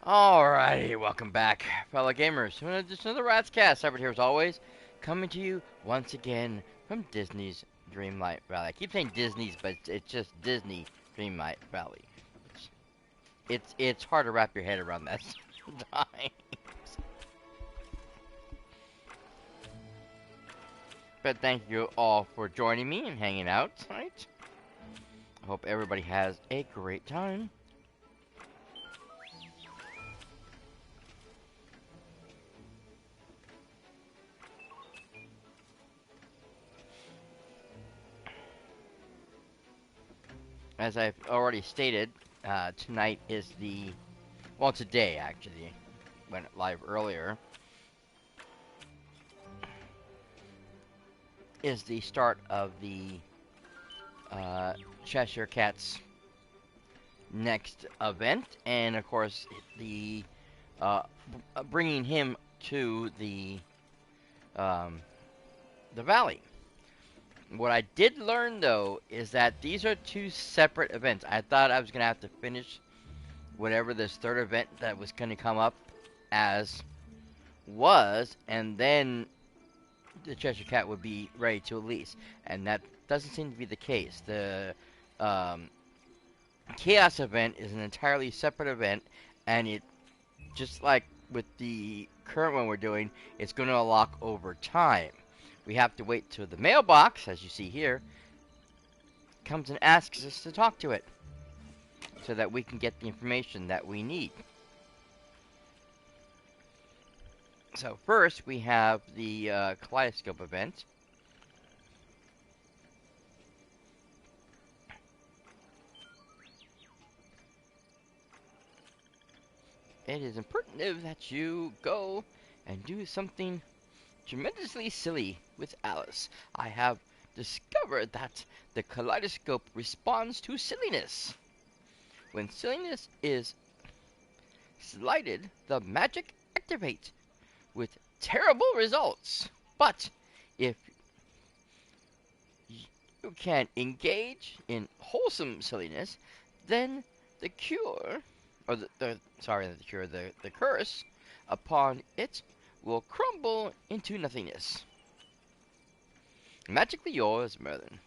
Alrighty, welcome back, fellow gamers. Just another Rats Cast. Cypherrat here as always, coming to you once again from Disney's Dreamlight Valley. I keep saying Disney's, but it's just Disney Dreamlight Valley. It's hard to wrap your head around that sometimes. But thank you all for joining me and hanging out tonight. I hope everybody has a great time. As I've already stated, tonight is today actually, went live earlier, is the start of the Cheshire Cat's next event, and of course, uh, bringing him to the valley. What I did learn, though, is that these are two separate events. I thought I was going to have to finish whatever this third event that was going to come up as was, and then the Cheshire Cat would be ready to release. And that doesn't seem to be the case. The Chaos event is an entirely separate event, and it, just like with the current one we're doing, it's going to unlock over time. We have to wait till the mailbox, as you see here, comes and asks us to talk to it, so that we can get the information that we need. So first, we have the Kaleidoscope event. It is imperative that you go and do something tremendously silly with Alice. I have discovered that the kaleidoscope responds to silliness. When silliness is slighted, the magic activates with terrible results. But if you can engage in wholesome silliness, then the cure, or the curse upon it will crumble into nothingness. Magically yours, Merlin.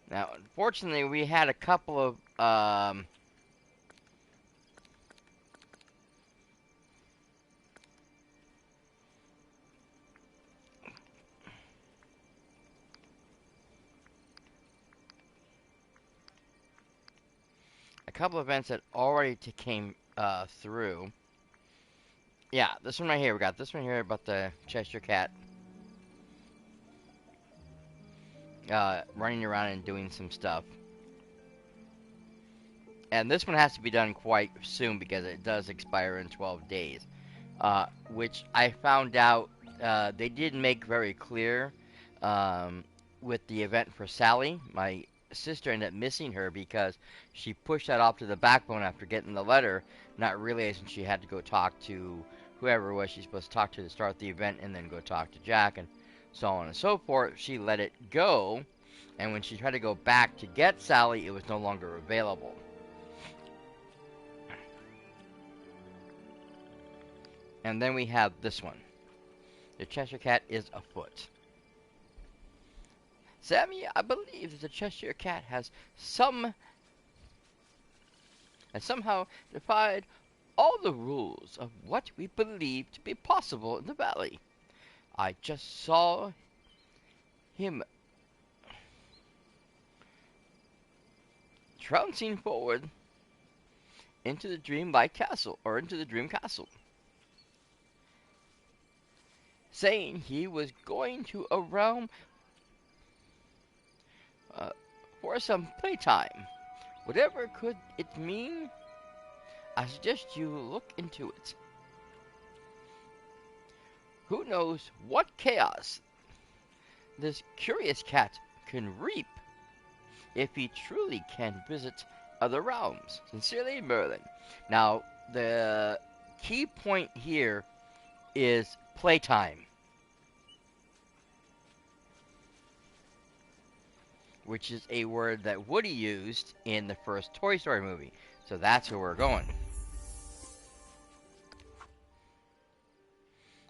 Now, unfortunately, we had a couple of events that already came through. Yeah, this one right here. We got this one here about the Cheshire Cat running around and doing some stuff. And this one has to be done quite soon because it does expire in 12 days. Which I found out they didn't make very clear with the event for Sally. My sister ended up missing her because she pushed that off to the backbone after getting the letter, not realizing she had to go talk to whoever it was she's supposed to talk to start the event, and then go talk to Jack, and so on and so forth. She let it go, and when she tried to go back to get Sally, it was no longer available. And then we have this one. The Cheshire Cat is afoot. Sammy, I believe that the Cheshire Cat has somehow defied all the rules of what we believe to be possible in the valley. I just saw him trouncing forward into the Dreamlight Castle, or into the Dream Castle, saying he was going to a realm for some playtime. Whatever could it mean? I suggest you look into it. Who knows what chaos this curious cat can reap if he truly can visit other realms. Sincerely, Merlin. Now, the key point here is playtime. which is a word that Woody used in the first Toy Story movie. So that's where we're going.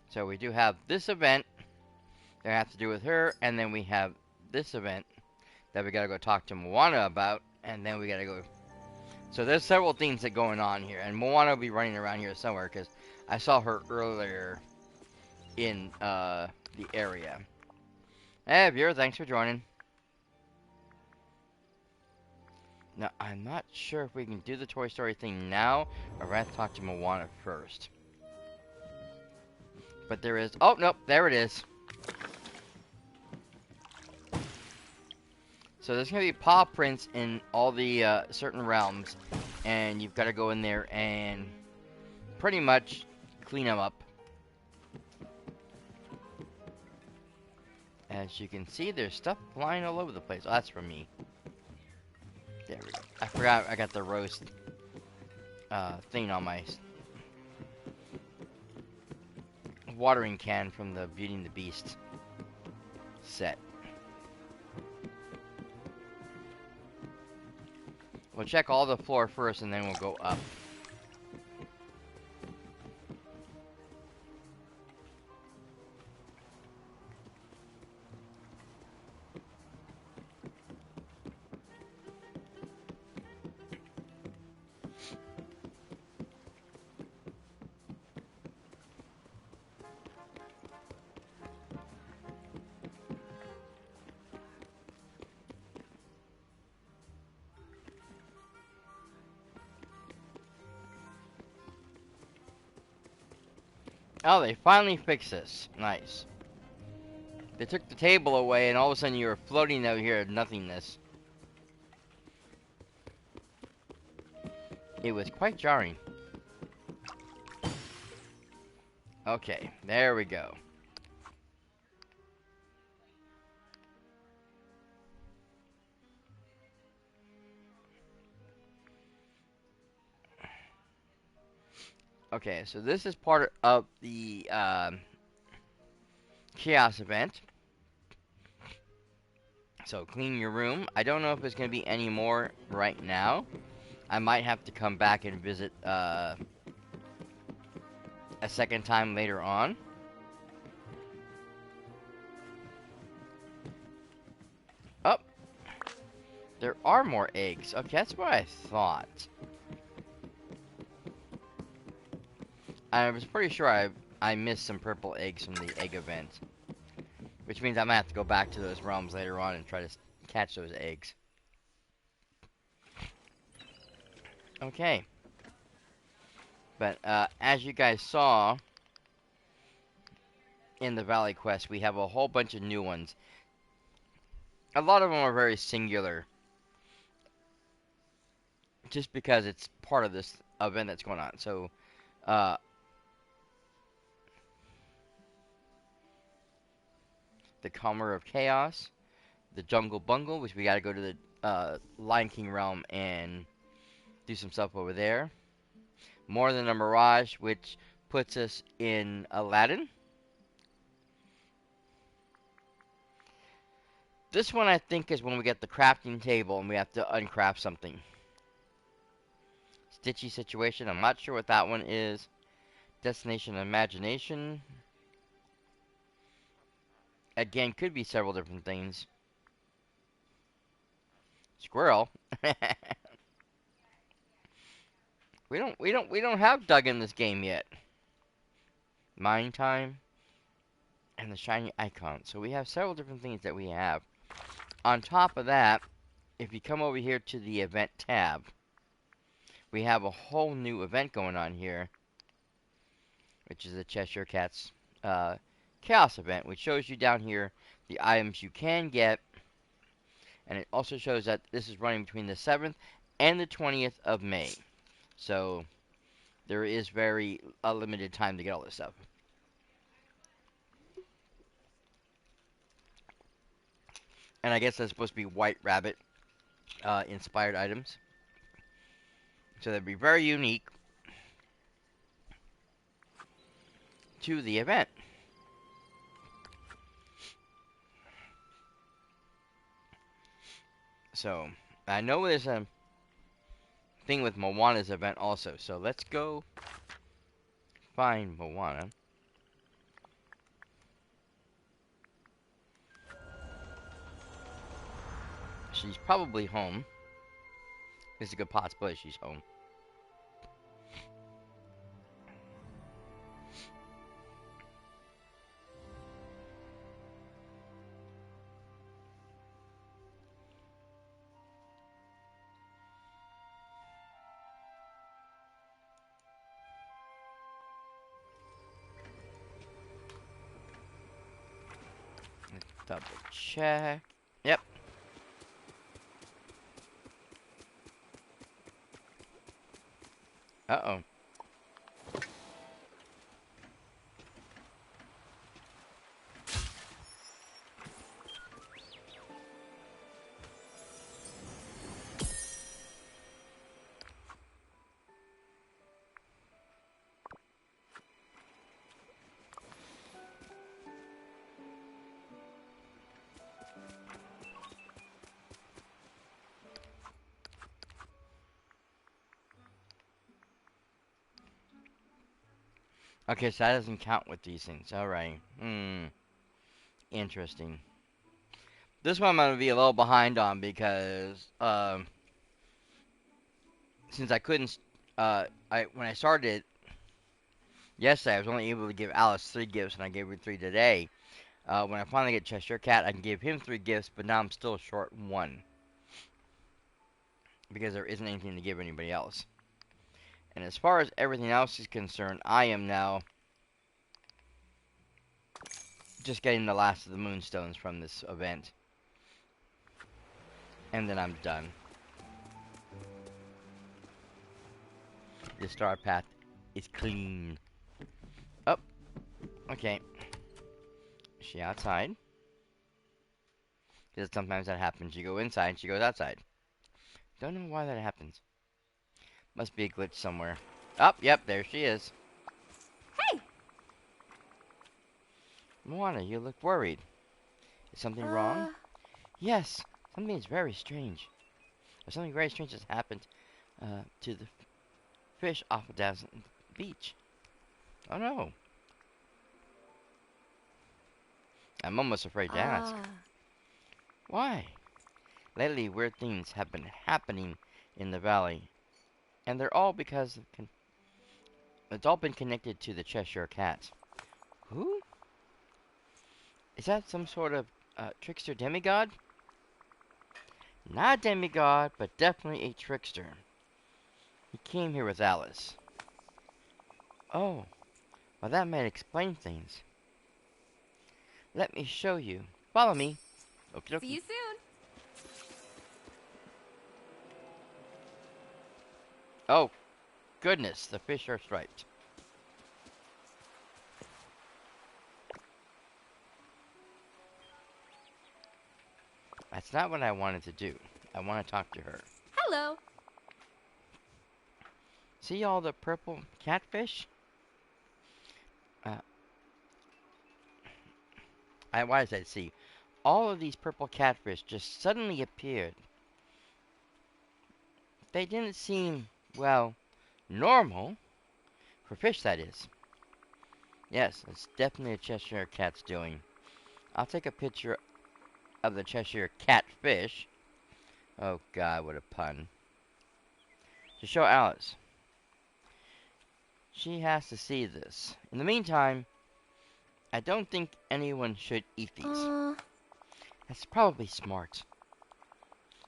So we do have this event that have to do with her, and then we have this event that we gotta go talk to Moana about, and then we gotta go. So there's several things that going on here, and Moana will be running around here somewhere because I saw her earlier in the area. Hey, viewer, thanks for joining. Now, I'm not sure if we can do the Toy Story thing now, or if I have to talk to Moana first. But there is... Oh, nope, there it is. So there's going to be paw prints in all the certain realms, and you've got to go in there and pretty much clean them up. As you can see, there's stuff flying all over the place. Oh, that's from me. There we go. I forgot I got the roast thing on my watering can from the Beauty and the Beast set. We'll check all the floor first and then we'll go up. Oh, they finally fixed this. Nice. They took the table away and all of a sudden you were floating out here in nothingness. It was quite jarring. Okay, there we go. Okay, so this is part of the chaos event. So clean your room. I don't know if there's going to be any more right now. I might have to come back and visit a second time later on. Oh, there are more eggs. Okay, that's what I thought. I was pretty sure I missed some purple eggs from the egg event. Which means I might have to go back to those realms later on and try to catch those eggs. Okay. But as you guys saw in the Valley Quest, we have a whole bunch of new ones. A lot of them are very singular. Just because it's part of this event that's going on. So, the Calmer of Chaos, the Jungle Bungle, which we gotta go to the Lion King realm and do some stuff over there. More Than a Mirage, which puts us in Aladdin. This one I think is when we get the crafting table and we have to uncraft something. Stitchy Situation, I'm not sure what that one is. Destination Imagination. Again, could be several different things. Squirrel. we don't have Doug in this game yet. Mind Time and the shiny icon. So we have several different things that we have. On top of that, if you come over here to the event tab, we have a whole new event going on here, which is the Cheshire Cat's Chaos event, which shows you down here the items you can get, and it also shows that this is running between the 7th and the 20th of May. So there is very limited time to get all this stuff. And I guess that's supposed to be White Rabbit inspired items. So that'd be very unique to the event. So, I know there's a thing with Moana's event also. So, let's go find Moana. She's probably home. There's a good possibility she's home. Let's double check. Yep. Uh-oh. Okay, so that doesn't count with these things. Alright. Interesting. This one I'm gonna be a little behind on because since I couldn't when I started yesterday I was only able to give Alice 3 gifts and I gave her 3 today. When I finally get Cheshire Cat I can give him 3 gifts, but now I'm still short 1. Because there isn't anything to give anybody else. And as far as everything else is concerned, I am now just getting the last of the moonstones from this event. And then I'm done. The star path is clean. Oh, okay. Is she outside? Because sometimes that happens. You go inside and she goes outside. Don't know why that happens. Must be a glitch somewhere. Oh, yep, there she is. Hey! Moana, you look worried. Is something wrong? Yes, something is very strange. Or something very strange has happened to the fish off of Dazzle Beach. Oh no. I'm almost afraid to ask. Why? Lately, weird things have been happening in the valley, and they're all because of it's all been connected to the Cheshire Cat. Who? Is that some sort of trickster demigod? Not a demigod, but definitely a trickster. He came here with Alice. Oh, well that might explain things. Let me show you. Follow me. Okie dokie. See you soon. Oh, goodness, the fish are striped. That's not what I wanted to do. I want to talk to her. Hello. See all the purple catfish? Why does that see? All of these purple catfish just suddenly appeared. They didn't seem, well, normal. For fish, that is. Yes, it's definitely a Cheshire Cat's doing. I'll take a picture of the Cheshire Catfish. Oh god, what a pun. To show Alice. She has to see this. In the meantime, I don't think anyone should eat these. That's probably smart.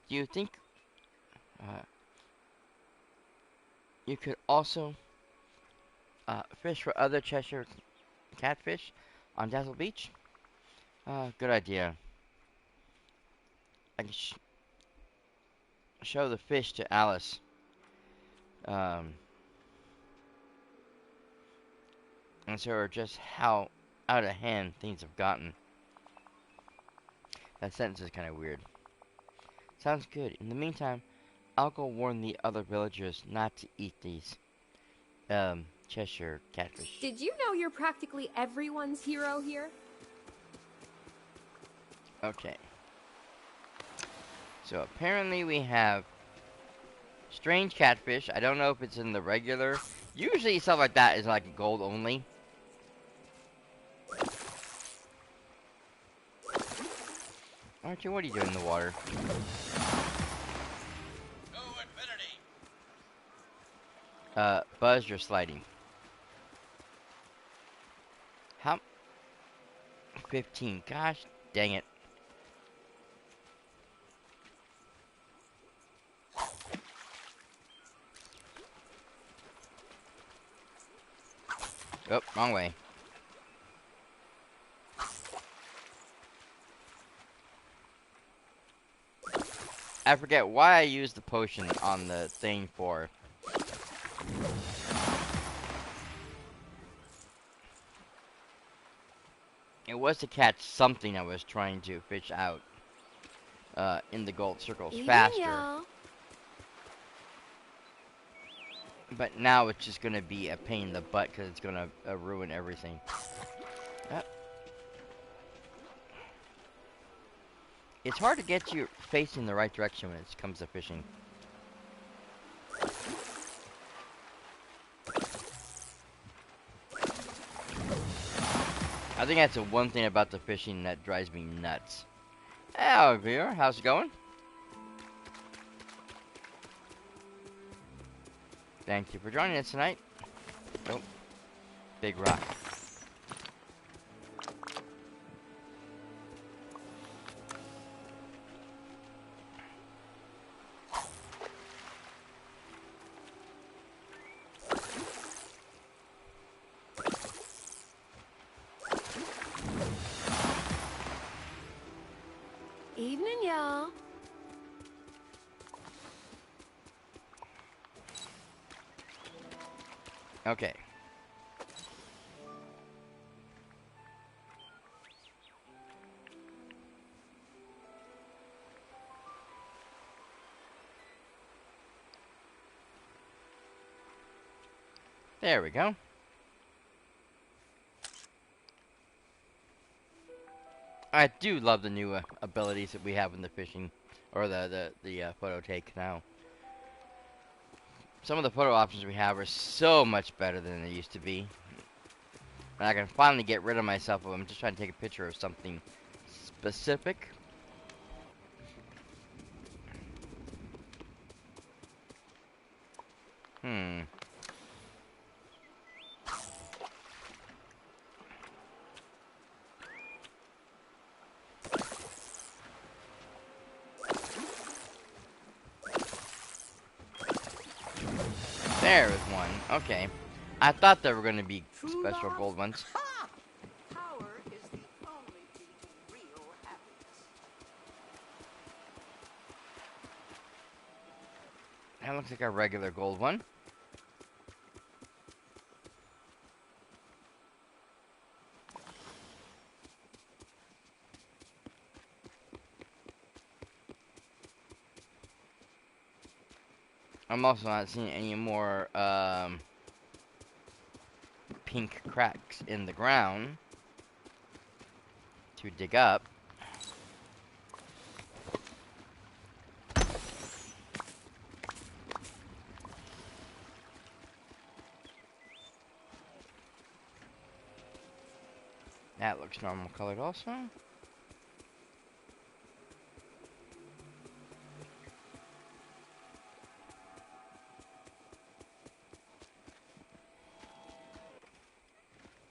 Do you think you could also fish for other Cheshire Catfish on Dazzle Beach? Good idea. I can show the fish to Alice. And show her just how out of hand things have gotten. That sentence is kind of weird. Sounds good. In the meantime, I'll go warn the other villagers not to eat these Cheshire Catfish. Did you know you're practically everyone's hero here? Okay. So apparently we have strange catfish. I don't know if it's in the regular. Usually stuff like that is like gold only. Archie, what are you doing in the water? To infinity. Buzz, you're sliding. How? 15. Gosh, dang it. Oh, wrong way. I forget why I used the potion on the thing for. It was to catch something I was trying to fish out in the gold circles Evening, faster. y'all. But now it's just gonna be a pain in the butt because it's gonna ruin everything. It's hard to get you facing the right direction when it comes to fishing. I think that's the one thing about the fishing that drives me nuts. Hello, viewer. How's it going? Thank you for joining us tonight. Oh, big rock. Evening, y'all. Okay. There we go. I do love the new abilities that we have in the fishing, or the photo take now. Some of the photo options we have are so much better than they used to be. And I can finally get rid of myself if I'm just trying to take a picture of something specific. Hmm. There is one. Okay. I thought there were going to be True special love? gold ones. Ha! Power is the only key to real happiness. That looks like a regular gold one. I'm also not seeing any more pink cracks in the ground to dig up. That looks normal colored also.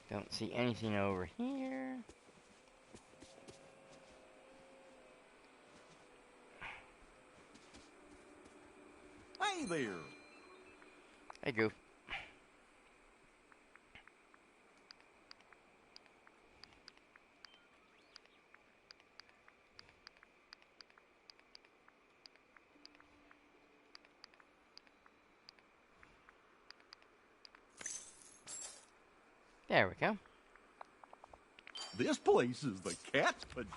Don't see anything over here. Hey there. Hey, Goof. There we go. This place is the cat's pajama.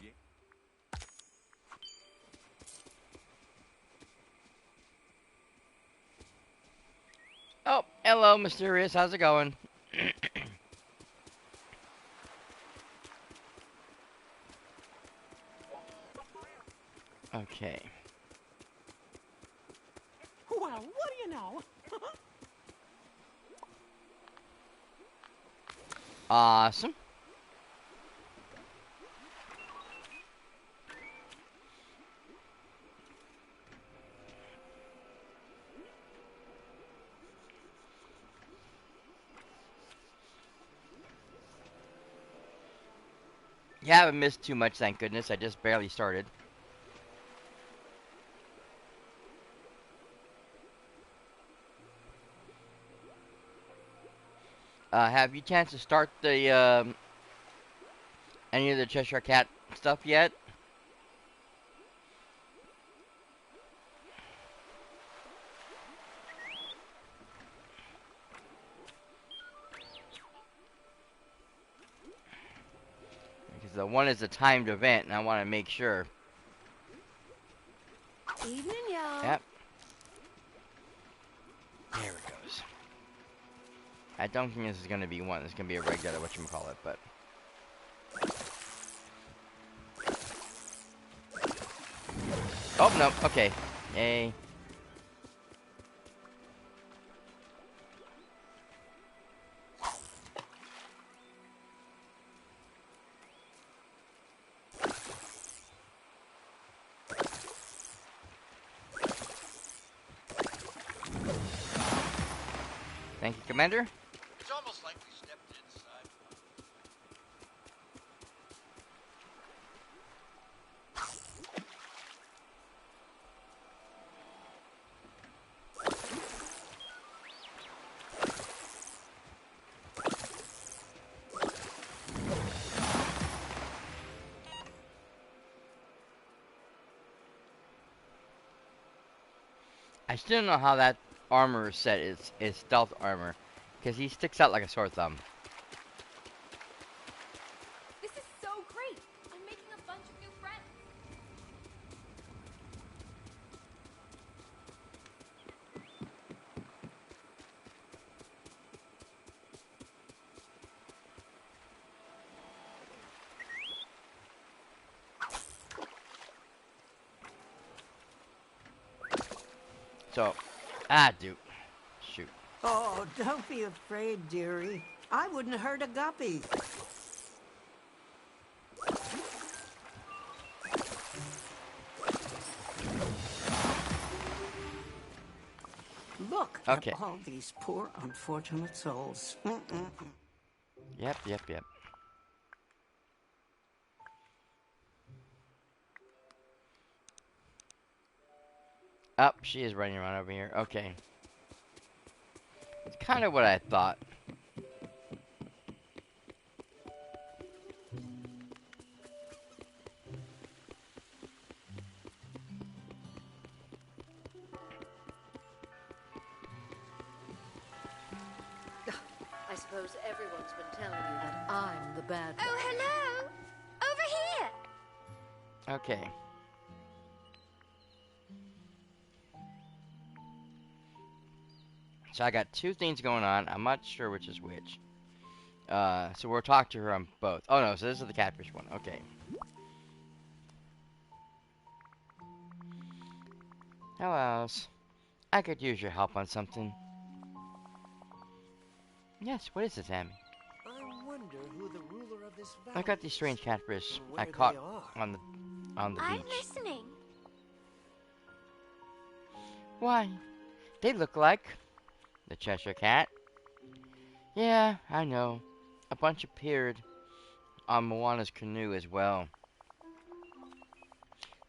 Oh, hello, Mysterious. How's it going? Okay. What do you know? Awesome. You haven't missed too much, thank goodness. I just barely started. Have you chance to start the any of the Cheshire Cat stuff yet? Because the one is a timed event, and I want to make sure. Evening, y'all. Yep. There it goes. I don't think this is going to be one. This is going to be a regular whatchamacallit, but... Oh, no. Okay. Yay. Thank you, Commander. It's almost like we stepped inside. I still don't know how that armor set is stealth armor, because he sticks out like a sore thumb. This is so great! I'm making a bunch of new friends. So, dude. Shoot. Oh, don't be afraid, dearie. I wouldn't hurt a guppy. Look Okay. at all these poor, unfortunate souls. Yep. Up, she is running around over here. Okay. It's kind of what I thought. I suppose everyone's been telling you that I'm the bad one. Oh, hello! Over here! Okay. So I got two things going on. I'm not sure which is which. So we'll talk to her on both. Oh no, so this is the catfish one. Okay. Hello, Alice. I could use your help on something. Yes, what is it, Tammy? I wonder who the ruler of this valley I got these strange is, catfish or I where caught they are. on the I'm beach. listening. Why, they look like the Cheshire Cat. Yeah, I know. A bunch appeared on Moana's canoe as well.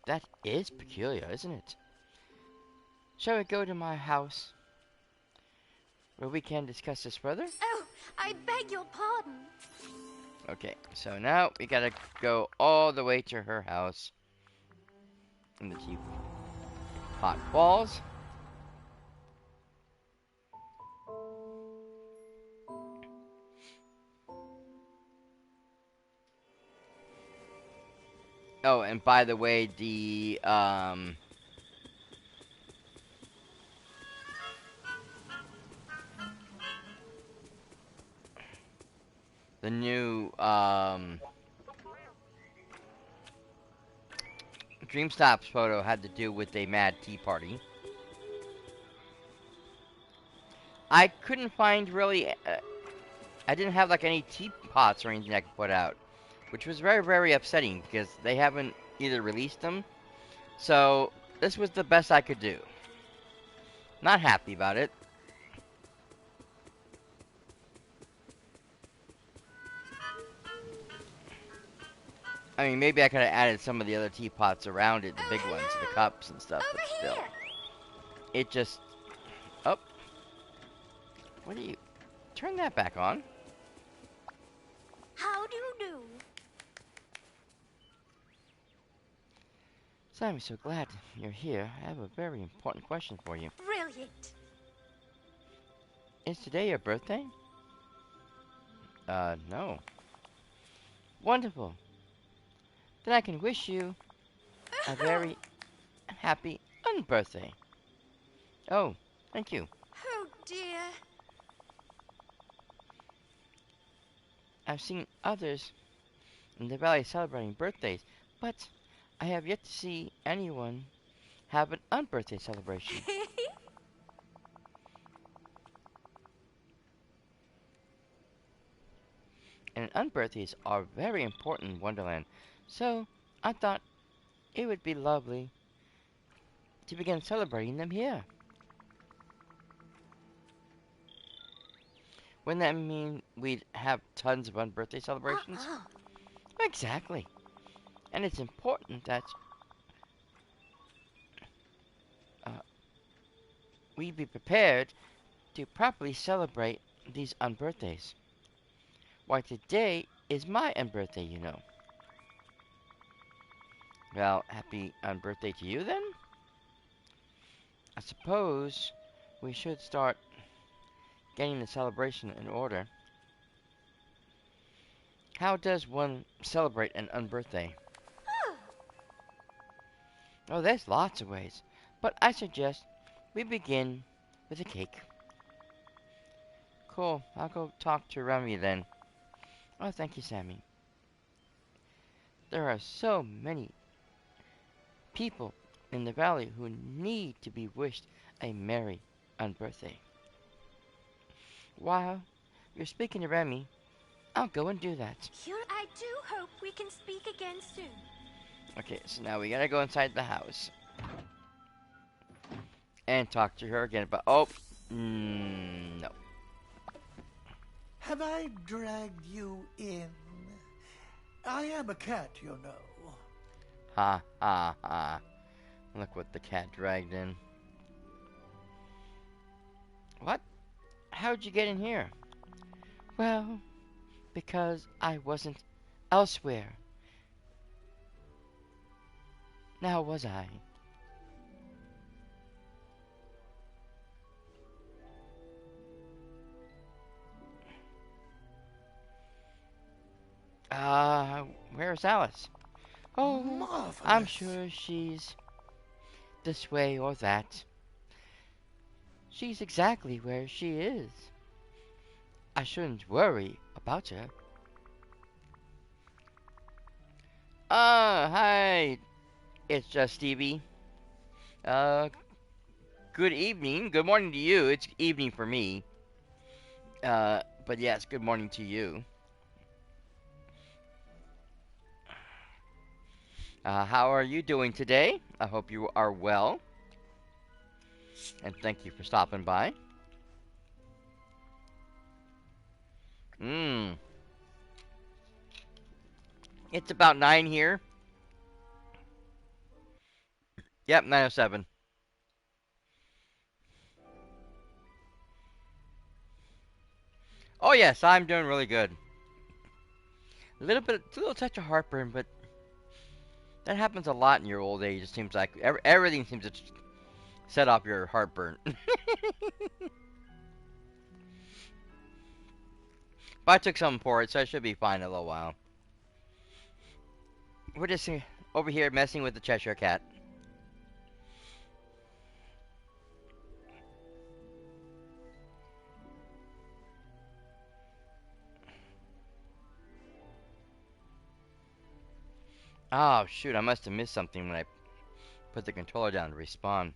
That is peculiar, isn't it? Shall we go to my house, where we can discuss this further? Oh, I beg your pardon. Okay, so now we gotta go all the way to her house. In the teapot walls. Oh, and by the way, the new Dream Stops photo had to do with a Mad Tea Party. I couldn't find really. I didn't have like any teapots or anything I could put out, which was very, very upsetting because they haven't either released them. So this was the best I could do. Not happy about it. I mean, maybe I could have added some of the other teapots around it, the big ones, the cups and stuff, but Over still. here. It just. Oh. What do you. Turn that back on. How do you do? So I'm so glad you're here. I have a very important question for you. Brilliant. Is today your birthday? No. Wonderful. Then I can wish you a very happy unbirthday. Oh, thank you. Oh dear. I've seen others in the valley celebrating birthdays, but I have yet to see anyone have an unbirthday celebration. And unbirthdays are very important in Wonderland, so I thought it would be lovely to begin celebrating them here. Wouldn't that mean we'd have tons of unbirthday celebrations? Exactly. And it's important that uh, we be prepared to properly celebrate these unbirthdays. Why, today is my unbirthday, you know. Well, happy unbirthday to you then? I suppose we should start getting the celebration in order. How does one celebrate an unbirthday? Oh, there's lots of ways, but I suggest we begin with a cake. Cool, I'll go talk to Remy then. Oh, thank you, Sammy. There are so many people in the valley who need to be wished a merry unbirthday. While you're speaking to Remy, I'll go and do that. I do hope we can speak again soon. Okay, so now we gotta go inside the house and talk to her again. But no. Have I dragged you in? I am a cat, you know. Ha ha ha! Look what the cat dragged in. What? How'd you get in here? Well, because I wasn't elsewhere. Now was I? Where's Alice? Oh, Marvelous. I'm sure she's this way or that. She's exactly where she is. I shouldn't worry about her. Hi. It's just Stevie. Uh, good evening. Good morning to you. It's evening for me. But yes, good morning to you. How are you doing today? I hope you are well. And thank you for stopping by. It's about 9 here. Yep, 9:07. Oh yes, I'm doing really good. A little touch of heartburn, but that happens a lot in your old age. It seems like everything seems to set off your heartburn. But I took something for it, so I should be fine in a little while. We're just over here messing with the Cheshire Cat. Oh, shoot, I must have missed something when I put the controller down to respawn.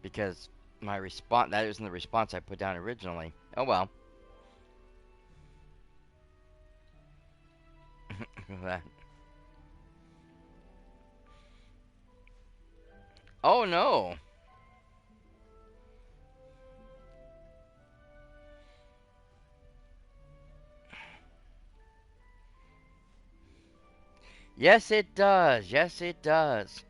Because My response, that isn't the response I put down originally. Oh well. That- oh no. Yes, it does. Yes, it does.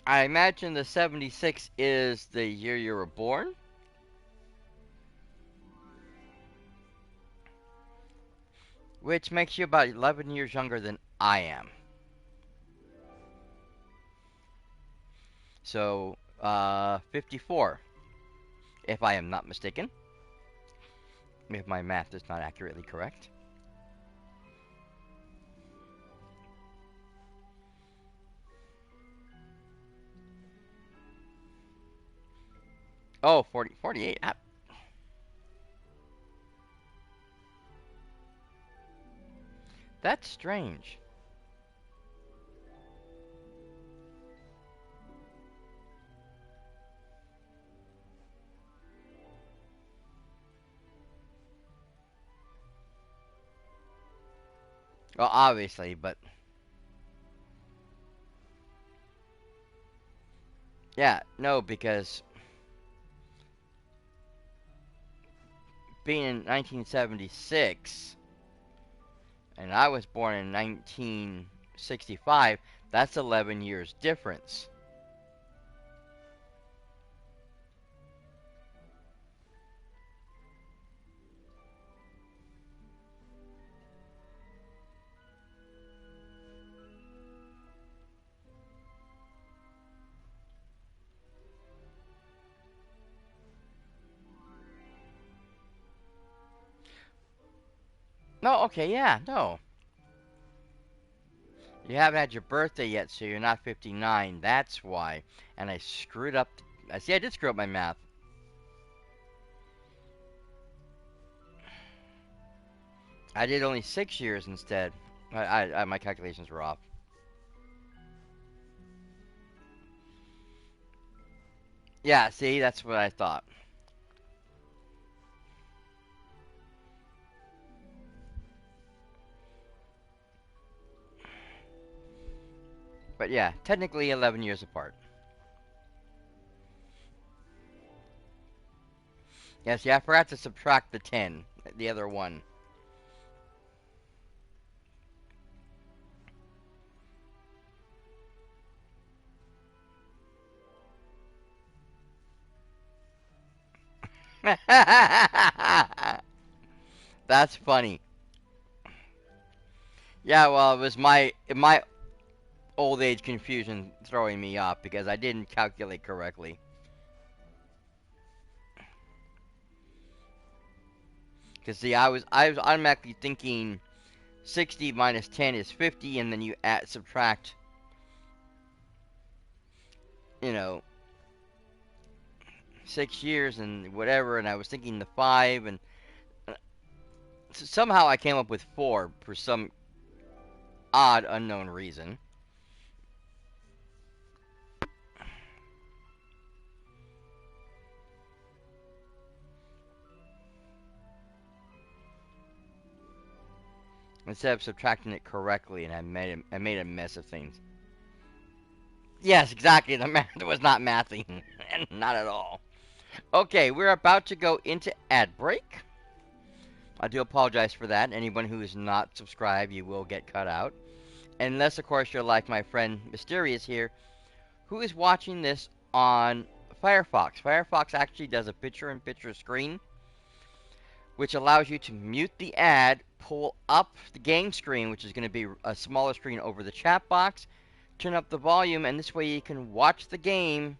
I imagine the 76 is the year you were born, which makes you about 11 years younger than I am. So, 54, if I am not mistaken, if my math is not accurately correct. Oh, 40, 48. That's strange. Well, obviously, but yeah, no, because being in 1976 and I was born in 1965, that's 11 years difference. No, okay, yeah, no. You haven't had your birthday yet, so you're not 59. That's why. And I screwed up. I see, I did screw up my math. I did only 6 years instead. My calculations were off. Yeah, see, that's what I thought. But yeah, technically 11 years apart. Yeah, see, I forgot to subtract the 10, the other one. That's funny. Yeah, well, it was my old age confusion throwing me off because I didn't calculate correctly. Because see, I was automatically thinking 60 minus 10 is 50, and then you subtract, you know, 6 years and whatever, and I was thinking the 5, and somehow I came up with 4 for some odd unknown reason. Instead of subtracting it correctly, and I made a mess of things. Yes, exactly. The math was not mathing, not at all. Okay, we're about to go into ad break. I do apologize for that. Anyone who is not subscribed, you will get cut out. Unless, of course, you're like my friend Mysterious here, who is watching this on Firefox. Firefox actually does a picture-in-picture screen, which allows you to mute the ad, pull up the game screen, which is going to be a smaller screen over the chat box, turn up the volume, and this way you can watch the game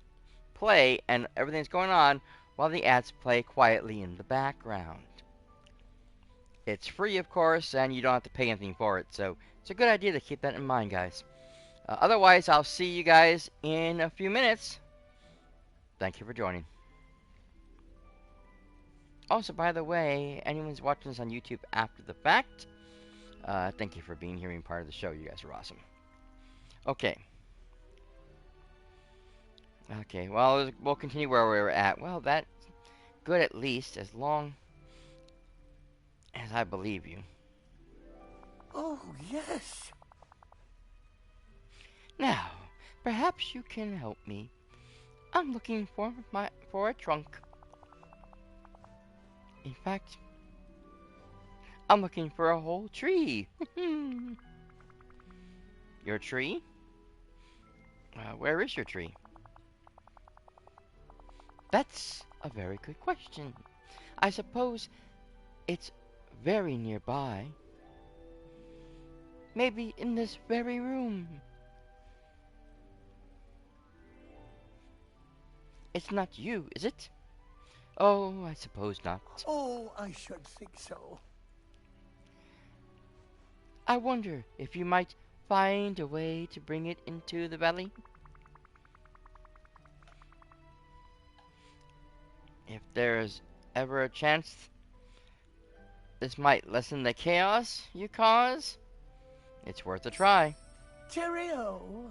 play and everything's going on while the ads play quietly in the background. It's free, of course, and you don't have to pay anything for it, so it's a good idea to keep that in mind, guys. Otherwise, I'll see you guys in a few minutes. Thank you for joining. Also, by the way, anyone's watching this on YouTube after the fact, thank you for being here and being part of the show. You guys are awesome. Okay. Okay, well, we'll continue where we were at. Well, that's good at least, as long as I believe you. Oh, yes. Now, perhaps you can help me. I'm looking for a trunk. In fact, I'm looking for a whole tree. Your tree? Where is your tree? That's a very good question. I suppose it's very nearby. Maybe in this very room. It's not you, is it? Oh, I suppose not. Oh, I should think so. I wonder if you might find a way to bring it into the valley? If there's ever a chance this might lessen the chaos you cause, it's worth a try. Cheerio.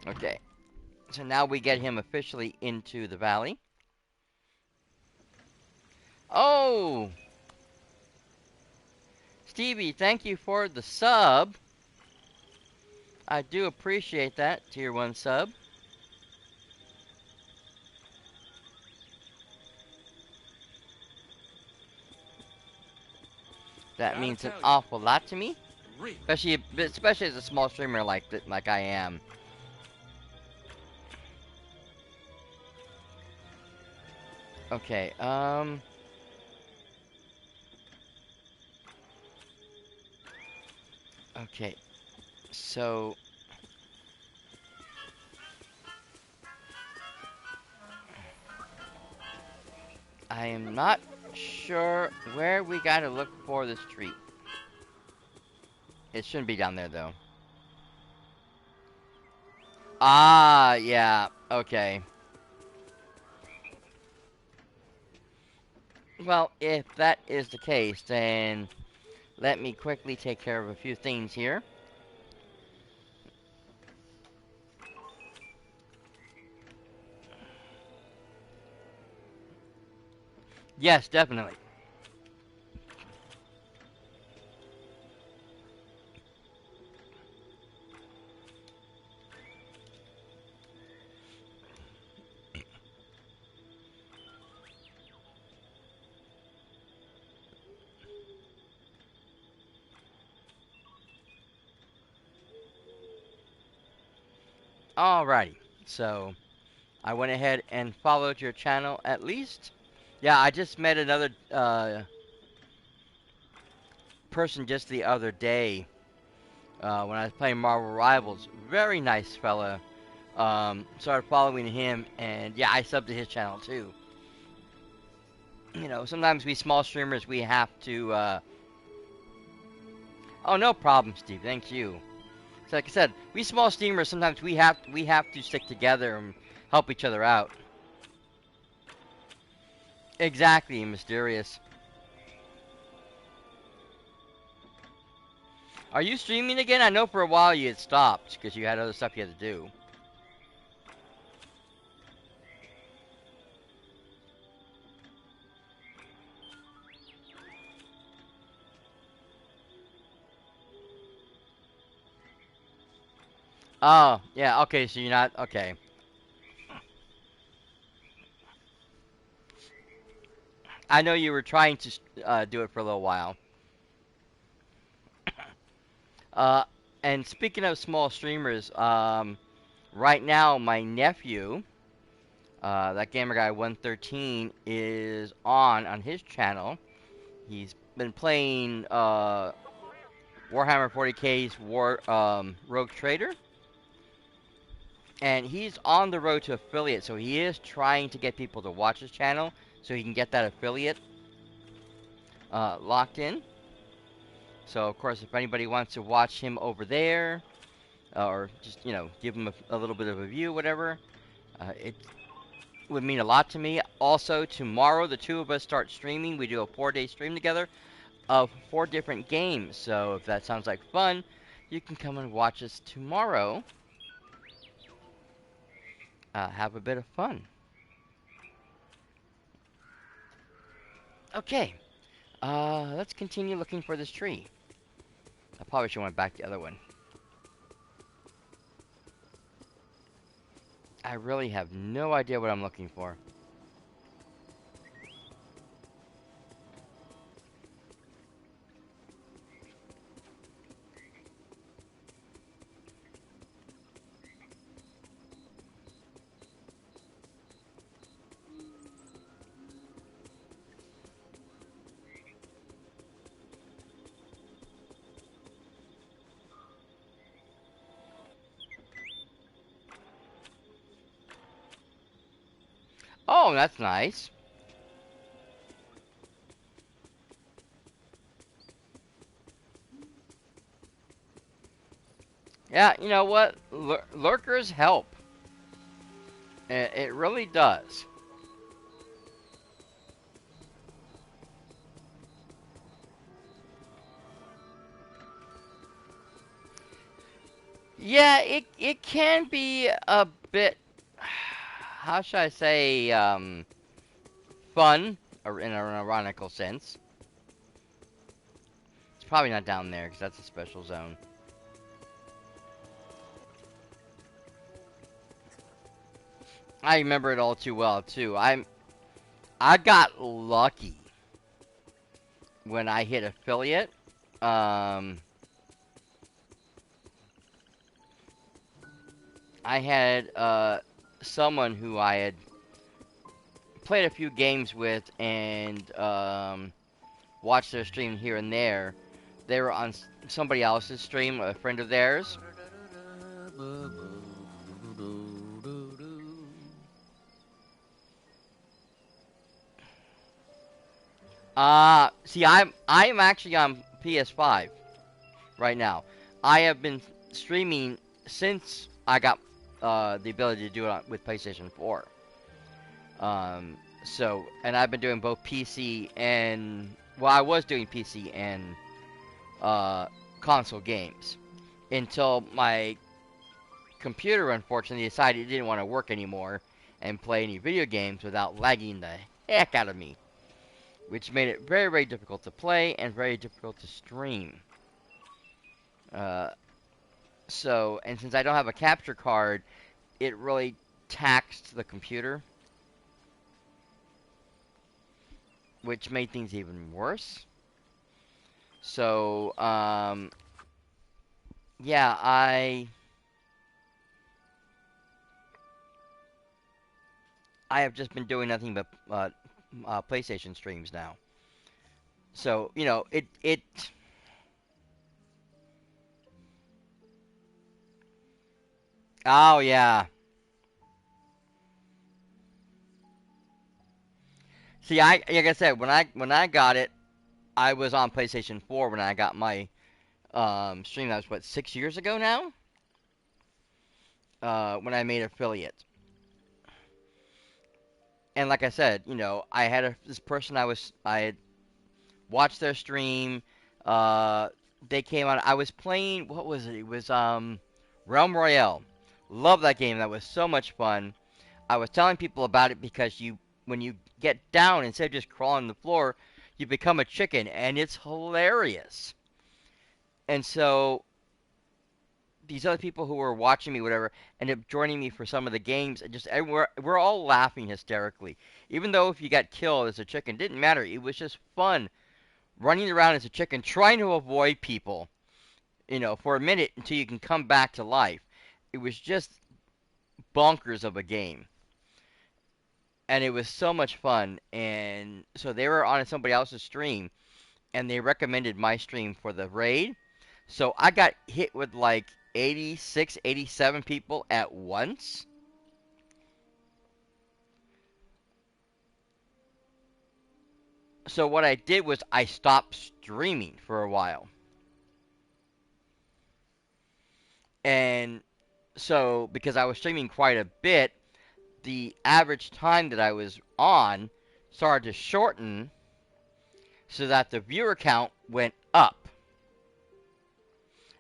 Okay, so now we get him officially into the valley. Oh! Stevie, thank you for the sub. I do appreciate that, tier 1 sub. That means an awful lot to me, especially as a small streamer like I am. Okay, okay, so I am not sure where we gotta look for this tree. It shouldn't be down there though. Ah, yeah, okay. Well, if that is the case, then let me quickly take care of a few things here. Yes, definitely. Alrighty, so I went ahead and followed your channel at least. Yeah, I just met another person just the other day when I was playing Marvel Rivals. Very nice fella. Started following him, and yeah, I subbed to his channel too. You know, sometimes we small streamers, we have to. Oh, no problem, Steve. Thank you. So like I said, we small streamers sometimes we have to stick together and help each other out. Exactly, mysterious. Are you streaming again? I know for a while you had stopped because you had other stuff you had to do. Oh, yeah, okay, so you're not, okay. I know you were trying to do it for a little while. Uh, and speaking of small streamers, right now my nephew, that gamer guy 113, is on his channel. He's been playing Warhammer 40K's Rogue Trader, and he's on the road to affiliate, so he is trying to get people to watch his channel so he can get that affiliate locked in. So, of course, if anybody wants to watch him over there, or just, you know, give him a little bit of a view, whatever, it would mean a lot to me. Also, tomorrow, the two of us start streaming. We do a 4-day stream together of 4 different games. So, if that sounds like fun, you can come and watch us tomorrow have a bit of fun. Okay, let's continue looking for this tree. I probably should went back the other one. I really have no idea what I'm looking for. Oh, that's nice. Yeah, you know what? Lurkers help. It really does. Yeah, it can be a bit, how should I say, fun, or in an ironical sense. It's probably not down there because that's a special zone. I remember it all too well too. I got lucky when I hit affiliate. Um, I had someone who I had played a few games with and watched their stream here and there. They were on somebody else's stream, a friend of theirs. See, I'm actually on PS5 right now. I have been streaming since I got the ability to do it with PlayStation 4. So, and I've been doing both PC and, well, I was doing PC and console games until my computer unfortunately decided it didn't want to work anymore and play any video games without lagging the heck out of me, which made it very, very difficult to play and very difficult to stream. Uh, and since I don't have a capture card, it really taxed the computer, which made things even worse. So, yeah, I have just been doing nothing but PlayStation streams now. So, you know, it. Oh yeah. See, like I said, when I got it, I was on PlayStation 4 when I got my stream. That was what, 6 years ago now. When I made affiliate, and like I said, you know, I had this person I had watched their stream. Uh, they came on. I was playing. What was it? It was Realm Royale. Love that game. That was so much fun. I was telling people about it because when you get down, instead of just crawling on the floor, you become a chicken, and it's hilarious. And so these other people who were watching me, whatever, ended up joining me for some of the games, and just we're all laughing hysterically. Even though if you got killed as a chicken, didn't matter. It was just fun running around as a chicken, trying to avoid people, you know, for a minute until you can come back to life. It was just bonkers of a game. And it was so much fun. And so they were on somebody else's stream, and they recommended my stream for the raid. So I got hit with like 86, 87 people at once. So what I did was I stopped streaming for a while. And so because I was streaming quite a bit, the average time that I was on started to shorten so that the viewer count went up.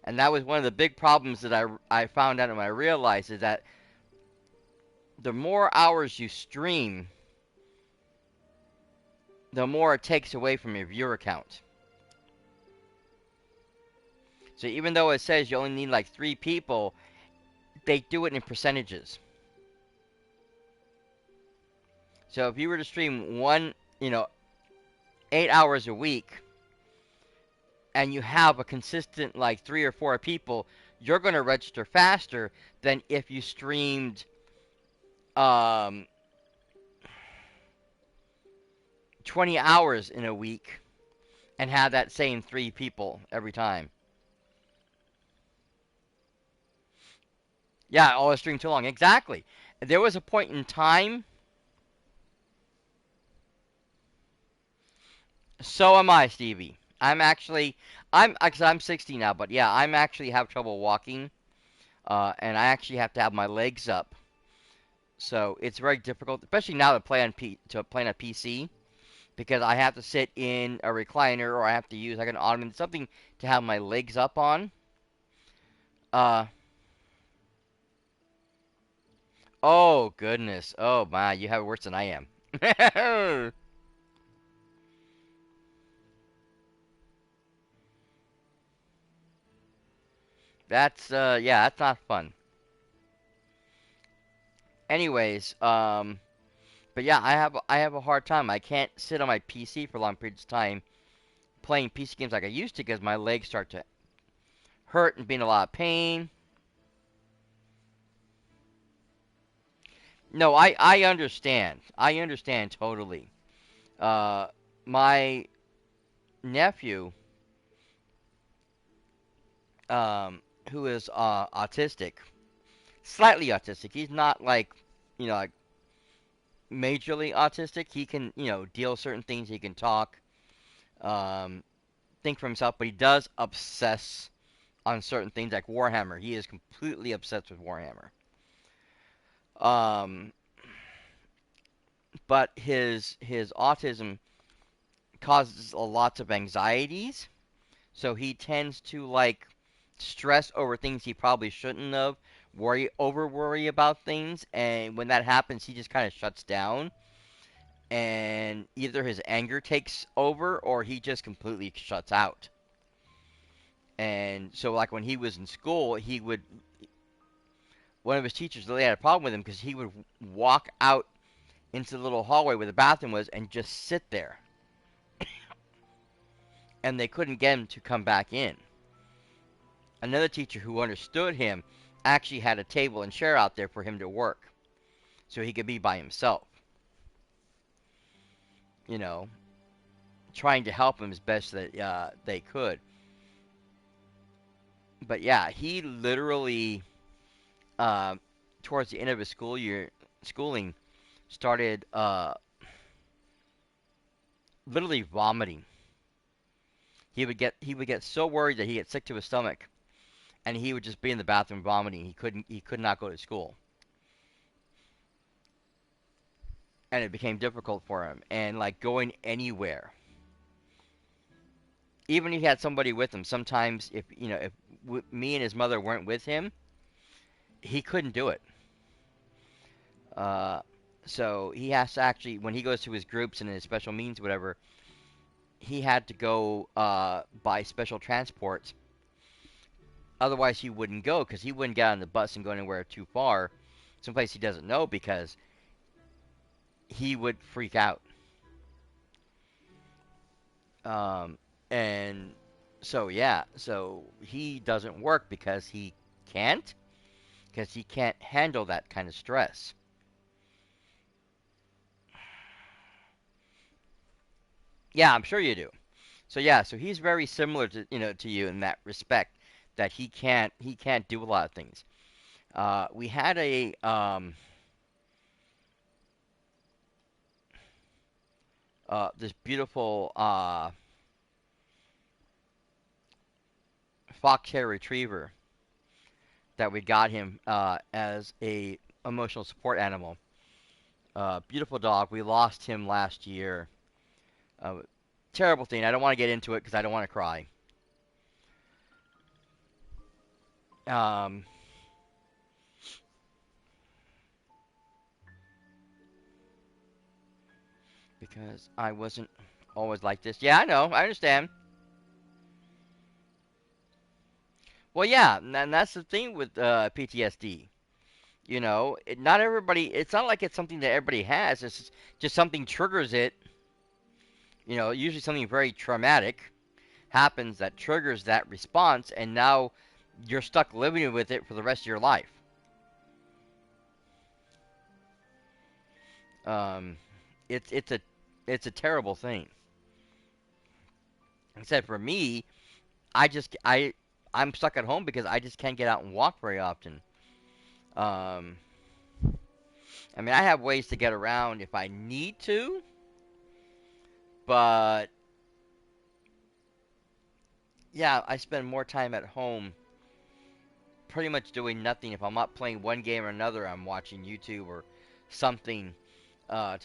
And that was one of the big problems that I found out and I realized is that the more hours you stream, the more it takes away from your viewer count. So even though it says you only need like 3 people, they do it in percentages. So if you were to stream 8 hours a week, and you have a consistent like 3 or 4 people, you're going to register faster than if you streamed um, 20 hours in a week and had that same 3 people every time. Yeah, oh, I streamed too long. Exactly. There was a point in time. So am I, Stevie. Cause I'm 60 now, but yeah, I'm actually have trouble walking, and I actually have to have my legs up. So it's very difficult, especially now to play on a PC, because I have to sit in a recliner or I have to use like an ottoman, something to have my legs up on. Uh, oh goodness, oh my, you have it worse than I am. Yeah, that's not fun. Anyways, but yeah, I have a hard time. I can't sit on my PC for long periods of time playing PC games like I used to because my legs start to hurt and be in a lot of pain. No, I understand. I understand totally. Uh, my nephew, um, who is autistic, slightly autistic. He's not like majorly autistic. He can, deal certain things. He can talk, um, think for himself, but he does obsess on certain things like Warhammer. He is completely obsessed with Warhammer. Um, but his autism causes a lots of anxieties, so he tends to like stress over things he probably shouldn't have, worry about things, and when that happens, he just kind of shuts down, and either his anger takes over or he just completely shuts out. And so, like when he was in school, one of his teachers really had a problem with him because he would walk out into the little hallway where the bathroom was and just sit there, and they couldn't get him to come back in. Another teacher who understood him actually had a table and chair out there for him to work so he could be by himself, you know, trying to help him as best that they could. But yeah, he literally, uh, towards the end of his schooling, started literally vomiting. He would get so worried that he get sick to his stomach, and he would just be in the bathroom vomiting. He could not go to school, and it became difficult for him. And like going anywhere, even if he had somebody with him, sometimes if me and his mother weren't with him, he couldn't do it. Uh, so he has to actually, when he goes to his groups and his special meetings, whatever, he had to go by special transport. Otherwise, he wouldn't go because he wouldn't get on the bus and go anywhere too far, someplace he doesn't know, because he would freak out. Um, and so yeah, so he doesn't work can't, because he can't handle that kind of stress. Yeah, I'm sure you do. So yeah, so he's very similar to you in that respect, that he can't do a lot of things. We had this beautiful fox hair retriever that we got him as a emotional support animal. Beautiful dog. We lost him last year. Uh, Terrible thing. I don't want to get into it because I don't want to cry. Um, because I wasn't always like this. Yeah, I know. I understand. Well, yeah, and that's the thing with PTSD. Not everybody. It's not like it's something that everybody has. It's just something triggers it. Usually something very traumatic happens that triggers that response, and now you're stuck living with it for the rest of your life. Um, it's a terrible thing. Except for me, I'm stuck at home because I just can't get out and walk very often. Um, I mean, I have ways to get around if I need to, but yeah, I spend more time at home pretty much doing nothing. If I'm not playing one game or another, I'm watching YouTube or something to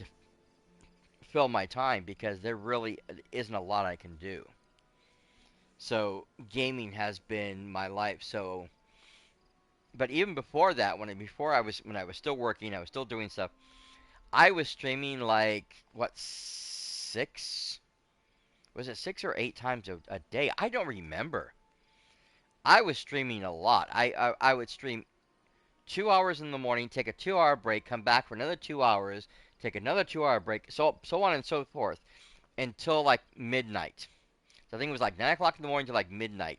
fill my time because there really isn't a lot I can do. So gaming has been my life. So, but even before that, when I was still working, I was still doing stuff. I was streaming like what, six? Was it 6 or 8 times a day? I don't remember. I was streaming a lot. I would stream 2 hours in the morning, take a 2 hour break, come back for another 2 hours, take another 2 hour break, so on and so forth until like midnight. So I think it was like 9 o'clock in the morning to like midnight.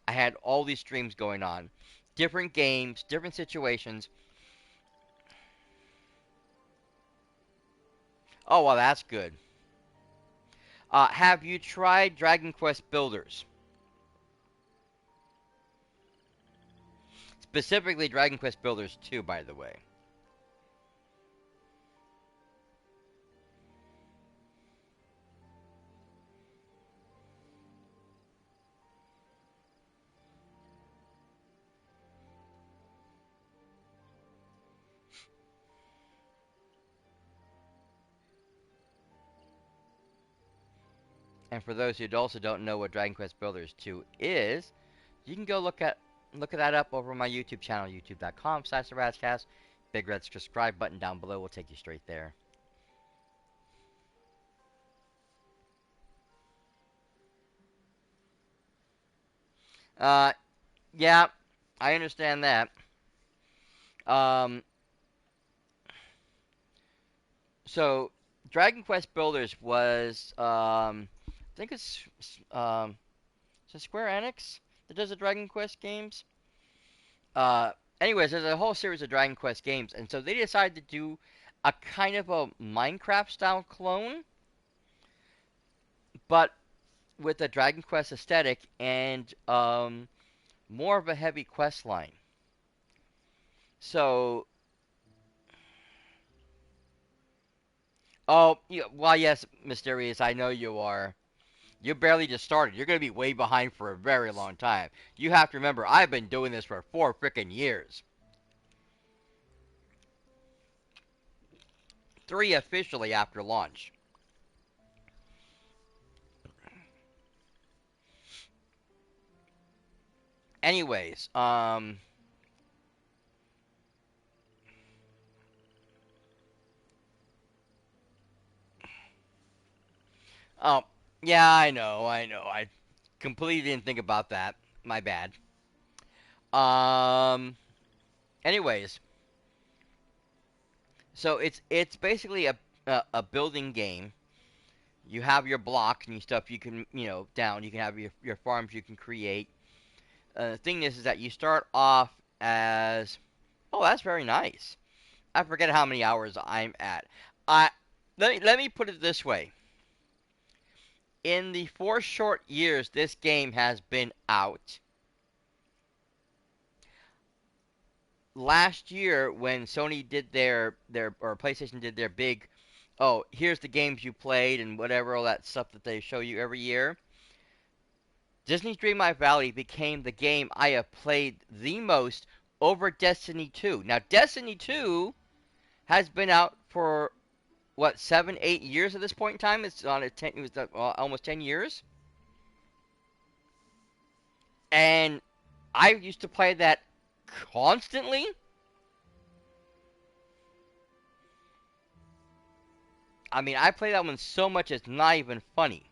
I had all these streams going on, different games, different situations. Oh well, that's good. Have you tried Dragon Quest Builders? Specifically, Dragon Quest Builders 2, by the way. And for those who also don't know what Dragon Quest Builders 2 is, you can go look at that up over on my YouTube channel, youtube.com/theratscast. Big red subscribe button down below will take you straight there. Uh, yeah, I understand that. Um, so Dragon Quest Builders was, I think it's Square Enix that does the Dragon Quest games. Uh, Anyways, there's a whole series of Dragon Quest games, and so they decided to do a kind of a Minecraft style clone, but with a Dragon Quest aesthetic and more of a heavy quest line. So, oh, yeah, well, yes, Mysterious, I know you are. You barely just started. You're going to be way behind for a very long time. You have to remember, I've been doing this for 4 freaking years. 3 officially after launch. Anyways, oh, yeah, I completely didn't think about that. My bad. Um, Anyways, so it's basically a building game. You have your blocks and your stuff you can, down. You can have your farms you can create. The thing is that you start off as, oh, that's very nice. I forget how many hours I'm at. I let me put it this way. In the 4 short years this game has been out, last year when Sony did their or PlayStation did their big, oh, here's the games you played and whatever, all that stuff that they show you every year. Disney's Dreamlight Valley became the game I have played the most over Destiny 2. Now Destiny 2 has been out for what, 7, 8 years at this point in time. It's on a 10. It was almost 10 years, and I used to play that constantly. I mean, I play that one so much it's not even funny.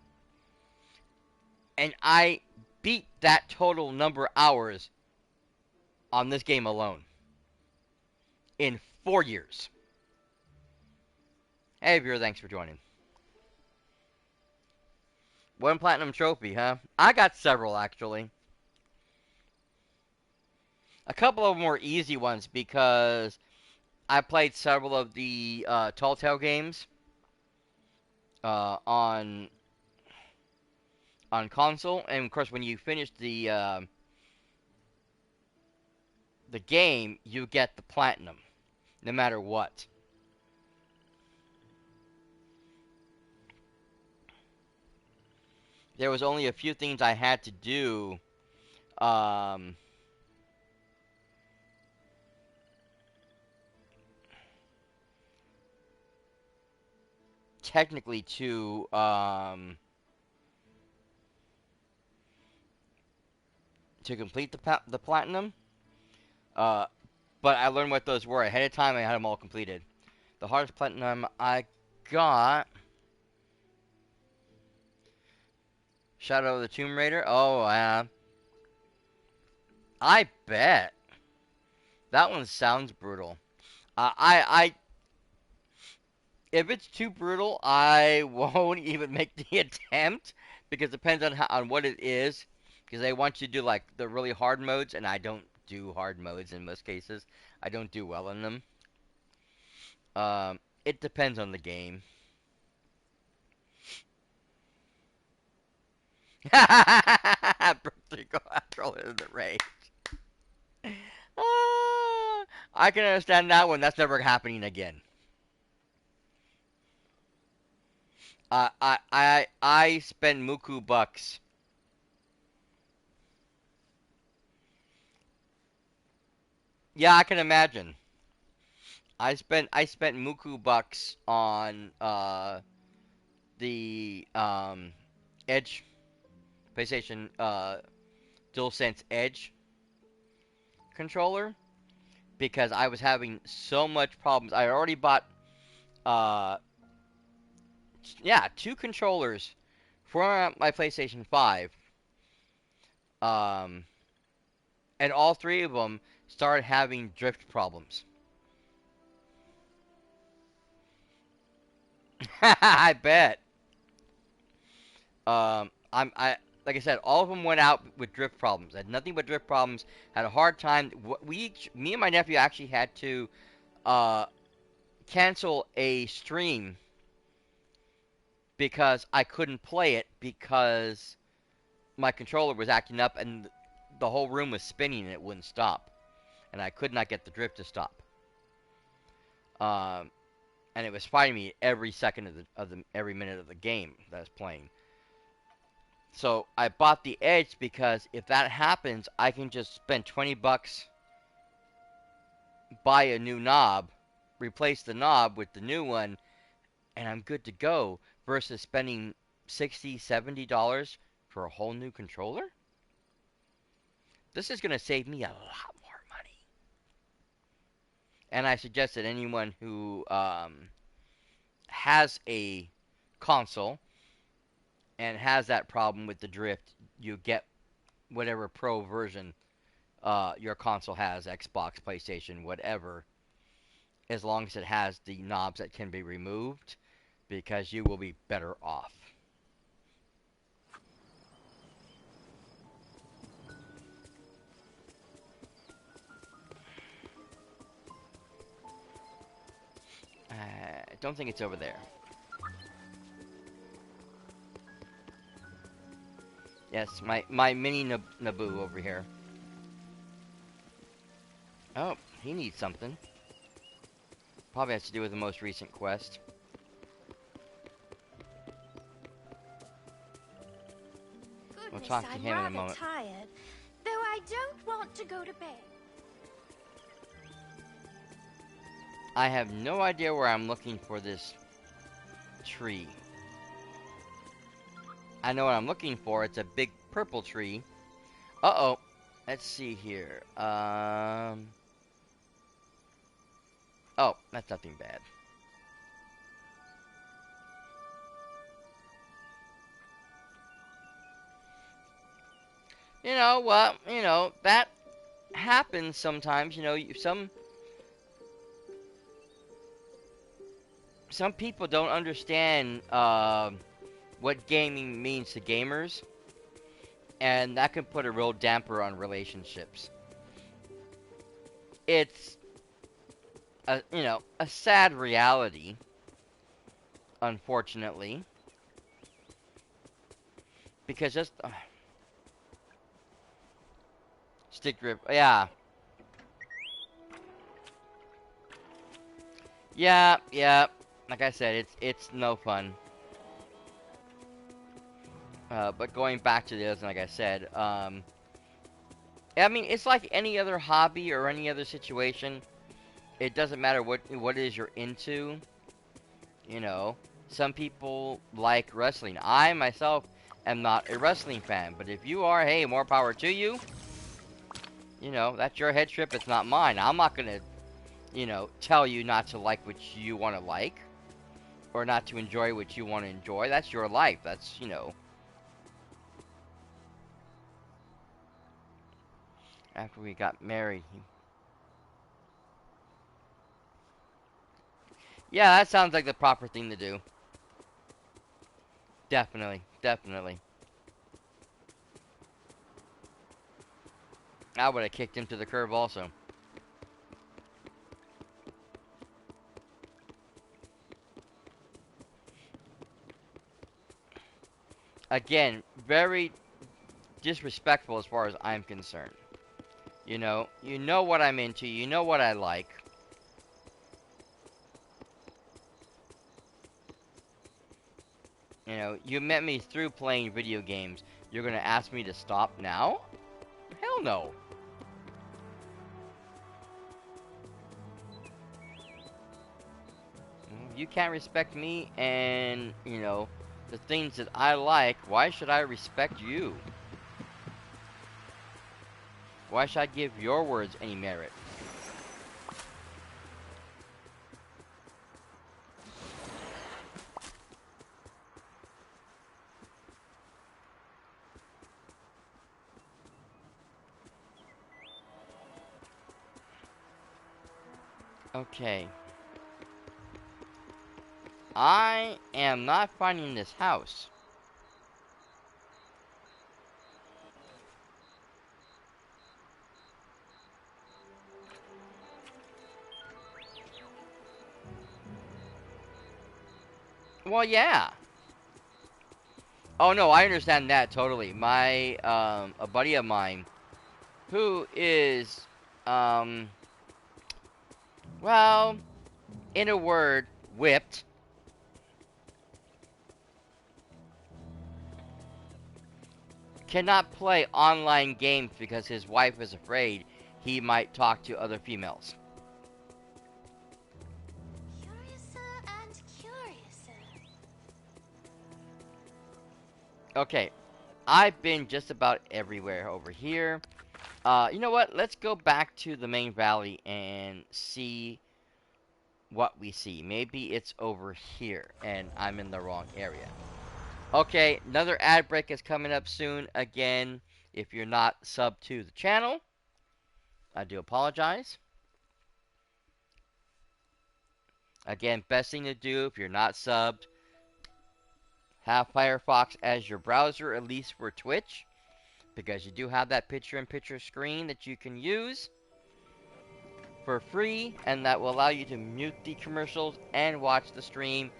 And I beat that total number of hours on this game alone in 4 years. Hey, viewer, thanks for joining. One platinum trophy, huh? I got several, actually. A couple of them were easy ones because I played several of the Telltale games on console, and of course, when you finish the game, you get the platinum, no matter what. There was only a few things I had to do. Technically to complete the platinum, uh, but I learned what those were ahead of time. I had them all completed. The hardest platinum I got, Shadow of the Tomb Raider. Oh, I bet that one sounds brutal. I if it's too brutal, I won't even make the attempt because it depends on what it is. Because they want you to do like the really hard modes, and I don't do hard modes in most cases. I don't do well in them. It depends on the game. Birthday girl in the rage. I can understand that one. That's never happening again. I spent Muku bucks. Yeah, I can imagine. I spent Muku bucks on the Edge PlayStation DualSense Edge controller because I was having so much problems. I already bought uh yeah, two controllers for my PlayStation 5. Um and all three of them started having drift problems. I bet. I like I said, all of them went out with drift problems. I had nothing but drift problems. Had a hard time. Me and my nephew actually had to uh, cancel a stream because I couldn't play it because my controller was acting up and the whole room was spinning and it wouldn't stop, and I could not get the drift to stop. Um, and it was fighting me every second of the every minute of the game that I was playing. So I bought the Edge because if that happens, I can just spend 20 bucks, buy a new knob, replace the knob with the new one, and I'm good to go versus spending $60, $70 for a whole new controller. This is going to save me a lot more money. And I suggest that anyone who has a console and has that problem with the drift, you get whatever pro version your console has, Xbox, PlayStation, whatever, as long as it has the knobs that can be removed, because you will be better off. I don't think it's over there. Yes, my mini Naboo over here. Oh, he needs something. Probably has to do with the most recent quest. We'll Goodness, talk to I'm him in a rather moment. tired, though I don't want to go to bed. I have no idea where I'm looking for this tree. I know what I'm looking for. It's a big purple tree. Uh-oh. Let's see here. Oh, that's nothing bad. You know, well, that happens sometimes. Some people don't understand what gaming means to gamers, and that can put a real damper on relationships. It's a sad reality, unfortunately, because just stick grip, yeah, yeah, yeah. Like I said, it's no fun. But going back to this, like I said, I mean, it's like any other hobby or any other situation. It doesn't matter what it is you're into. You know, some people like wrestling. I myself am not a wrestling fan, but if you are, hey, more power to you. That's your head trip. It's not mine. I'm not gonna, tell you not to like what you want to like or not to enjoy what you want to enjoy. That's your life. That's. After we got married. Yeah, that sounds like the proper thing to do. Definitely, definitely. I would have kicked him to the curb also. Again, very disrespectful as far as I'm concerned. You know what I'm into, you know what I like. You met me through playing video games. You're gonna ask me to stop now? Hell no. You can't respect me and, the things that I like. Why should I respect you? Why should I give your words any merit? Okay. I am not finding this house. Well, yeah. Oh no, I understand that totally. A buddy of mine who is, um, well, in a word, whipped, cannot play online games because his wife is afraid he might talk to other females. Curiouser and curiouser. Okay, I've been just about everywhere over here. You know what? Let's go back to the main valley and see what we see. Maybe it's over here and I'm in the wrong area. Okay, another ad break is coming up soon. Again, if you're not subbed to the channel, I do apologize. Again, best thing to do if you're not subbed, have Firefox as your browser, at least for Twitch, because you do have that picture-in-picture screen that you can use for free, and that will allow you to mute the commercials and watch the stream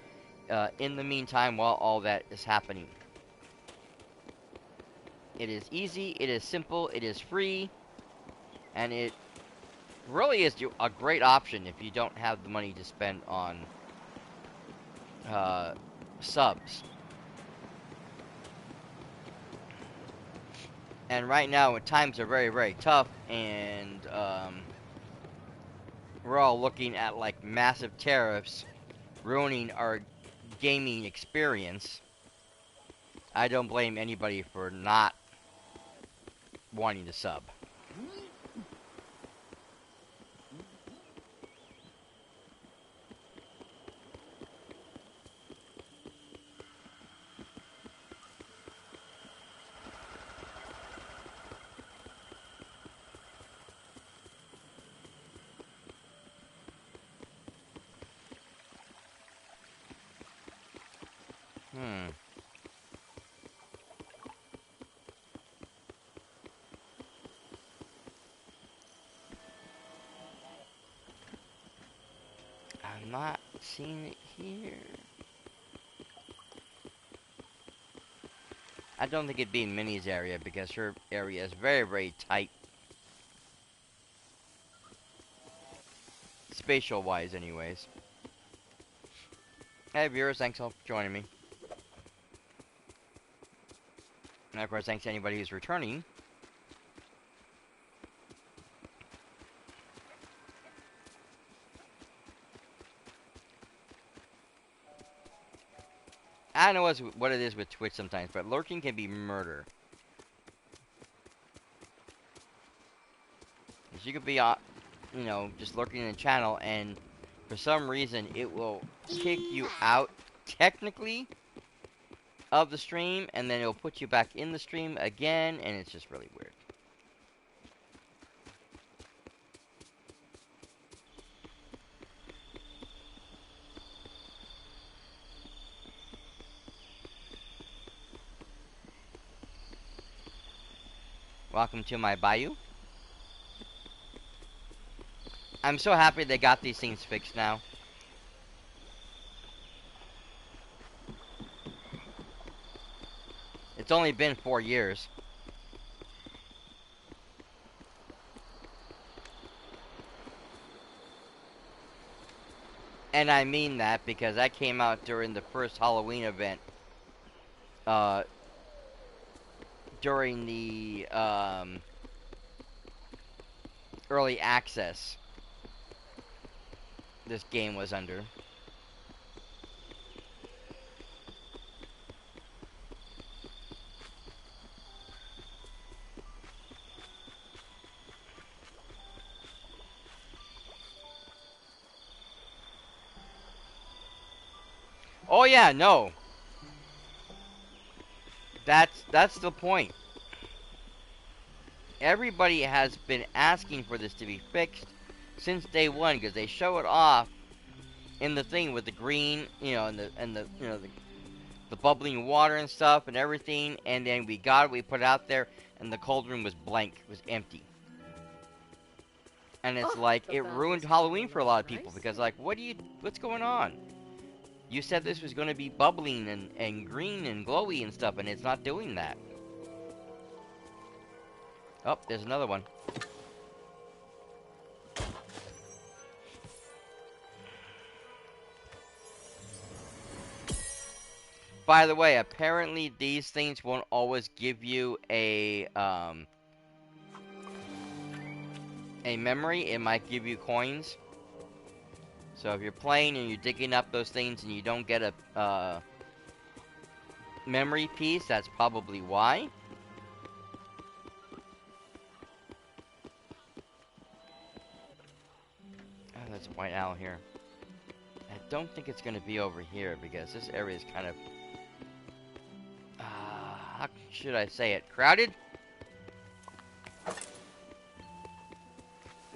in the meantime while all that is happening. It is easy, it is simple, it is free, and it really is a great option if you don't have the money to spend on subs. And right now, when times are very, very tough, and we're all looking at like massive tariffs ruining our gaming experience, I don't blame anybody for not wanting to sub. not seeing it here. I don't think it'd be in Minnie's area because her area is very, very tight. Spatial wise, anyways. Hey, viewers, thanks all for joining me. And of course, thanks to anybody who's returning. I know what it is with Twitch sometimes, but lurking can be murder. 'Cause you could be, you know, just lurking in the channel, and for some reason, it will kick you out, technically, of the stream, and then it'll put you back in the stream again, and it's just really weird. Welcome to my bayou. I'm so happy they got these things fixed now. It's only been 4 years. And I mean that because that came out during the first Halloween event. During the early access this game was under. Oh yeah, no. That's the point. Everybody has been asking for this to be fixed since day one because they show it off in the thing with the green, you know, and the you know the bubbling water and stuff and everything, and then we put it out there, and the cold room was blank, it was empty. And it's like it ruined Halloween for a lot of people because like, what's going on? You said this was going to be bubbling and green and glowy and stuff, and it's not doing that. Oh, there's another one. By the way, apparently these things won't always give you a memory. It might give you coins. So if you're playing and you're digging up those things and you don't get a memory piece, that's probably why. Oh, there's a white owl here. I don't think it's going to be over here because this area is kind of... how should I say it? Crowded?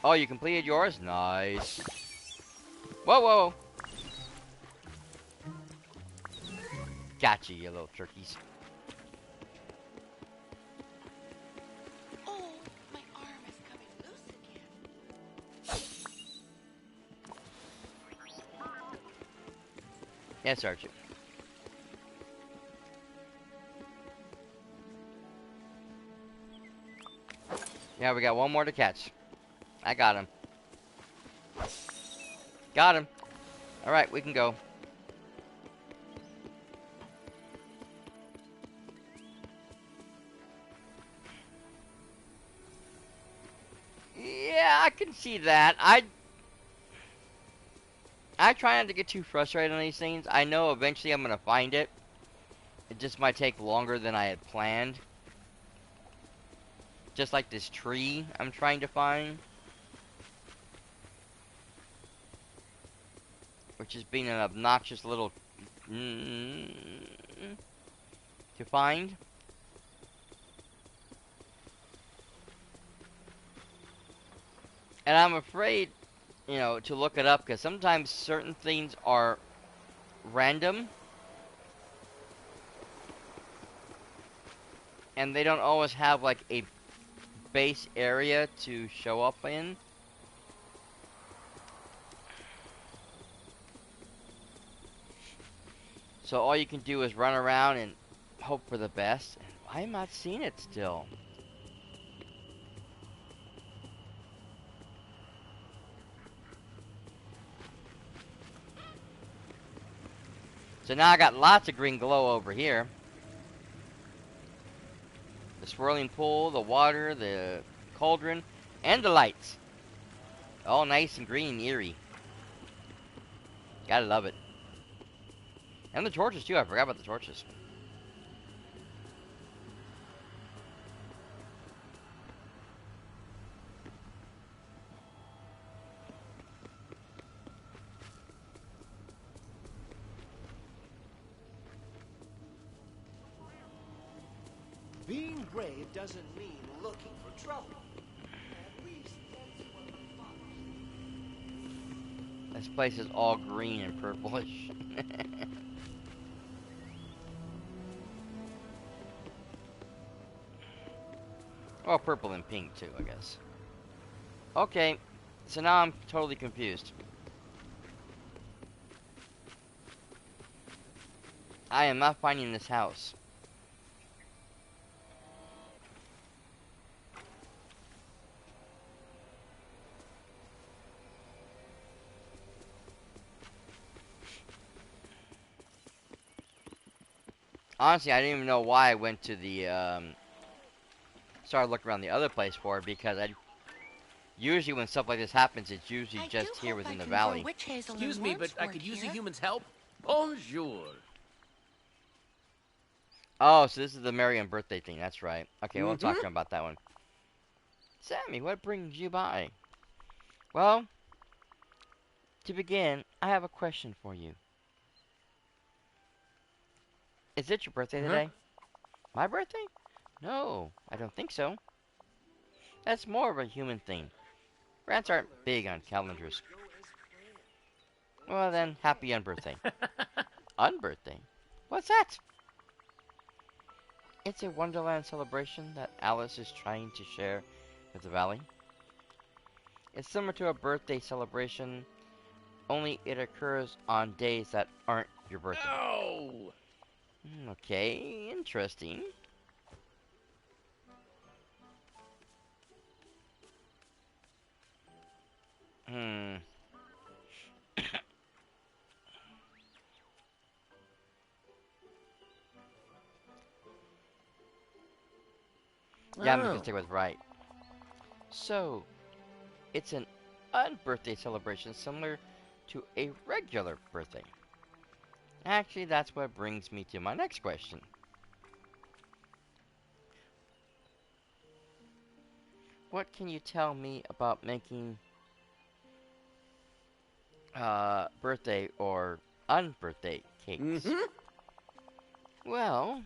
Oh, you completed yours? Nice. Whoa, whoa. Gotcha, you little turkeys. Oh, my arm is coming loose again. Yes, Archie. Yeah, we got one more to catch. I got him. Got him. Alright, we can go. Yeah, I can see that. I try not to get too frustrated on these things. I know eventually I'm gonna find it. It just might take longer than I had planned. Just like this tree I'm trying to find. Which is being an obnoxious little... to find. And I'm afraid, you know, to look it up, because sometimes certain things are random. And they don't always have, like, a base area to show up in. So all you can do is run around and hope for the best. I am not seeing it still. So now I got lots of green glow over here. The swirling pool, the water, the cauldron, and the lights. All nice and green and eerie. Gotta love it. And the torches too, I forgot about the torches. Being brave doesn't mean looking for trouble. At least that's what the fox. This place is all green and purplish. Well, purple and pink too, I guess. Okay, so now I'm totally confused. I am not finding this house. Honestly, I didn't even know why I went to the, started looking around the other place for it, because usually when stuff like this happens, it's usually just here within the valley. Excuse me, but I could use a human's help. Bonjour. Oh, so this is the Marion birthday thing, that's right. Okay, we'll talk about that one. Sammy, what brings you by? Well, to begin, I have a question for you. Is it your birthday today? My birthday? No, I don't think so. That's more of a human thing. Rats aren't big on calendars. Well then, happy unbirthday. Unbirthday? What's that? It's a Wonderland celebration that Alice is trying to share with the valley. It's similar to a birthday celebration, only it occurs on days that aren't your birthday. No! Okay, interesting. Yeah, I'm gonna stick with right. So, it's an unbirthday celebration similar to a regular birthday. Actually, that's what brings me to my next question. What can you tell me about making birthday or unbirthday cakes? Well,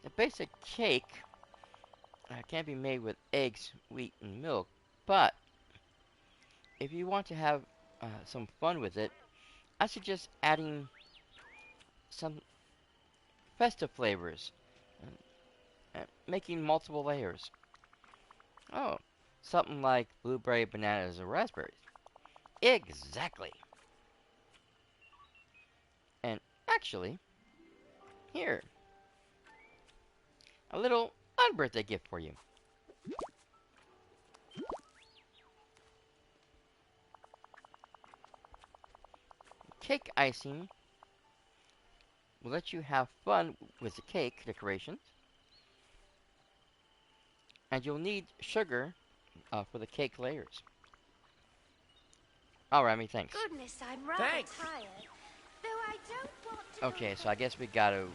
a basic cake can be made with eggs, wheat, and milk, but if you want to have some fun with it, I suggest adding some festive flavors, making multiple layers. Oh, something like blueberry, bananas, or raspberries. Exactly. And actually, here, a little unbirthday gift for you. Cake icing will let you have fun with the cake decorations. And you'll need sugar for the cake layers. Oh, Remy, thanks. Goodness, I'm rather Thanks. tired. Though I don't want to. Okay, so I guess we gotta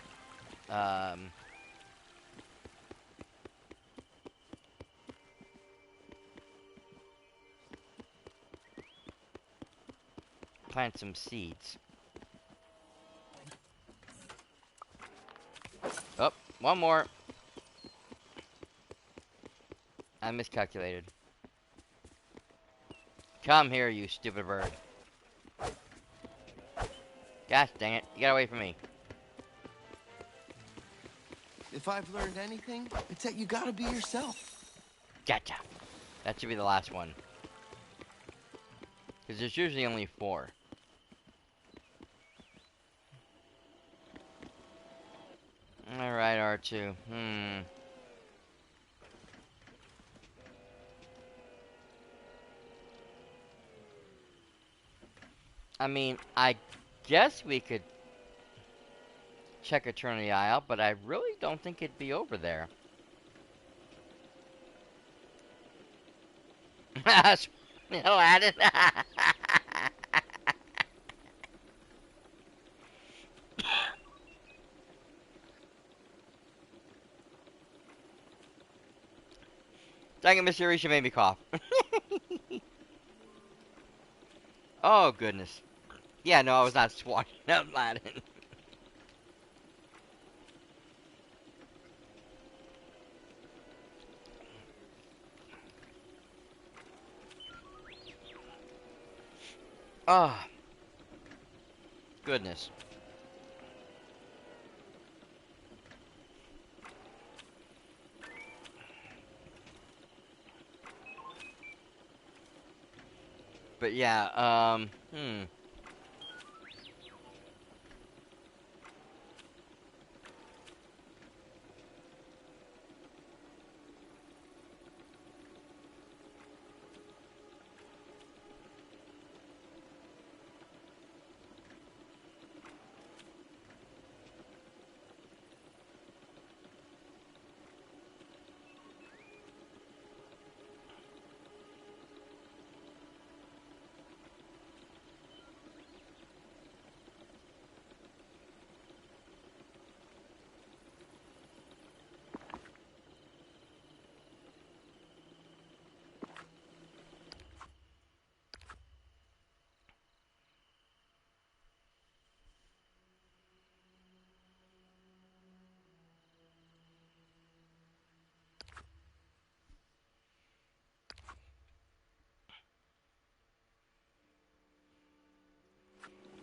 plant some seeds. Oh, one more. I miscalculated. Come here, you stupid bird. Gosh dang it, you got away from me. If I've learned anything, it's that you gotta be yourself. Gotcha. That should be the last one. Because there's usually only 4. are too. I mean, I guess we could check Eternity Isle, but I really don't think it'd be over there. No, Adam. Dang it, Mr. Risha made me cough. Oh, goodness. Yeah, no, I was not swatting up Aladdin. Oh, goodness. But yeah,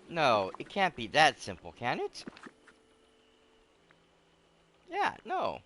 no, it can't be that simple, can it? Yeah, no.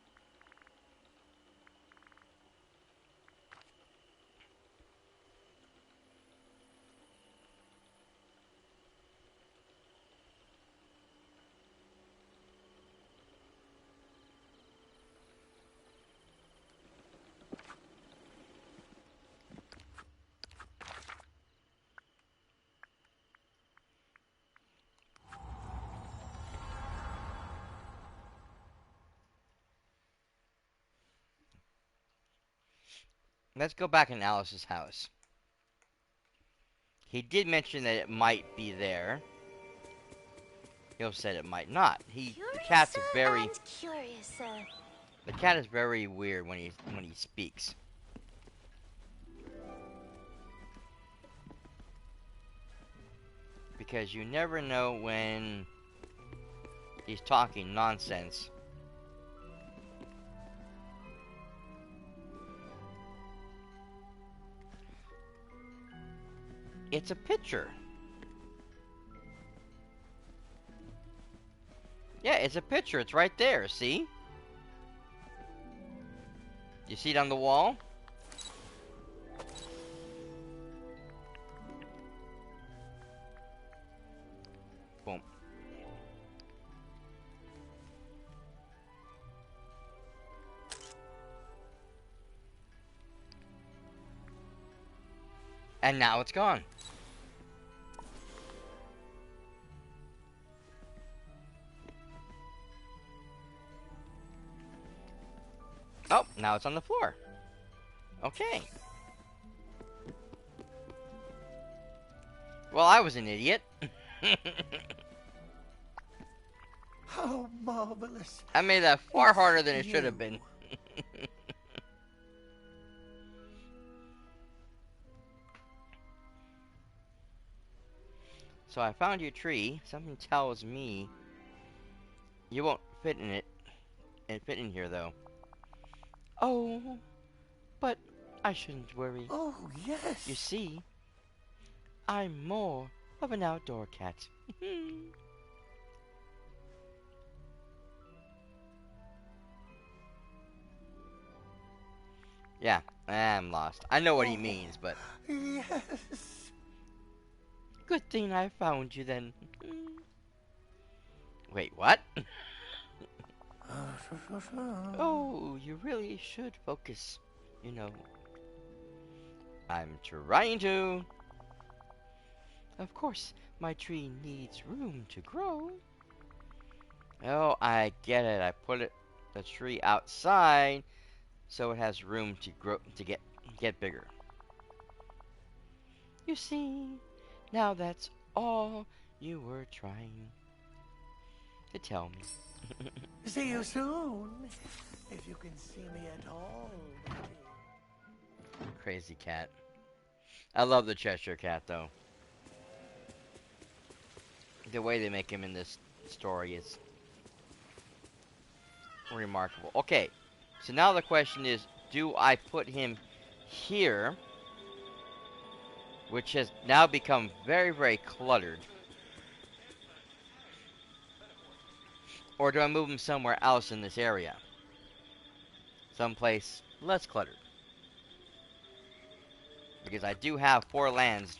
Let's go back in Alice's house. He did mention that it might be there. He also said it might not. The cat's very, the cat is very weird when he speaks. Because you never know when he's talking nonsense. It's a picture. Yeah, it's a picture. It's right there, see? You see it on the wall? Boom. And now it's gone. Oh, now it's on the floor. Okay. Well, I was an idiot. How marvelous. I made that far It's harder than it should you. have been. So I found your tree. Something tells me you won't fit in it. And fit in here though. Oh, but I shouldn't worry. Oh, yes. You see, I'm more of an outdoor cat. Yeah, I'm lost. I know what he means, but Yes. good thing I found you then. Wait, what? Oh, you really should focus. You know, I'm trying to. Of course, my tree needs room to grow. Oh, I get it. I put the tree outside so it has room to grow to get bigger. You see, now that's all you were trying to tell me. See you soon, if you can see me at all. Crazy cat. I love the Cheshire Cat though. The way they make him in this story is remarkable. Okay, so now the question is, do I put him here, which has now become very, very cluttered, or do I move him somewhere else in this area? Someplace less cluttered. Because I do have 4 lands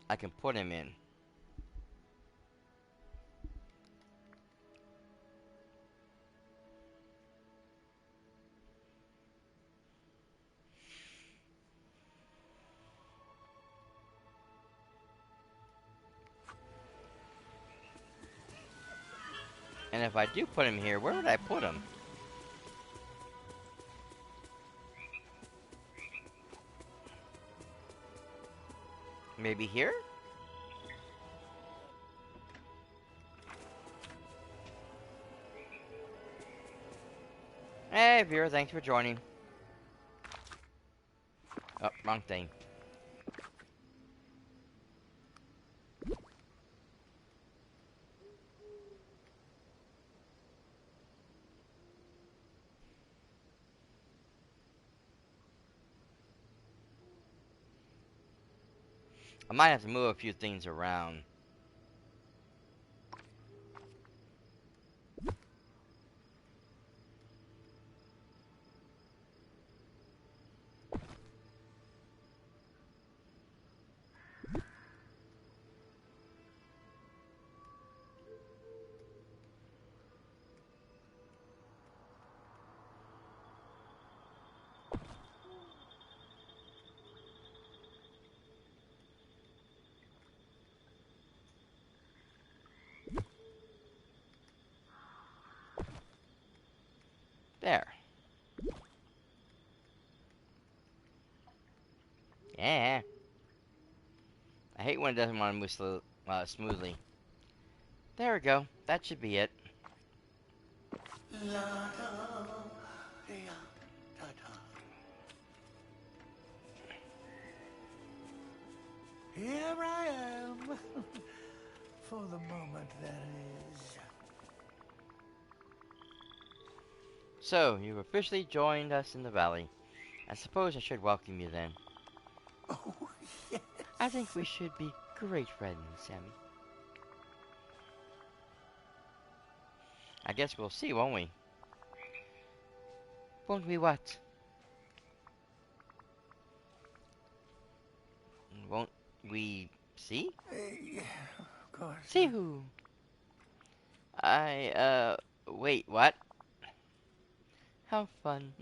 I can put him in. And if I do put him here, where would I put him? Maybe here? Hey, viewer, thanks for joining. Oh, wrong thing. I might have to move a few things around. There. Yeah. I hate when it doesn't want to move smoothly. There we go. That should be it. Here I am. For the moment, that is. So, you've officially joined us in the valley. I suppose I should welcome you then. Oh, yes. I think we should be great friends, Sammy. I guess we'll see, won't we? Won't we what? Won't we see? Of course. See who? Wait, what? How fun.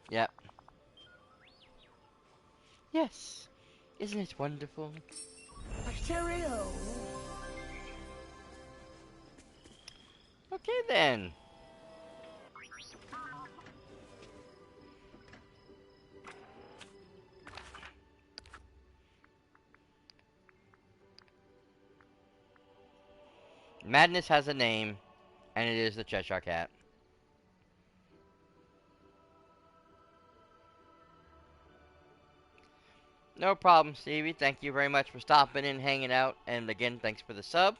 Yep. Yes. Isn't it wonderful? Cheerio. Okay then. Madness has a name, and it is the Cheshire Cat. No problem, Stevie. Thank you very much for stopping in, hanging out, and again, thanks for the sub.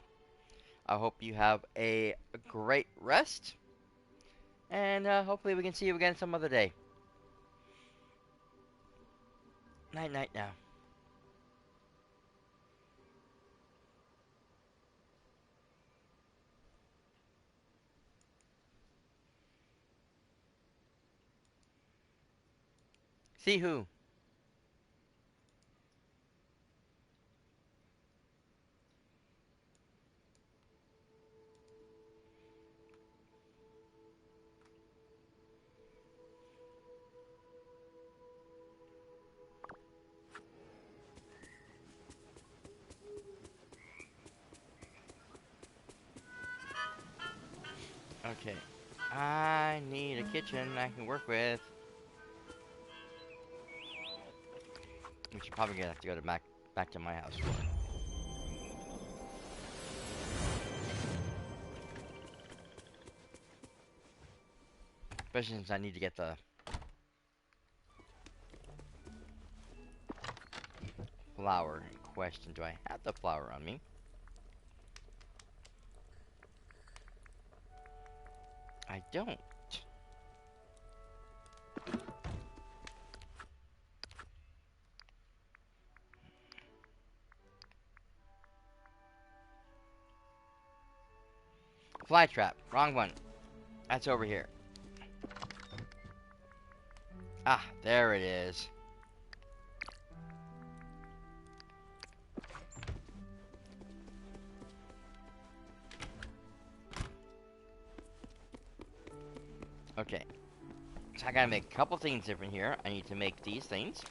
I hope you have a great rest, and hopefully we can see you again some other day. Night, night now. See who? I need a kitchen I can work with. Which you're probably gonna have to go to back to my house for. Especially since I need to get the flour in question. Do I have the flour on me? I don't. Fly trap. Wrong one. That's over here. Ah, there it is. Okay. So I gotta make a couple things different here. I need to make these things.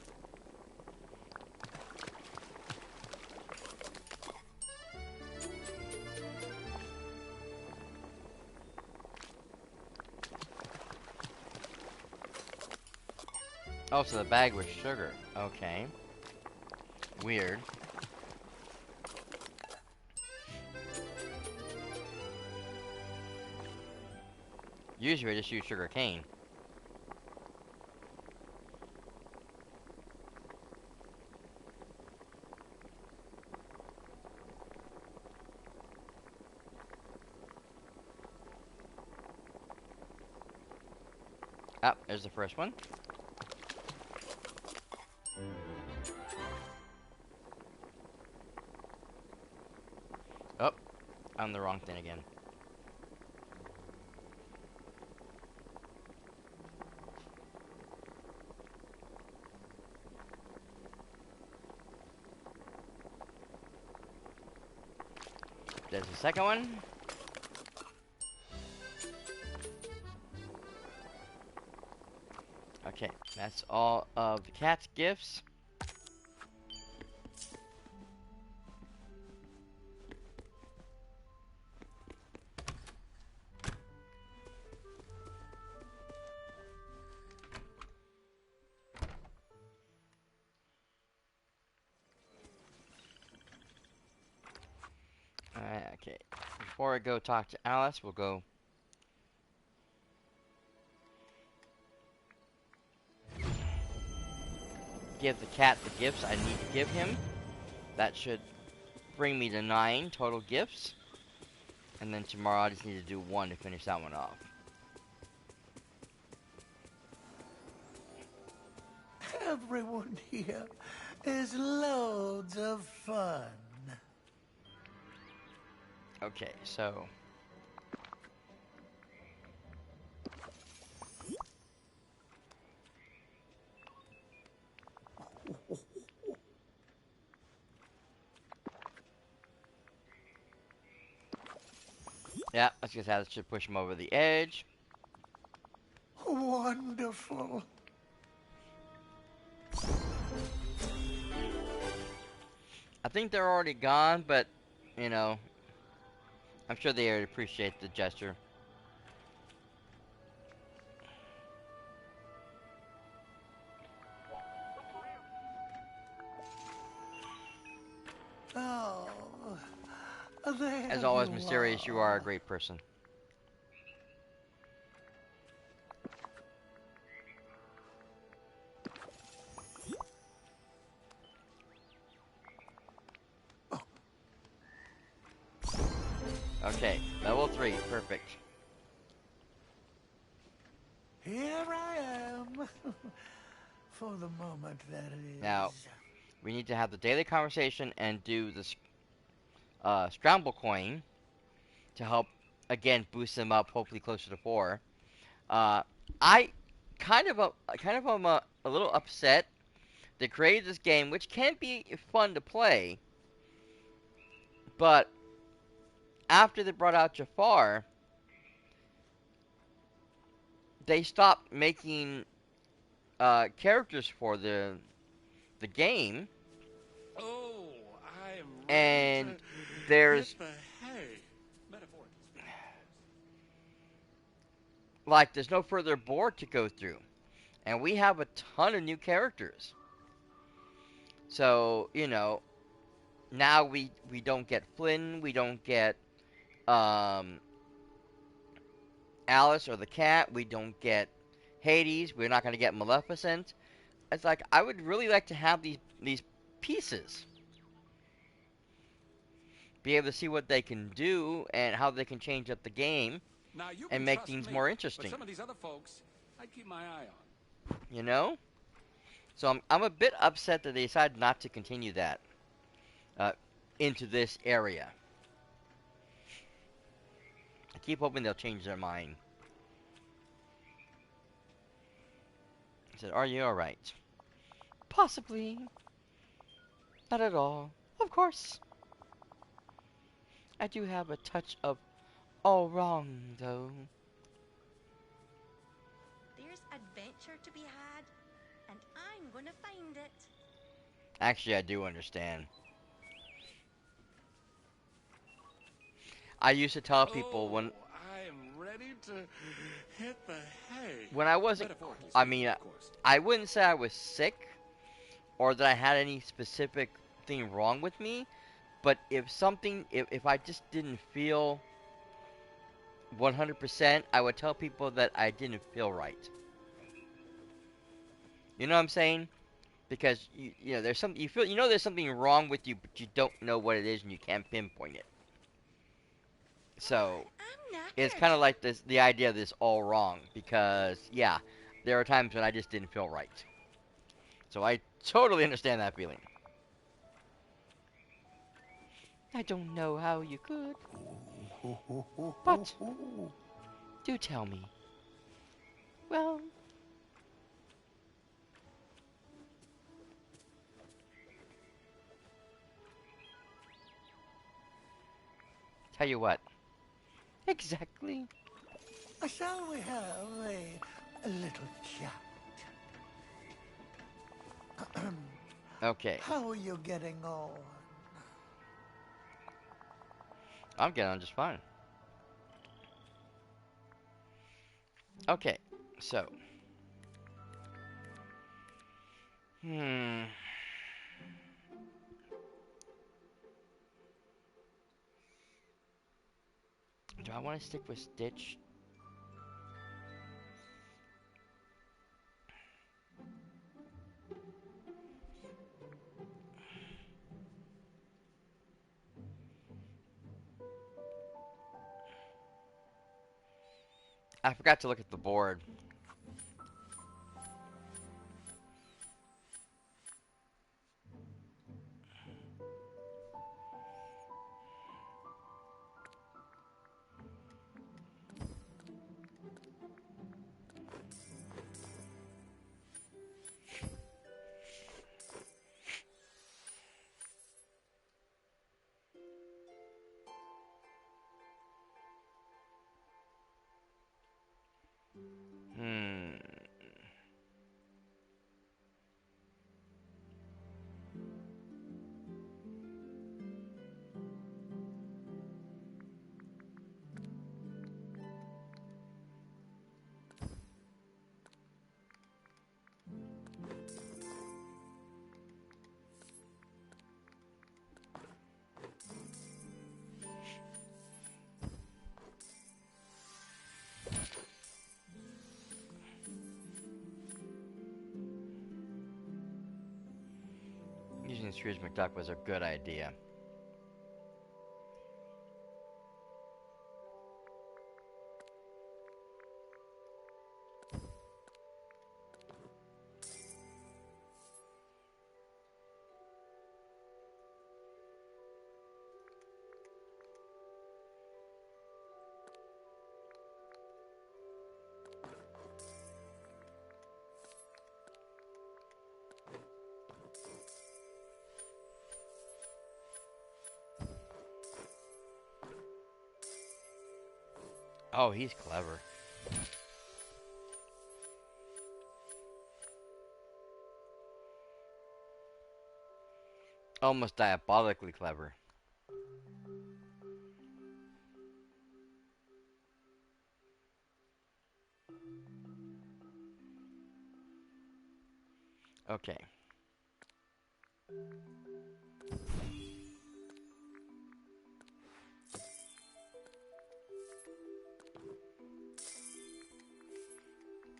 Oh, so the bag was sugar. Okay. Weird. Usually I just use sugar cane. Ah, there's the first one. Oh, I'm the wrong thing again. There's the second one. Okay, that's all of the cat's gifts. Okay, before I go talk to Alice, we'll go give the cat the gifts I need to give him. That should bring me to 9 total gifts. And then tomorrow I just need to do 1 to finish that one off. Everyone here is loads of fun. Okay, so yeah, I was gonna say that should push him over the edge. Wonderful. I think they're already gone, but you know, I'm sure they already appreciate the gesture. Oh, there As always, you Mysterious, you are a great person. Okay, level 3, perfect. Here I am. For the moment, that is. Now, we need to have the daily conversation and do this scramble coin to help again boost them up, hopefully closer to 4. I kind of am a little upset. They created this game, which can be fun to play, but after they brought out Jafar, they stopped making characters for the game, Oh, I'm ready and to there's hit the hay. Metaphorically speaking. like there's no further board to go through, and we have a ton of new characters. So now we don't get Flynn, we don't get um, Alice or the cat, we don't get Hades, we're not going to get Maleficent. It's like I would really like to have these pieces, be able to see what they can do and how they can change up the game Now you and can make trust things me, more but interesting. some of these other folks, I'd keep my eye on. You know? So I'm a bit upset that they decided not to continue that uh, into this area. I keep hoping they'll change their mind. I said, "Are you all right?" Possibly. Not at all. Of course. I do have a touch of all wrong, though. There's adventure to be had, and I'm gonna find it. Actually, I do understand. I used to tell people I am ready to hit the hay. when I wasn't, Metaphorically I speaking, mean, of course. I wouldn't say I was sick or that I had any specific thing wrong with me, but if I just didn't feel 100%, I would tell people that I didn't feel right. You know what I'm saying? Because there's something you feel, there's something wrong with you, but you don't know what it is and you can't pinpoint it. So I'm it's knackered. kind of like the idea of this all wrong because yeah, there are times when I just didn't feel right. So I totally understand that feeling. I don't know how you could, but do tell me. Well, tell you what. Exactly. Shall we have a little chat? Okay, How are you getting on? I'm getting on just fine. Okay, so. Hmm. Do I want to stick with Stitch? I forgot to look at the board. Hmm. Using Scrooge McDuck was a good idea. Oh, he's clever. Almost diabolically clever. Okay.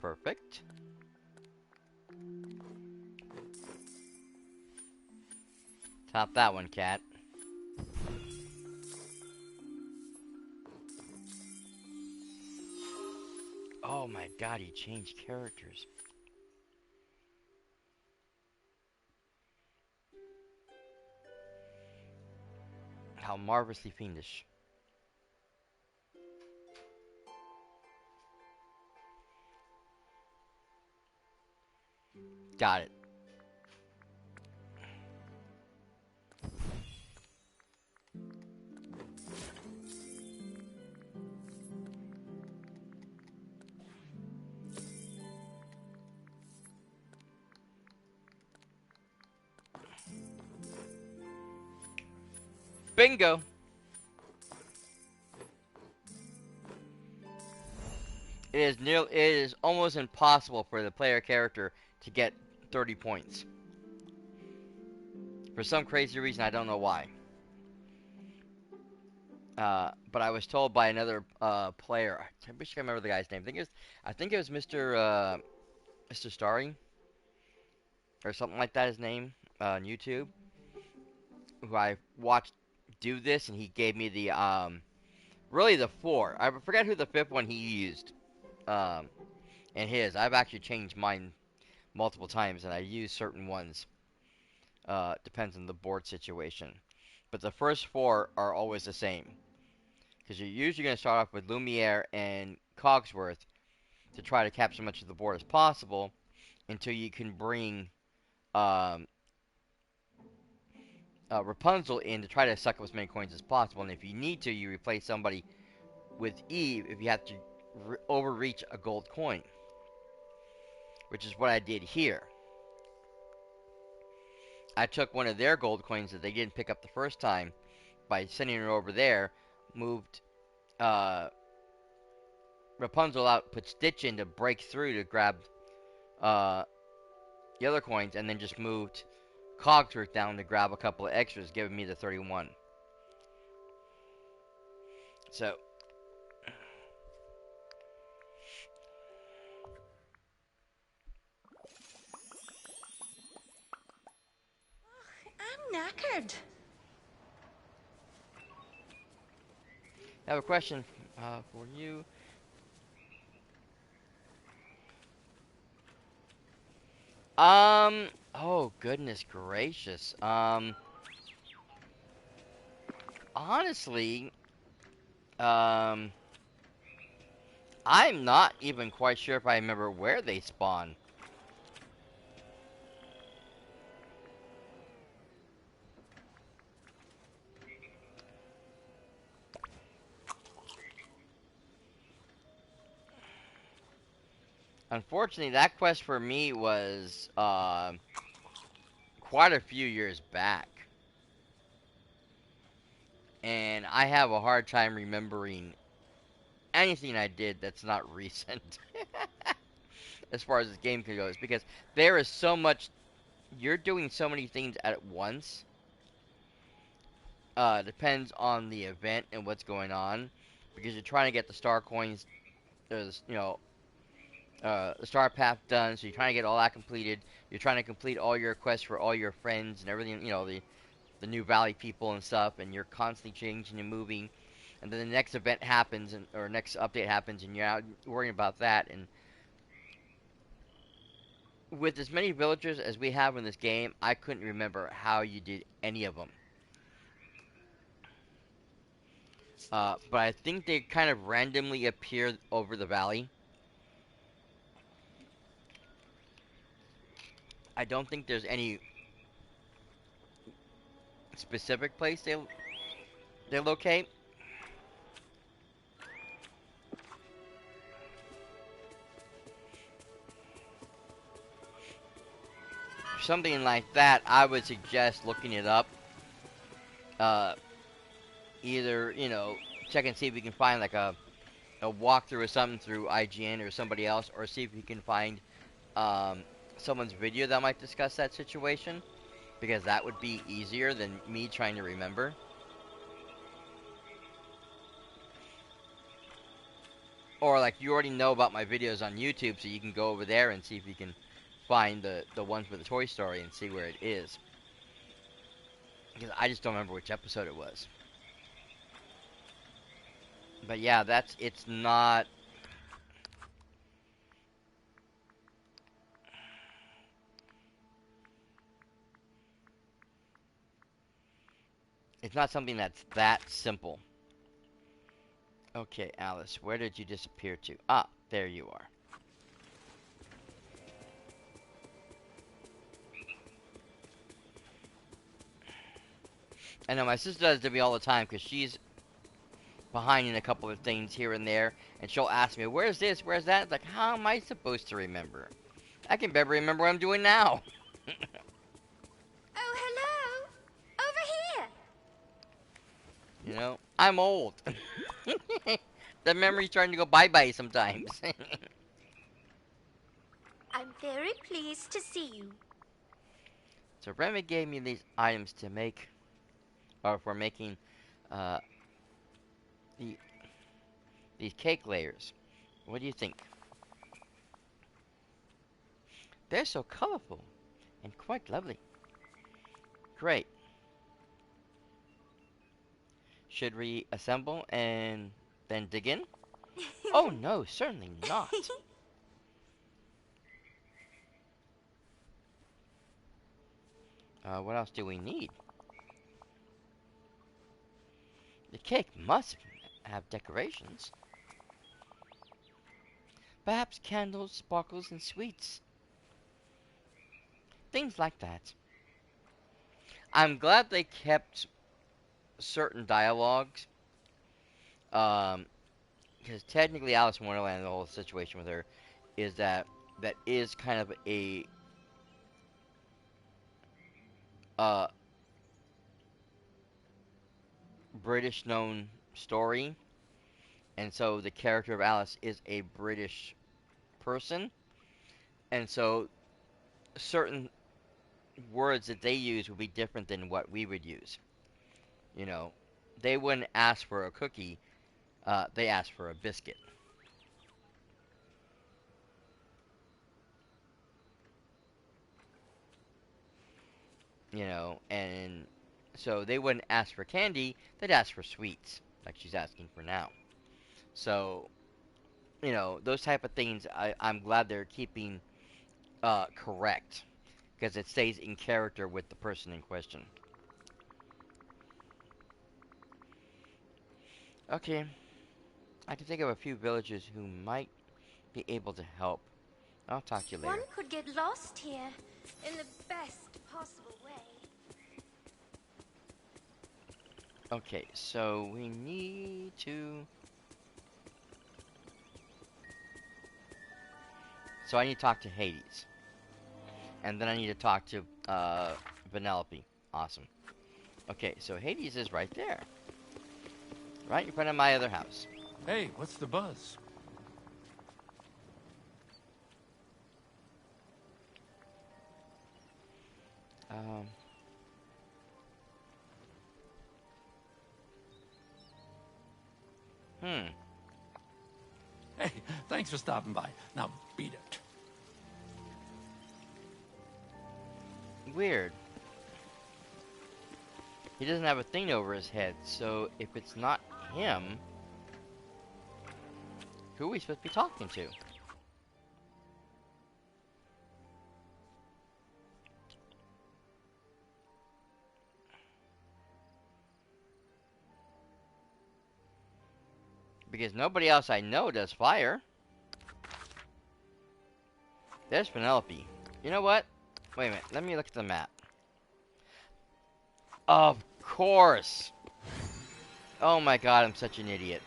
Perfect. Top that one, cat. Oh my god, he changed characters. How marvelously fiendish. Got it. Bingo! It is almost impossible for the player character to get 30 points. For some crazy reason, I don't know why. But I was told by another player. I wish I could remember the guy's name. I think it was Mr. Starry or something like that. His name on YouTube, who I watched do this, and he gave me the really the four. I forget who the fifth one he used. Um, and his. I've actually changed mine multiple times, and I use certain ones. Depends on the board situation. But the first four are always the same. Because you're usually going to start off with Lumiere and Cogsworth to try to capture as much of the board as possible until you can bring um, Rapunzel in to try to suck up as many coins as possible. And if you need to, you replace somebody with Eve if you have to overreach a gold coin. Which is what I did here. I took one of their gold coins that they didn't pick up the first time by sending her over there, moved Rapunzel out, put Stitch in to break through to grab uh, the other coins, and then just moved Cogsworth down to grab a couple of extras, giving me the 31. So, I'm knackered. I have a question for you. Oh goodness gracious. Honestly, um, I'm not even quite sure if I remember where they spawn. Unfortunately, that quest for me was quite a few years back. And I have a hard time remembering anything I did that's not recent. As far as this game goes, because there is so much, you're doing so many things at once. Depends on the event and what's going on, because you're trying to get the star coins, there's the star path done, so you're trying to get all that completed. You're trying to complete all your quests for all your friends and everything, the new valley people and stuff, and you're constantly changing and moving. And then the next event happens, or next update happens, and you're out worrying about that. And with as many villagers as we have in this game, I couldn't remember how you did any of them. But I think they kind of randomly appear over the valley. I don't think there's any specific place they locate. For something like that, I would suggest looking it up. Either check and see if you can find like a a walkthrough or something through IGN or somebody else, or see if you can find um, someone's video that might discuss that situation, because that would be easier than me trying to remember. Or like you already know about my videos on YouTube, so you can go over there and see if you can find the ones with the Toy Story and see where it is. Because I just don't remember which episode it was. But yeah, it's not. It's not something that's that simple. Okay, Alice, where did you disappear to? Ah, there you are. I know my sister does to me all the time because she's behind in a couple of things here and there, and she'll ask me, "Where's this? Where's that?" It's like, how am I supposed to remember? I can barely remember what I'm doing now. Oh, hello! Over here! You know, I'm old. The memory's trying to go bye-bye sometimes. I'm very pleased to see you. So Remy gave me these items to make, or for making, uh, the, these cake layers. What do you think? They're so colorful and quite lovely. Great. Should we assemble and then dig in? Oh no, certainly not. What else do we need? The cake must have decorations. Perhaps candles, sparkles, and sweets. Things like that. I'm glad they kept certain dialogues. Because technically Alice in Wonderland, the whole situation with her, is that is kind of a uh, British known story. And so the character of Alice is a British person. And so certain words that they use would be different than what we would use. You know, they wouldn't ask for a cookie, they ask for a biscuit. You know, and so they wouldn't ask for candy, they'd ask for sweets, like she's asking for now. So, you know, those type of things I'm glad they're keeping correct, because it stays in character with the person in question. Okay, I can think of a few villagers who might be able to help. I'll talk to you One later. could get lost here in the best possible way. Okay, so we need to... So I need to talk to Hades. And then I need to talk to Vanellope. Awesome. Okay, so Hades is right there. Right in front of my other house. Hey, what's the buzz? Um... Hmm. Hey, thanks for stopping by. Now, beat it. Weird. He doesn't have a thing over his head, so if it's not him, who are we supposed to be talking to? Because nobody else I know does fire. There's Penelope. You know what? Wait a minute, let me look at the map. Of course! Oh my god, I'm such an idiot.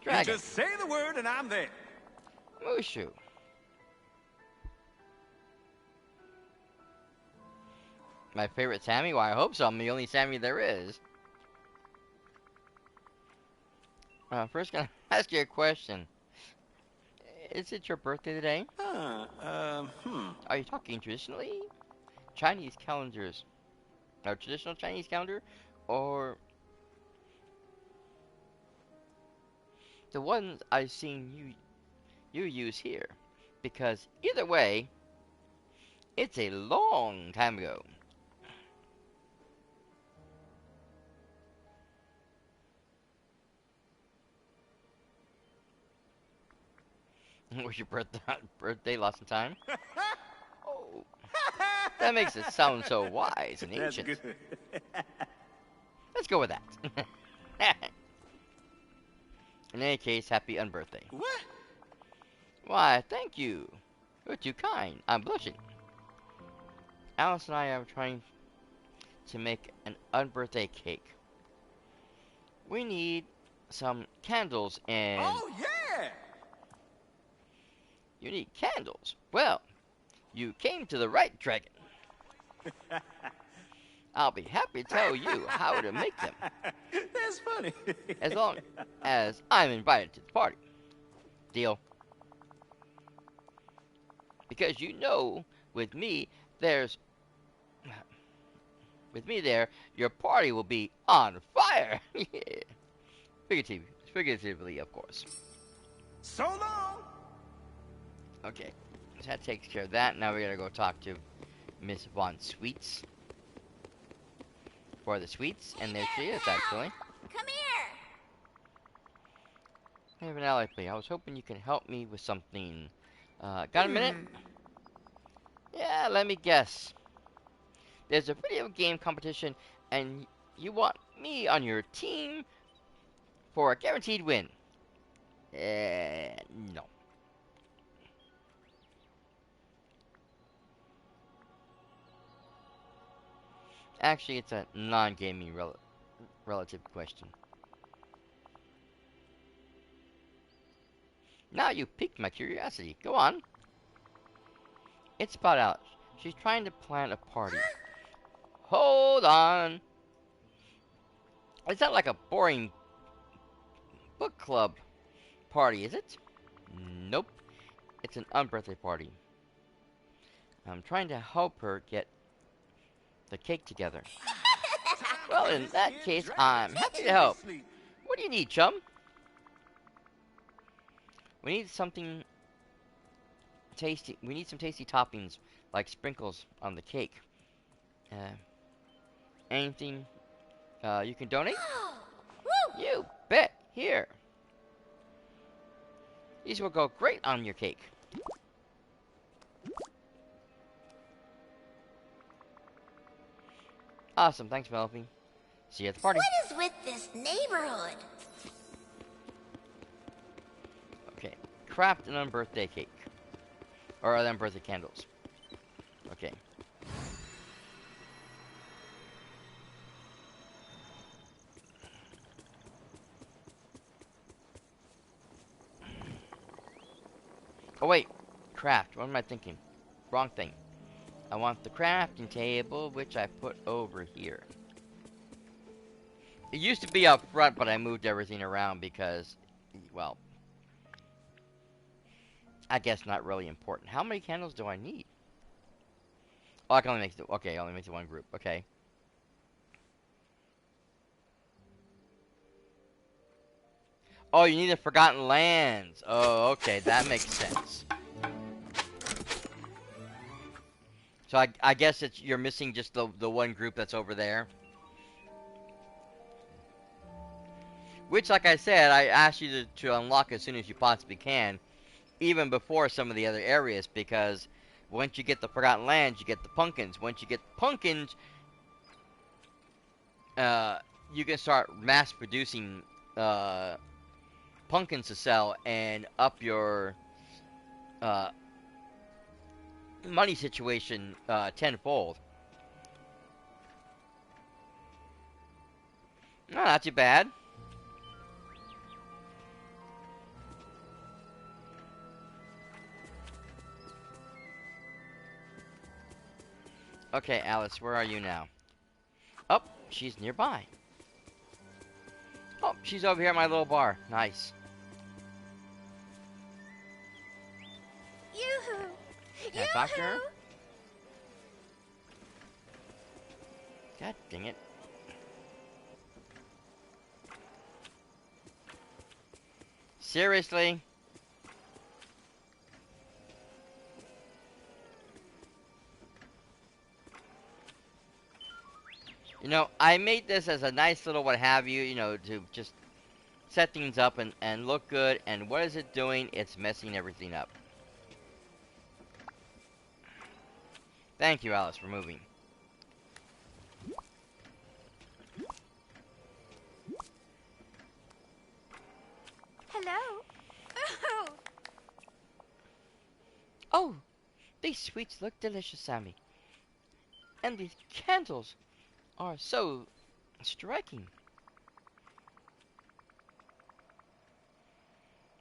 Dragon. just say the word and I'm there. Mushu. My favorite Sammy? Well, I hope so. I'm the only Sammy there is. First, gonna ask you a question. Is it your birthday today? Are you talking traditionally? Chinese calendars. Or traditional Chinese calendar? Or the ones I've seen you use here? Because either way, it's a long time ago. Was your birthday lost in time? Oh, that makes it sound so wise and That's ancient. good. Let's go with that. In any case, happy unbirthday. What? Why, thank you. You're too kind. I'm blushing. Alice and I are trying to make an unbirthday cake. We need some candles and... Oh, yeah! You need candles? Well, you came to the right dragon. I'll be happy to tell you how to make them. That's funny. As long as I'm invited to the party. Deal? Because you know, with me there, your party will be on fire. Yeah. Figuratively, of course. So long! Okay, so that takes care of that. Now we gotta go talk to Miss Von Sweets for the sweets, and there she is, actually. Come here. Hey, Vanellope, I was hoping you can help me with something. Got a minute? Yeah, let me guess. There's a video game competition, and you want me on your team for a guaranteed win. No. Actually, it's a non-gaming relative question. Now you piqued my curiosity. Go on. It's about Alice. She's trying to plan a party. Hold on. It's not like a boring book club party, is it? Nope. It's an unbirthday party. I'm trying to help her get the cake together. Well, in that case, I'm happy to help. What do you need, chum? We need something tasty. We need some tasty toppings, like sprinkles on the cake. Anything you can donate? You bet. Here. These will go great on your cake. Awesome. Thanks, Penelope. See you at the party. What is with this neighborhood? Okay. Craft an unbirthday cake. Or unbirthday candles. Okay. Oh wait, craft. What am I thinking? Wrong thing. I want the crafting table, which I put over here. It used to be up front, but I moved everything around because, well, I guess not really important. How many candles do I need? Oh, I can only make the, okay, only make the one group. Okay. Oh, you need the Forgotten Lands. Oh, okay, that makes sense. So I guess it's you're missing just the one group that's over there. Which, like I said, I asked you to unlock as soon as you possibly can, even before some of the other areas, because once you get the Forgotten Lands, you get the pumpkins. Once you get the pumpkins, you can start mass producing pumpkins to sell and up your money situation tenfold. No, not too bad. Okay, Alice, where are you now? Oh, she's nearby. Oh, she's over here at my little bar. Nice. Yoo-hoo! Can I talk to her? Yoo-hoo! God dang it. Seriously? You know, I made this as a nice little what have you, to just set things up and look good, and what is it doing? It's messing everything up. Thank you, Alice, for moving. Hello? Oh, Oh, these sweets look delicious, Sammy. And these candles are so striking.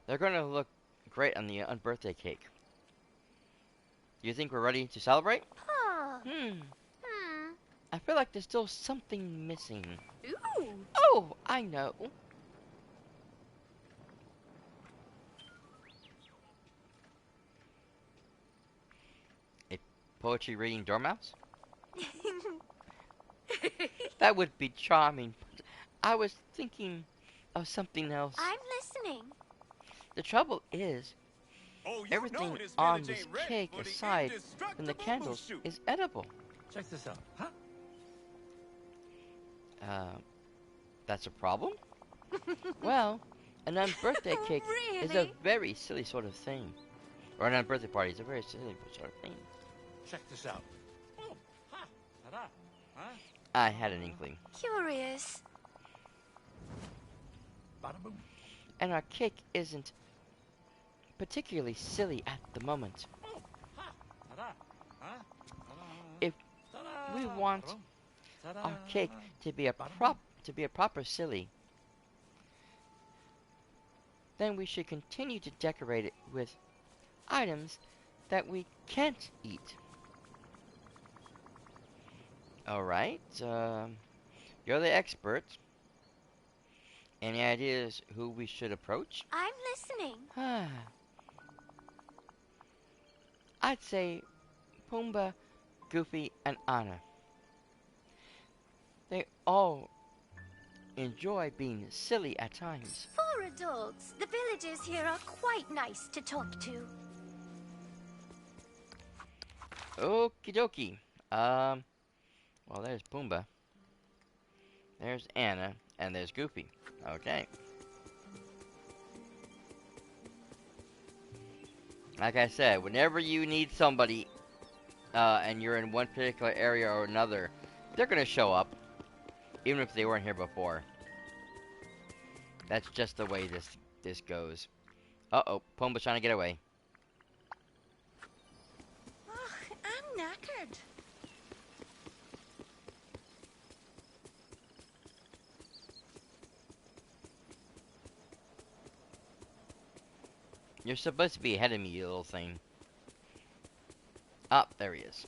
They're going to look great on the birthday cake. Do you think we're ready to celebrate? huh. Hmm. Hmm. I feel like there's still something missing. Ooh. Oh, I know. A poetry reading dormouse? That would be charming. But I was thinking of something else. I'm listening. The trouble is, Oh, you everything know this on village this ain't ready cake for the aside from the indestructible candles shoot. is edible. Check this out. Huh? That's a problem? Well, an unbirthday cake is a Really? very silly sort of thing. Or an unbirthday party is a very silly sort of thing. Check this out. Oh, ha, ta-da. Huh? I had an inkling. Curious. Bada boom. And our cake isn't particularly silly at the moment. Oh, ha, ta-da. Huh? Ta-da. If Ta-da. we want Bada boom. Ta-da. our cake to be a proper silly, then we should continue to decorate it with items that we can't eat. Alright, you're the expert. Any ideas who we should approach? I'm listening. I'd say Pumbaa, Goofy, and Anna. They all enjoy being silly at times. For adults, the villagers here are quite nice to talk to. Okie dokie. Well, there's Pumbaa. There's Anna, and there's Goofy. Okay. Like I said, whenever you need somebody, and you're in one particular area or another, they're gonna show up, even if they weren't here before. That's just the way this goes. Uh-oh, Pumbaa's trying to get away. Oh, I'm knackered. You're supposed to be ahead of me, you little thing. Ah, there he is.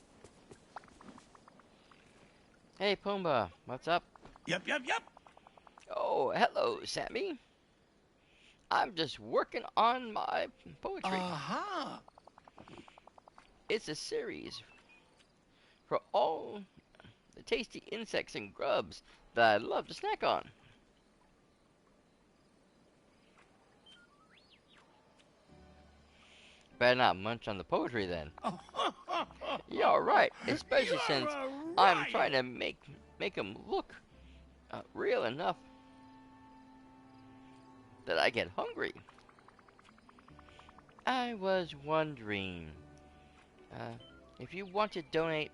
Hey, Pumbaa, what's up? Yep. Oh, hello, Sammy. I'm just working on my poetry. Aha. It's a series for all the tasty insects and grubs that I love to snack on. Better not munch on the poetry then. Yeah, right. Especially since I'm trying to make them look real enough that I get hungry. I was wondering if you want to donate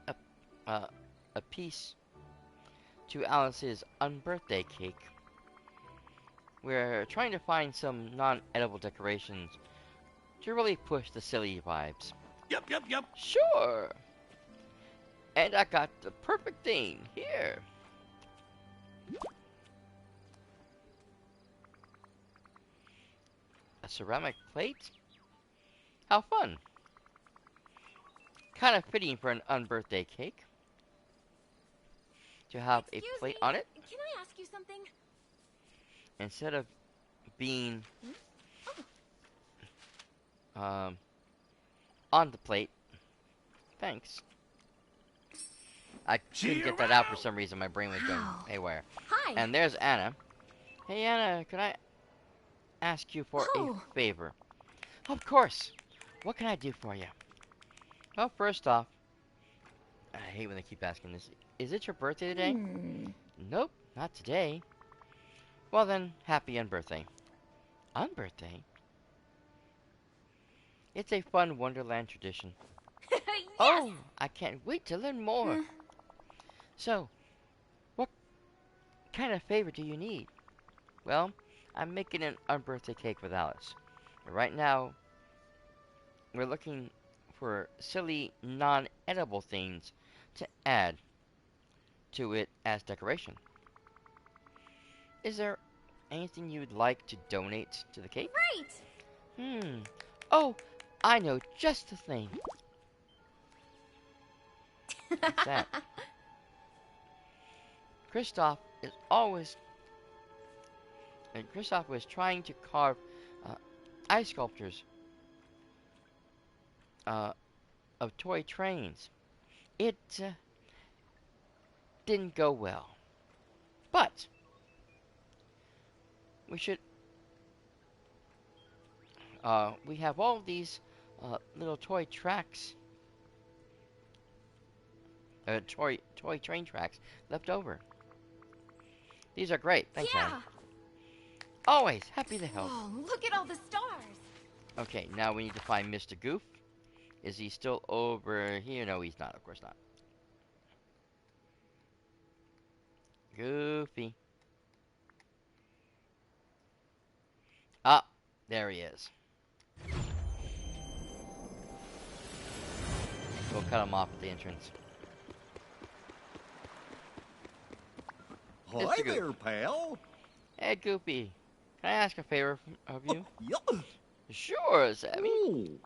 a piece to Alice's unbirthday cake. We're trying to find some non-edible decorations to really push the silly vibes. Yep. Sure. And I got the perfect thing here. A ceramic plate? How fun. Kind of fitting for an unbirthday cake. to have a Excuse plate me, on it can I ask you something? instead of being on the plate. Thanks. I couldn't get that out for some reason. My brain was going haywire. Hi. And there's Anna. Hey, Anna, can I ask you for a favor? Of course. What can I do for you? Well, first off, I hate when they keep asking this. Is it your birthday today? Nope, not today. Well then, happy unbirthday. Unbirthday? It's a fun Wonderland tradition. Yes! Oh, I can't wait to learn more. So, what kind of favor do you need? Well, I'm making an unbirthday cake with Alice. Right now, we're looking for silly, non-edible things to add to it as decoration. Is there anything you would like to donate to the cake? Great! Oh, I know just the thing. What's that? Kristoff is always... And Kristoff was trying to carve ice sculptures of toy trains. It didn't go well. But we should... we have all these little toy tracks... toy train tracks left over. These are great. Thanks, Anne. Always happy to help. Oh, look at all the stars. Okay, now we need to find Mr. Goof. Is he still over here? No, he's not. Of course not. Goofy. Ah, there he is. We'll cut him off at the entrance. Hi there, pal. Hey, Goofy. Can I ask a favor of you? Yeah. Sure, Sammy. Ooh.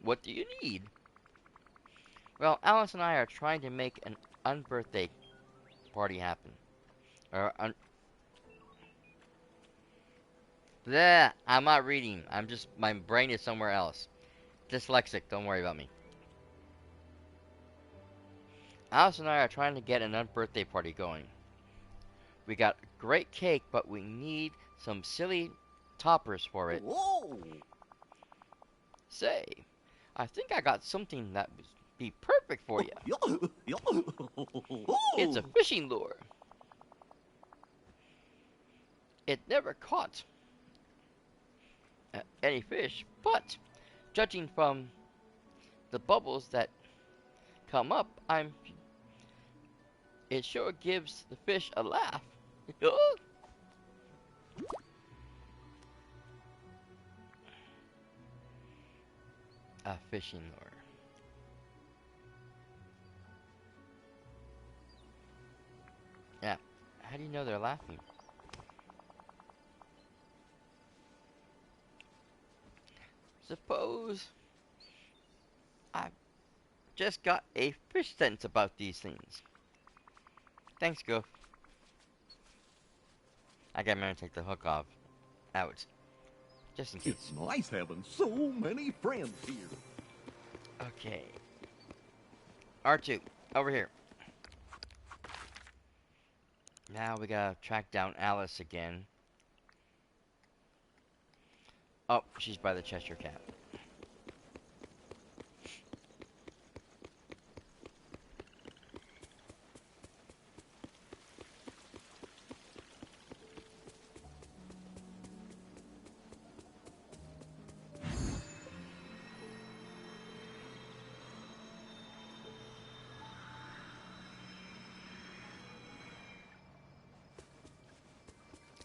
What do you need? Well, Alice and I are trying to make an unbirthday party happen. Bleh, I'm not reading. My brain is somewhere else. Dyslexic, don't worry about me. Alice and I are trying to get an unbirthday party going. We got a great cake, but we need some silly toppers for it. Whoa. Say, I think I got something that would be perfect for you. It's a fishing lure. It never caught any fish, but judging from the bubbles that come up, it sure gives the fish a laugh. A fishing lure. Yeah. How do you know they're laughing? Suppose I've just got a fish sense about these things. Thanks, Goof. I gotta remember to take the hook off. Out. Just in case. It's nice having so many friends here. Okay. R2, over here. Now we gotta track down Alice again. Oh, she's by the Cheshire Cat.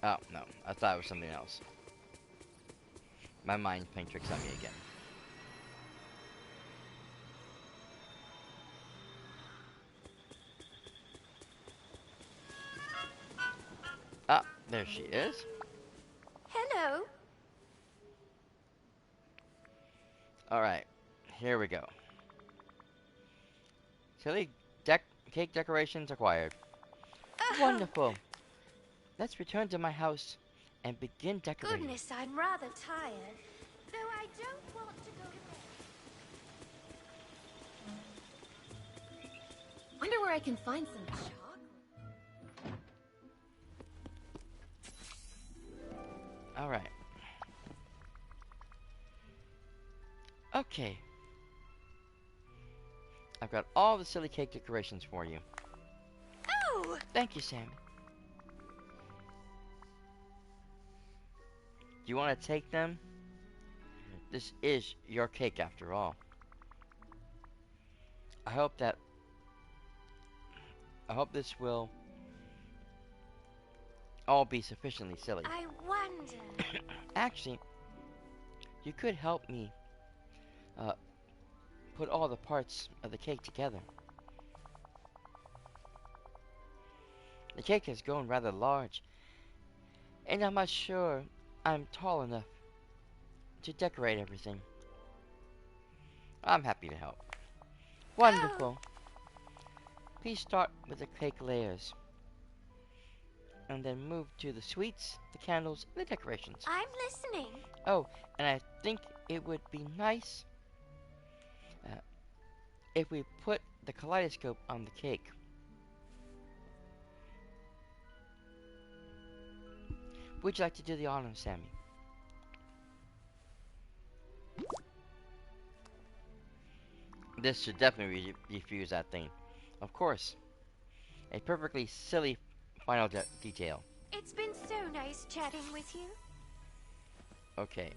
Oh, no. I thought it was something else. My mind playing tricks on me again. Ah, there she is. Hello. Alright, here we go. Silly cake decorations acquired. Wonderful. Let's return to my house and begin decorating. Goodness, I'm rather tired. Though I don't want to go to bed. Wonder where I can find some chocolate. Alright. Okay. I've got all the silly cake decorations for you. Oh! Thank you, Sammy. Do you want to take them? This is your cake after all. I hope this will all be sufficiently silly. I wonder. Actually, you could help me put all the parts of the cake together. The cake has grown rather large, and I'm not sure I'm tall enough to decorate everything. I'm happy to help. Wonderful. Please start with the cake layers, and then move to the sweets, the candles, and the decorations. I'm listening. Oh, and I think it would be nice if we put the kaleidoscope on the cake. Would you like to do the honors, Sammy? This should definitely refuse that thing. Of course. A perfectly silly final detail. It's been so nice chatting with you. Okay,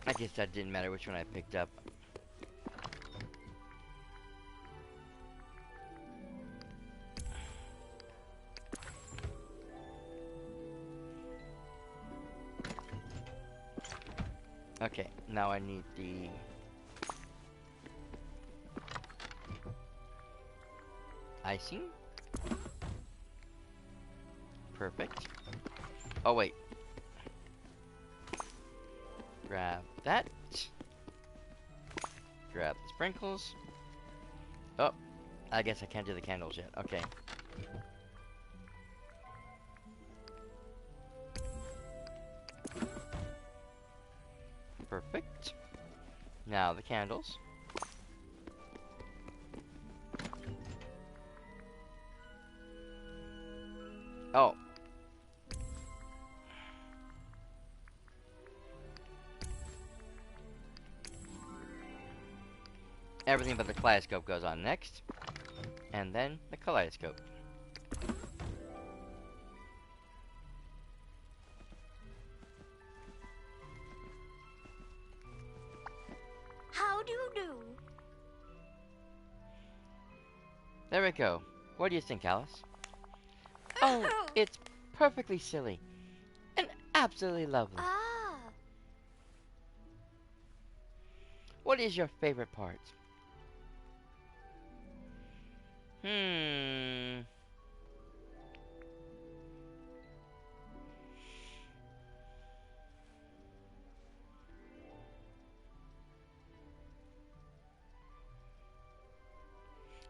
I guess that didn't matter which one I picked up. Okay, now I need the icing. Perfect. Oh wait. Grab that. Grab the sprinkles. Oh, I guess I can't do the candles yet. Okay. Perfect. Now the candles. Oh. Everything but the kaleidoscope goes on next. And then the kaleidoscope. How do you do? There we go. What do you think, Alice? Oh, it's perfectly silly. And absolutely lovely. Ah. What is your favorite part?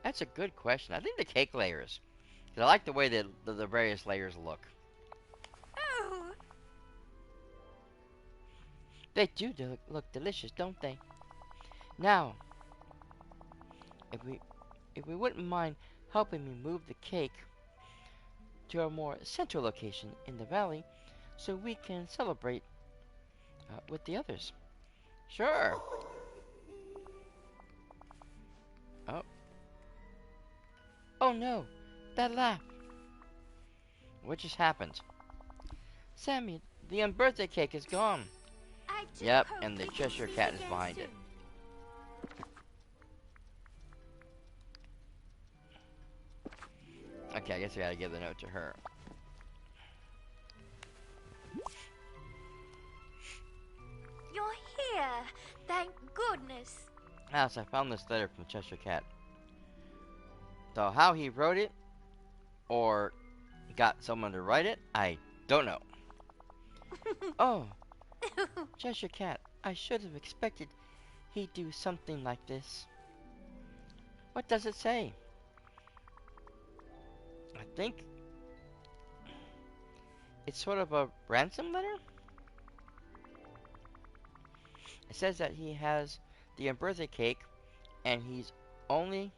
That's a good question. I think the cake layers. 'Cause I like the way that the various layers look. Oh. They do look delicious, don't they? Now, if we wouldn't mind helping me move the cake to a more central location in the valley, so we can celebrate with the others. Sure. Oh. Oh no, that laugh. What just happened? Sammy, the unbirthday cake is gone. Yep, and the Cheshire Cat is behind it. Okay, I guess I gotta give the note to her. You're here. Thank goodness. Alice, I found this letter from Cheshire Cat. So how he wrote it, or got someone to write it. I don't know. Oh, Cheshire Cat. I should have expected he'd do something like this. What does it say? I think it's sort of a ransom letter. It says that he has the birthday cake and he's only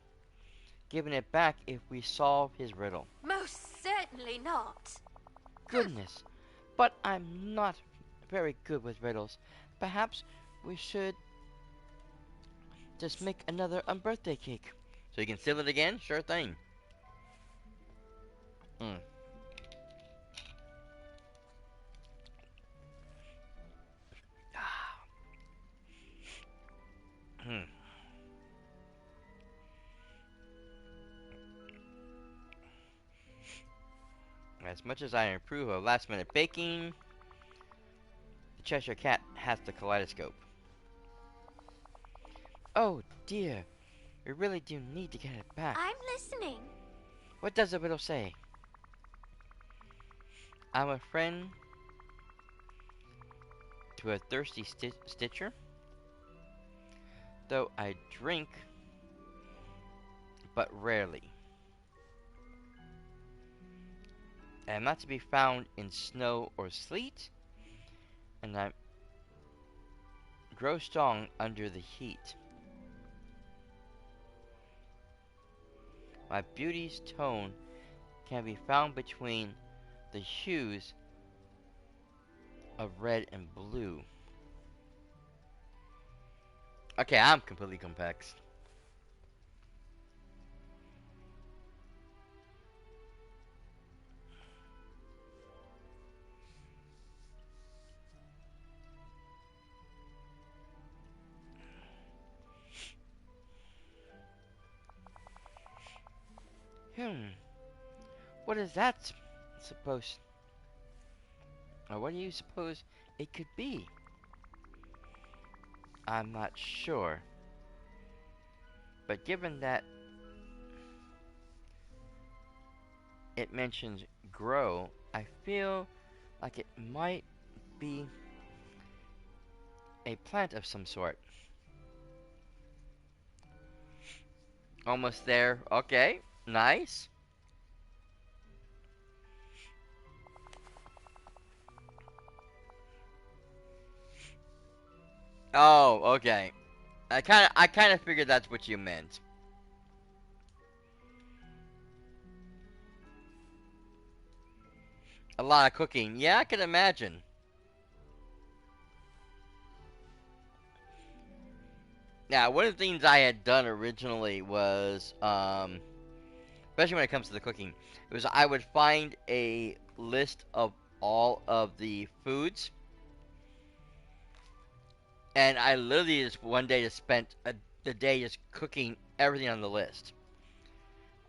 giving it back if we solve his riddle. Most certainly not. Goodness, but I'm not very good with riddles. Perhaps we should just make another birthday cake. So you can seal it again? Sure thing. Hmm. Hmm. As much as I approve of last minute baking, the Cheshire Cat has the kaleidoscope. Oh dear, we really do need to get it back. I'm listening. What does the riddle say? I'm a friend to a thirsty stitcher, though I drink but rarely. I am not to be found in snow or sleet, and I grow strong under the heat. My beauty's tone can be found between the hues of red and blue. Okay, I'm completely complex. What is that supposed? Or what do you suppose it could be? I'm not sure. But given that it mentions grow, I feel like it might be a plant of some sort. Almost there. Okay, nice. Oh, okay. I kind of figured that's what you meant. A lot of cooking. Yeah, I can imagine. Now, one of the things I had done originally was, especially when it comes to the cooking, was I would find a list of all of the foods, and I literally just one day just spent the day just cooking everything on the list.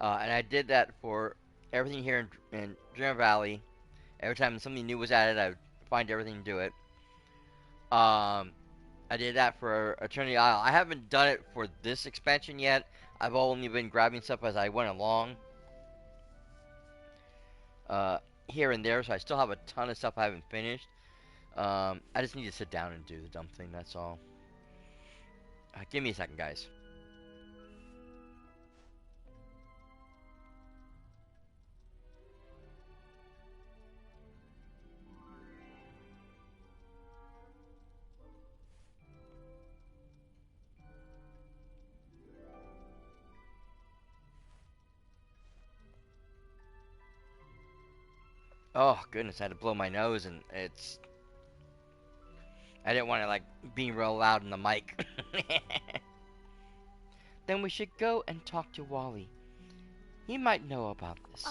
And I did that for everything here in Dream Valley. Every time something new was added, I would find everything and do it. I did that for Eternity Isle. I haven't done it for this expansion yet. I've only been grabbing stuff as I went along. Here and there, so I still have a ton of stuff I haven't finished. I just need to sit down and do the dumb thing, that's all. Give me a second, guys. Oh, goodness, I had to blow my nose, and it's... I didn't want to, like, be real loud in the mic. Then we should go and talk to Wally. He might know about this.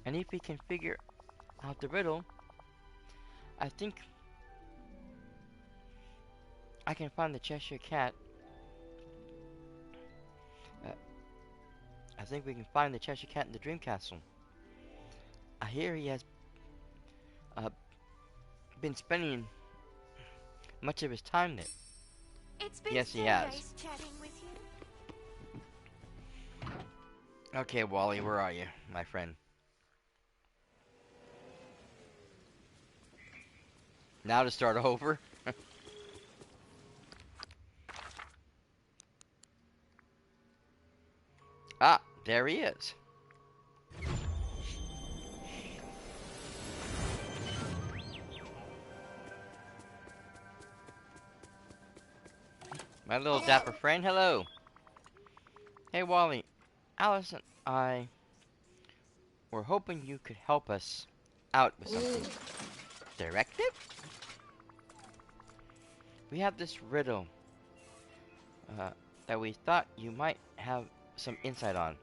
And if he can figure out the riddle, I think I can find the Cheshire Cat. I think we can find the Cheshire Cat in the Dream Castle. I hear he has been spending much of his time there. It's been Yes, he so has. nice chatting with you. Okay, Wally, where are you, my friend? Now to start over? Ah, there he is. My little dapper friend, hello. Hey, Wally. Alice and I were hoping you could help us out with something. Directive? We have this riddle that we thought you might have some insight on.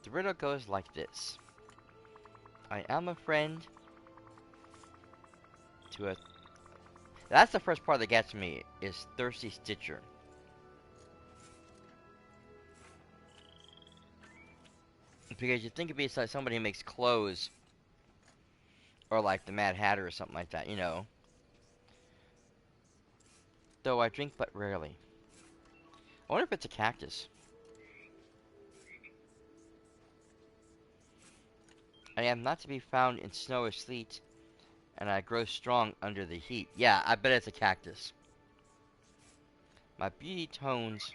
The riddle goes like this. I am a friend to a... That's the first part that gets me, is Thirsty Stitcher. Because you think it'd be like somebody who makes clothes, or like the Mad Hatter or something like that, you know. Though I drink but rarely. I wonder if it's a cactus. I am not to be found in snow or sleet, and I grow strong under the heat. Yeah, I bet it's a cactus. My beauty tones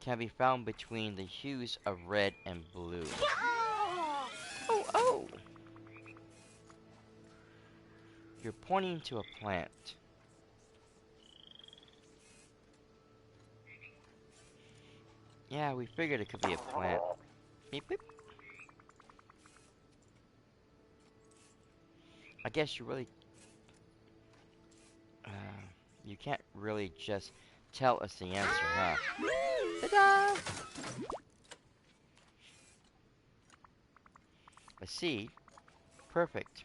can be found between the hues of red and blue. Oh, oh! You're pointing to a plant. Yeah, we figured it could be a plant. Beep, beep. I guess you really... you can't really just tell us the answer, huh? Ta-da! A seed? Perfect.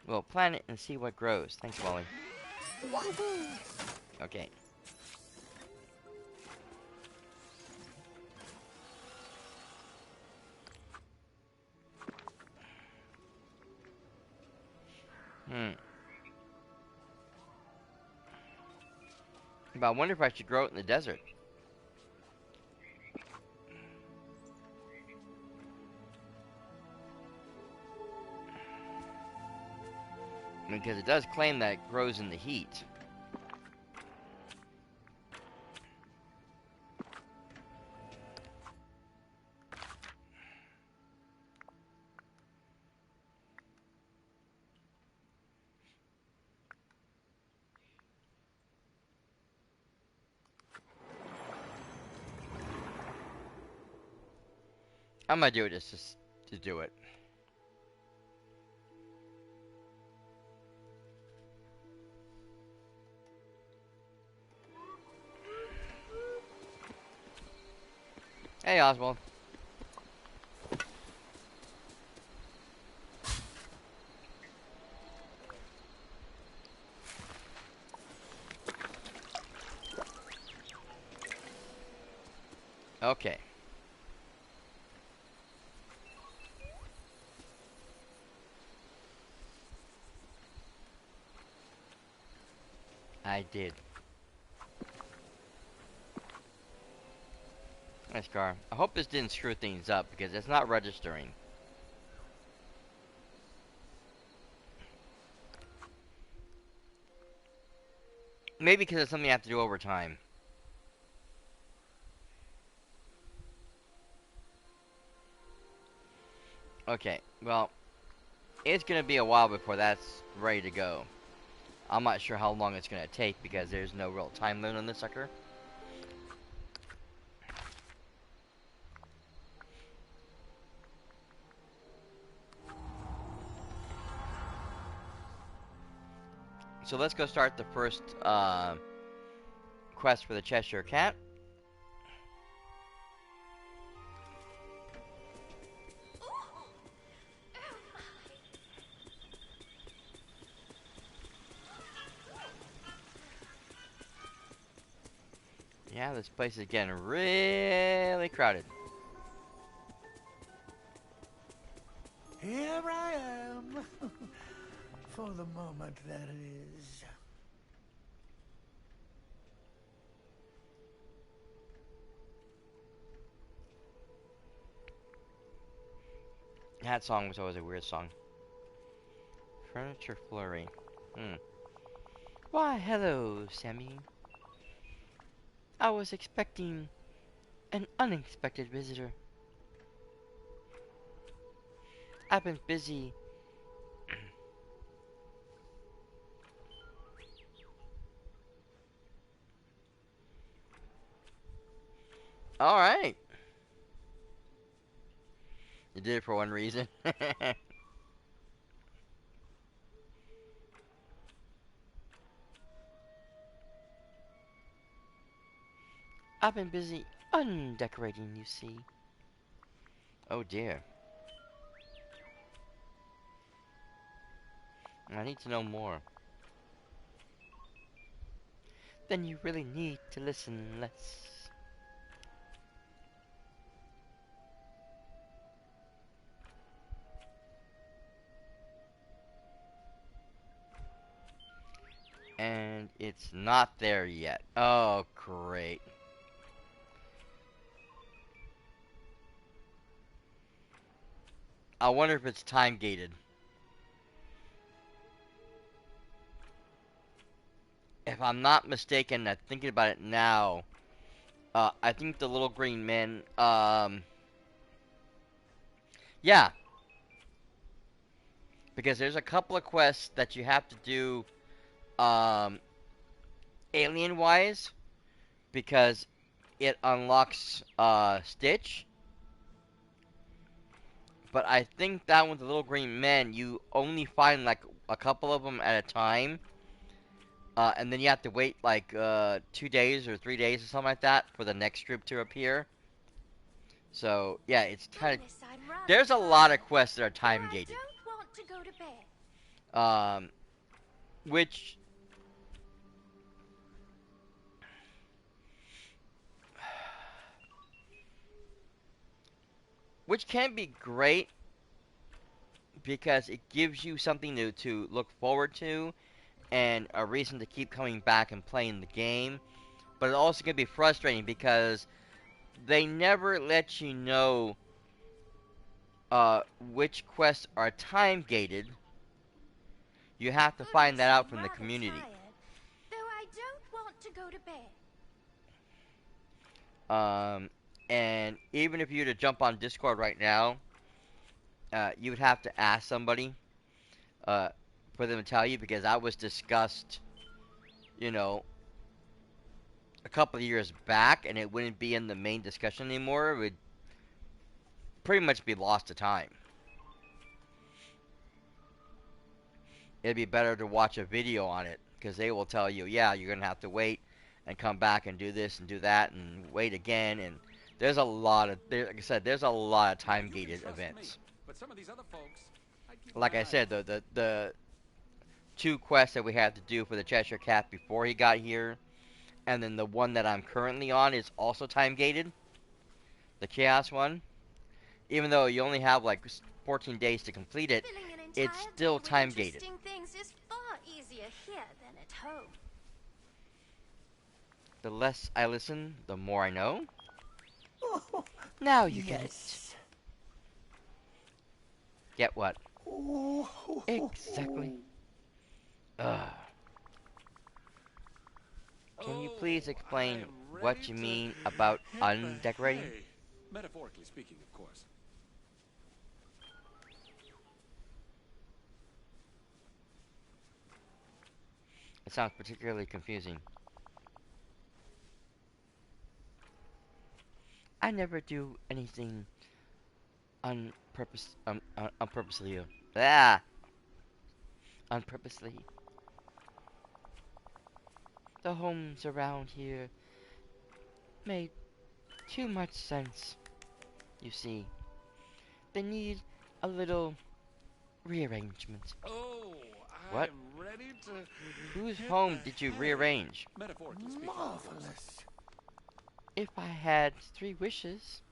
We'll plant it and see what grows. Thanks, Wally. Okay. But I wonder if I should grow it in the desert. Because it does claim that it grows in the heat. I'm gonna do it just to do it. Hey, Oswald. Okay. I did. Nice car. I hope this didn't screw things up because it's not registering. Maybe because it's something I have to do over time. Okay, well, it's gonna be a while before that's ready to go. I'm not sure how long it's gonna take because there's no real time limit on this sucker. So let's go start the first quest for the Cheshire Cat. Yeah, this place is getting really crowded. Here I am. For the moment, that is. That song was always a weird song. Furniture flurry. Why, hello, Sammy. I was expecting an unexpected visitor. I've been busy. Alright. You did it for one reason. I've been busy undecorating, you see. Oh dear. I need to know more. Then you really need to listen less. And it's not there yet. Oh, great. I wonder if it's time gated. If I'm not mistaken, I'm thinking about it now. I think the little green men, yeah. Because there's a couple of quests that you have to do, alien-wise. Because it unlocks, Stitch. But I think that with the little green men, you only find, like, a couple of them at a time. And then you have to wait, like, 2 days or 3 days or something like that for the next group to appear. So, yeah, it's kind of... There's a lot of quests that are time-gated. I don't want to go to bed. Which... Which can be great, because it gives you something to look forward to, and a reason to keep coming back and playing the game. But it also can be frustrating, because they never let you know which quests are time-gated. You have to find that out from the community. Tired, though I don't want to go to bed. And even if you were to jump on Discord right now, you would have to ask somebody for them to tell you, because that was discussed, you know, a couple of years back, and it wouldn't be in the main discussion anymore. It would pretty much be lost to time. It'd be better to watch a video on it, because they will tell you, yeah, you're gonna have to wait and come back and do this and do that and wait again. And there's a lot of, like I said, there's a lot of time-gated events. But some of these other folks, like I said, the 2 quests that we had to do for the Cheshire Cat before he got here, and then the one that I'm currently on is also time-gated. The Chaos one. Even though you only have like 14 days to complete it, it's still time-gated. Things is far easier here than at home. The less I listen, the more I know. Now you get it. Get what? Exactly. Can you please explain what you mean about undecorating? Metaphorically speaking, of course. It sounds particularly confusing. I never do anything unpurposely. Unpurposely. The homes around here made too much sense. You see, they need a little rearrangement. Oh, what? I'm ready to... Whose home did you rearrange? Metaphorically speaking. Marvelous. If I had 3 wishes,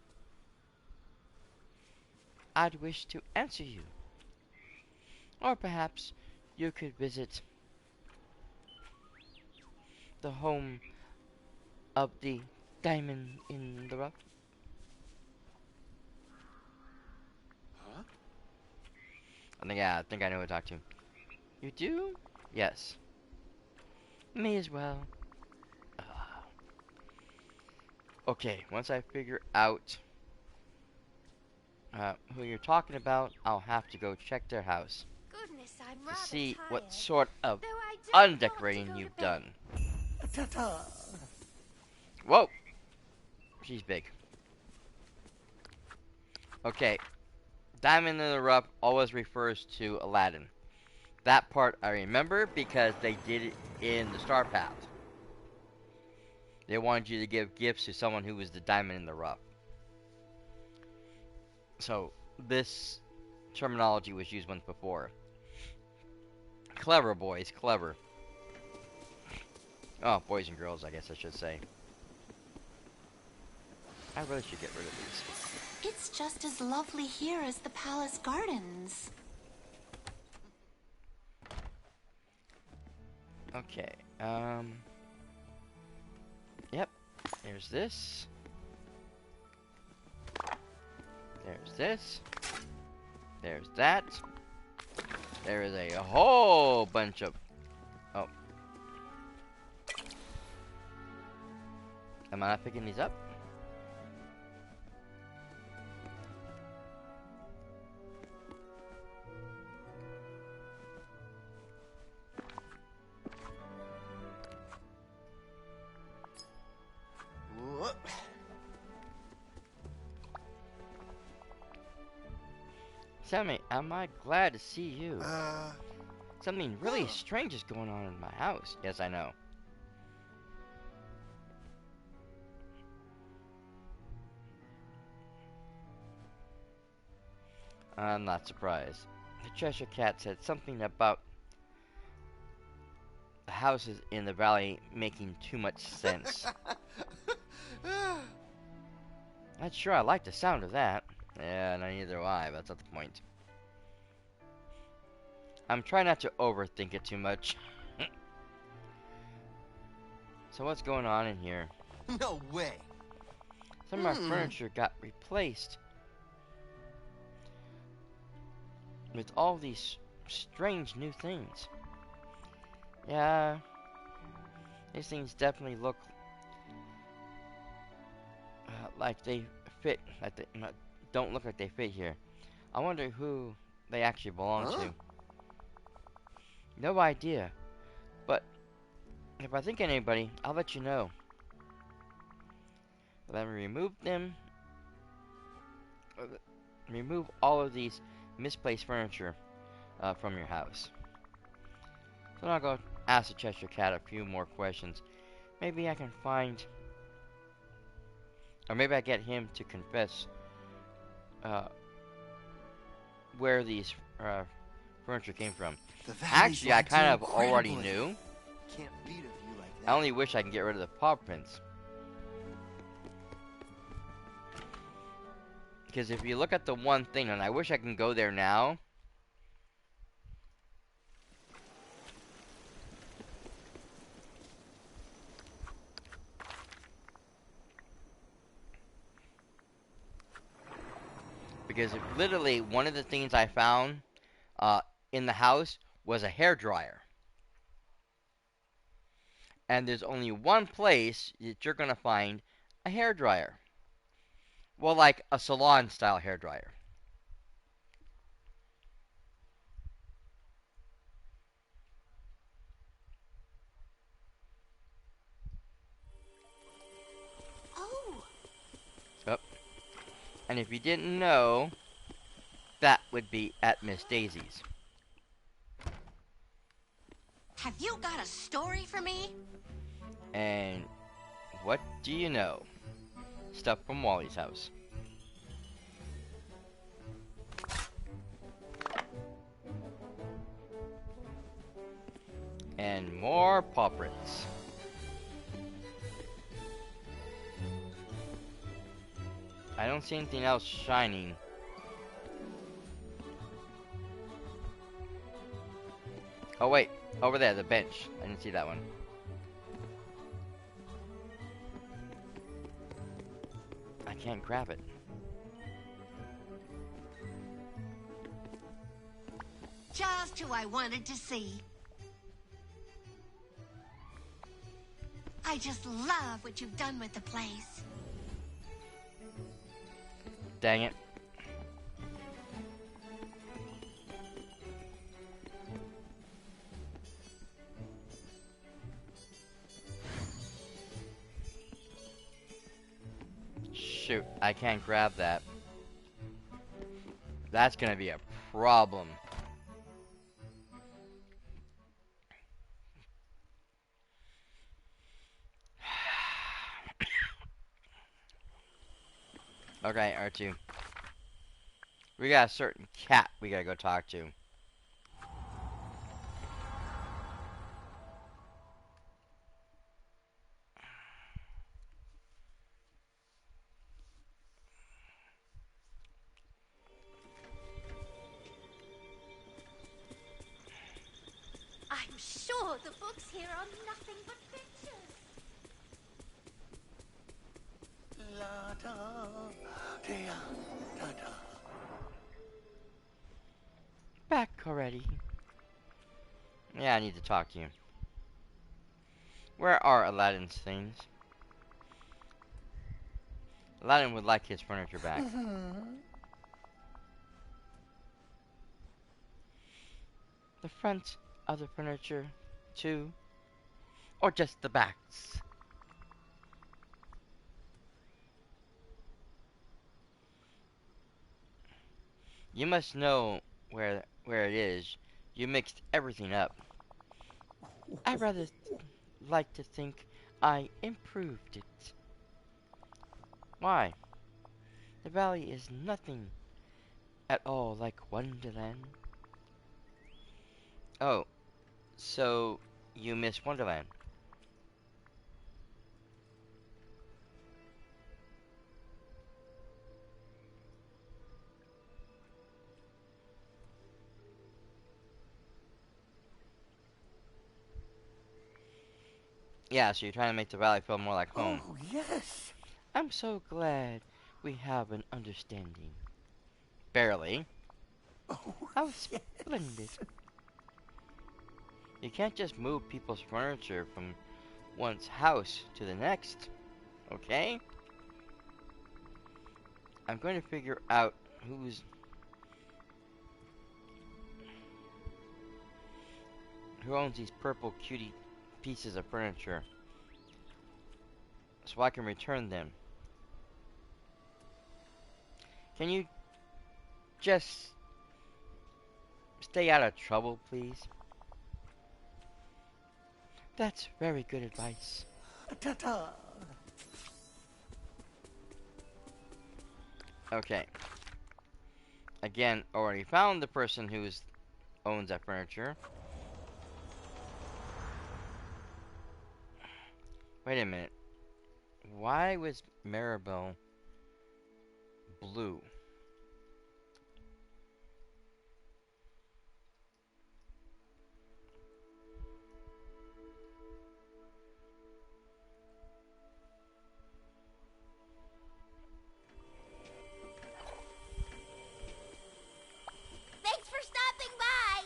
I'd wish to answer you. Or perhaps you could visit the home of the diamond in the rough. Huh? I think I know who to talk to. You do? Yes. May as well. Okay, once I figure out who you're talking about, I'll have to go check their house Goodness, I'm to rather see tired. what sort of Though I do want to undecorating go to you've bed. done. Ta-ta. Whoa! She's big. Okay, Diamond in the Rough always refers to Aladdin. That part I remember because they did it in the Star Path. They wanted you to give gifts to someone who was the diamond in the rough. So, this terminology was used once before. Clever, boys, clever. Oh, boys and girls, I guess I should say. I really should get rid of these. It's just as lovely here as the palace gardens. Okay, Yep, there's this. There's this. There's that. There is a whole bunch of... Oh. Am I not picking these up? Whoop. Sammy, am I glad to see you? Something really strange is going on in my house. Yes, I know. I'm not surprised. The Cheshire Cat said something about the houses in the valley making too much sense. Not sure I like the sound of that. Yeah, neither do I, but that's not the point. I'm trying not to overthink it too much. So what's going on in here? No way. Some of our furniture got replaced with all these strange new things. Yeah, these things definitely look like they fit. Like they don't look like they fit here. I wonder who they actually belong to. No idea. But if I think of anybody, I'll let you know. Let me remove them. Remove all of these misplaced furniture from your house. So now I'll go ask the Cheshire Cat a few more questions. Maybe I can find... Or maybe I get him to confess where these furniture came from. Actually, I kind of already knew. Can't beat a view like that. I only wish I can get rid of the paw prints. Because if you look at the one thing, and I wish I can go there now. Because literally, one of the things I found in the house was a hairdryer. And there's only one place that you're going to find a hairdryer. Well, like a salon-style hairdryer. Oh. Yep. And if you didn't know, that would be at Miss Daisy's. Have you got a story for me? And what do you know? Stuff from Wally's house. And more paw prints. I don't see anything else shining. Oh wait, over there, the bench. I didn't see that one. I can't grab it. just who I wanted to see. I just love what you've done with the place. Dang it. Shoot, I can't grab that. That's gonna be a problem. Okay, R2. We got a certain cat we gotta go talk to. I'm sure the books here are nothing but pictures. La da, dea, da da. Back already. Yeah, I need to talk to you. Where are Aladdin's things? Aladdin would like his furniture back. The front of the furniture, too? Or just the backs? You must know where it is. You mixed everything up. I'd rather like to think I improved it. Why? The valley is nothing at all like Wonderland. Oh, so you miss Wonderland? Yeah, so you're trying to make the valley feel more like home. Oh, yes. I'm so glad we have an understanding. Barely. Oh, How yes. splendid. You can't just move people's furniture from one's house to the next, okay? I'm going to figure out who owns these purple cutie pieces of furniture so I can return them. Can you just stay out of trouble, please? That's very good advice. Ta-ta. Okay. Again, already found the person who owns that furniture. Wait a minute. Why was Maribel blue? Thanks for stopping by.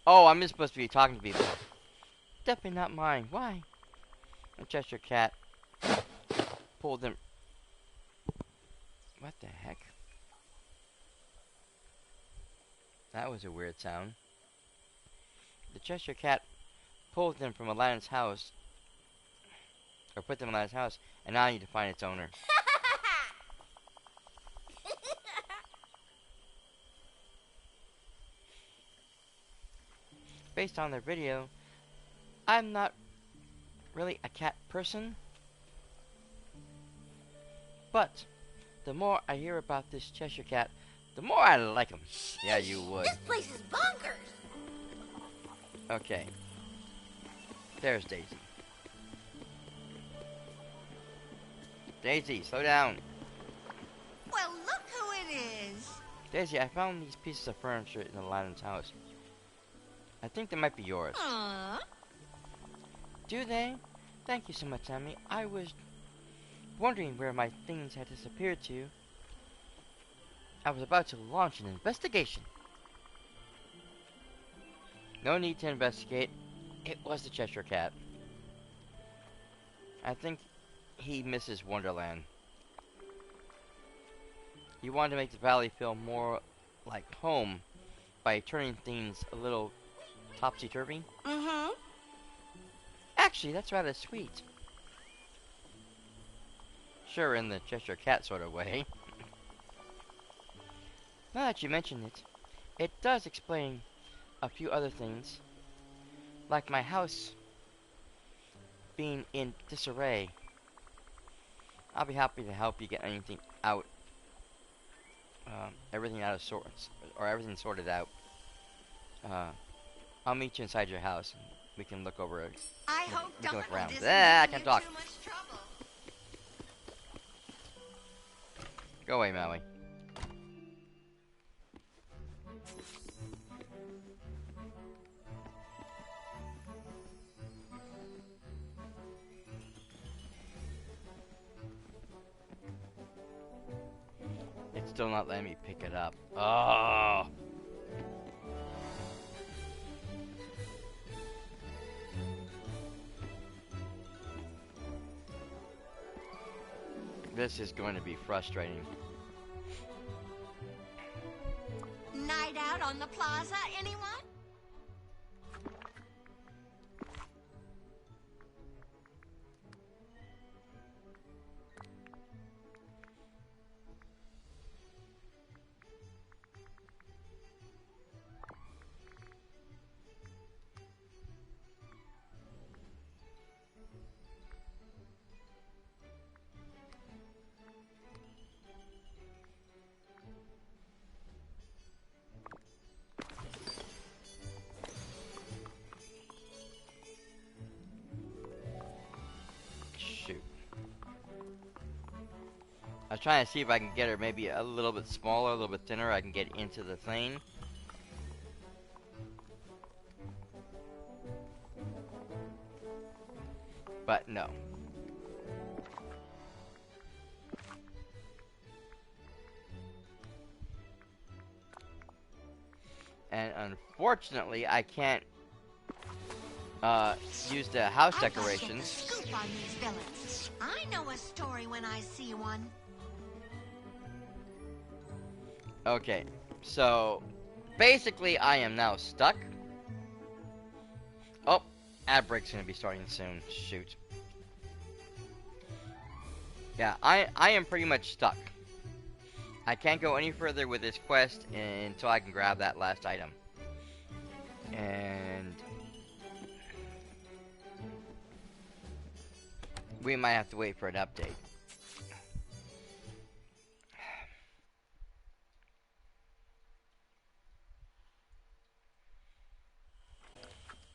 Oh, I'm just supposed to be talking to people. Definitely not mine. Why? The Cheshire Cat pulled them. What the heck? That was a weird sound. The Cheshire Cat pulled them from Aladdin's house, or put them in Aladdin's house, and now I need to find its owner. Based on their video, I'm not really a cat person, but the more I hear about this Cheshire Cat, the more I like him. Yeah, you would. This place is bonkers. Okay. There's Daisy. Daisy, slow down. Well, look who it is. Daisy, I found these pieces of furniture in Aladdin's house. I think they might be yours. Aww. Do they? Thank you so much, Sammy. I was wondering where my things had disappeared to. I was about to launch an investigation. No need to investigate. It was the Cheshire Cat. I think he misses Wonderland. He wanted to make the valley feel more like home by turning things a little topsy-turvy. Mm-hmm. Actually, that's rather sweet. Sure, in the Cheshire Cat sort of way. Now that you mention it, it does explain a few other things. Like my house being in disarray. I'll be happy to help you get anything out. Everything out of sorts. Or everything sorted out. I'll meet you inside your house. And we can look over it. I hope we can look Donald around. isn't I giving can't you talk. too much trouble. Go away, Maui. It's still not letting me pick it up. Oh! This is going to be frustrating. Night out on the plaza, anyone? Shoot. I was trying to see if I can get her maybe a little bit smaller, a little bit thinner. I can get into the thing. But no. And unfortunately, I can't use the house decorations. Scoop on these villains. I know a story when I see one. Okay, so basically I am now stuck. Oh, ad break's gonna be starting soon. Shoot. Yeah, I am pretty much stuck. I can't go any further with this quest until I can grab that last item. And we might have to wait for an update.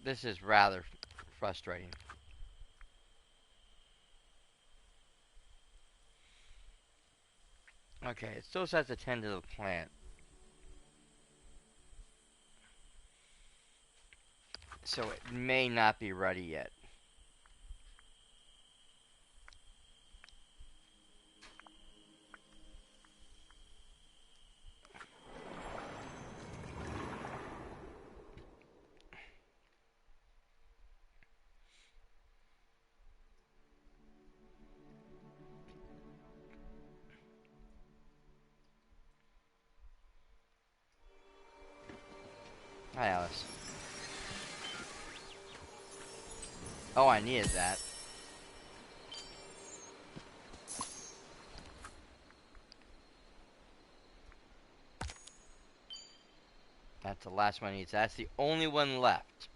This is rather frustrating. Okay, it still says attend to the plant. So it may not be ready yet. Hi, Alice. Oh, I needed that. That's the last one I need. That's the only one left.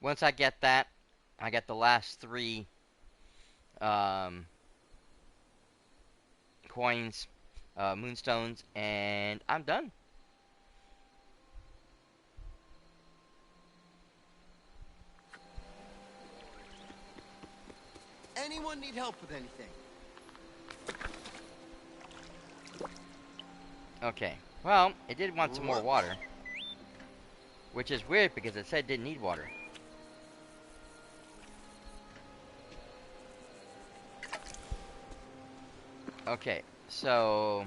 Once I get that, I get the last three coins, moonstones, and I'm done. Anyone need help with anything? Okay, Well, it did want some more water. Which is weird because it said it didn't need water. Okay, so...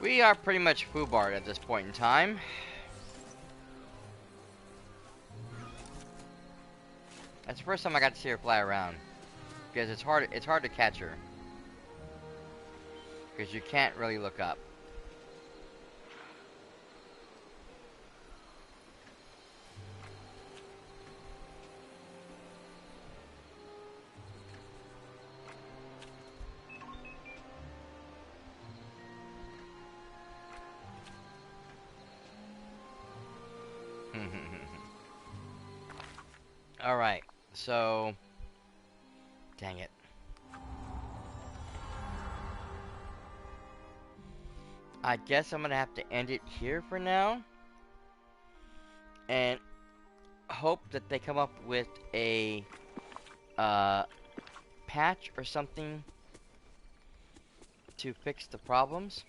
we are pretty much foobarred at this point in time. That's the first time I got to see her fly around. Because it's hard to catch her. Because you can't really look up. Alright, so... dang it. I guess I'm gonna have to end it here for now. And hope that they come up with a patch or something to fix the problems.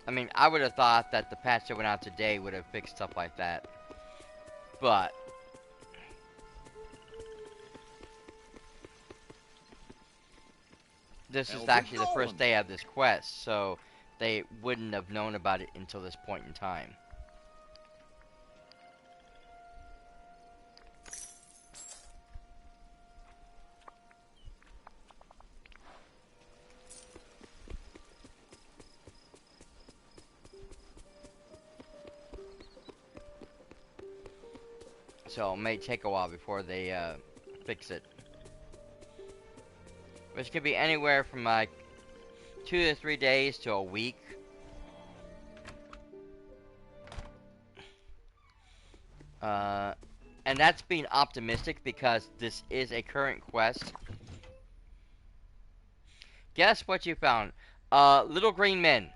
I mean, I would have thought that the patch that went out today would have fixed stuff like that. But this is actually the first day of this quest, so they wouldn't have known about it until this point in time. So it may take a while before they fix it. Which could be anywhere from like 2 to 3 days to a week. And that's being optimistic because this is a current quest. Guess what you found? Little green men.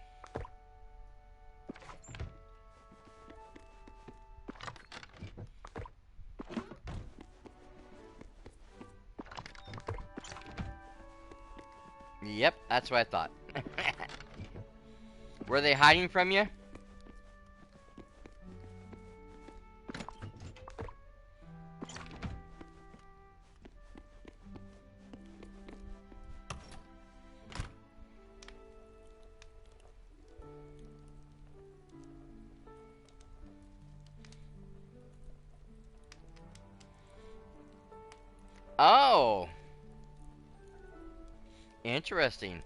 Yep, that's what I thought. Were they hiding from you? Oh! Interesting.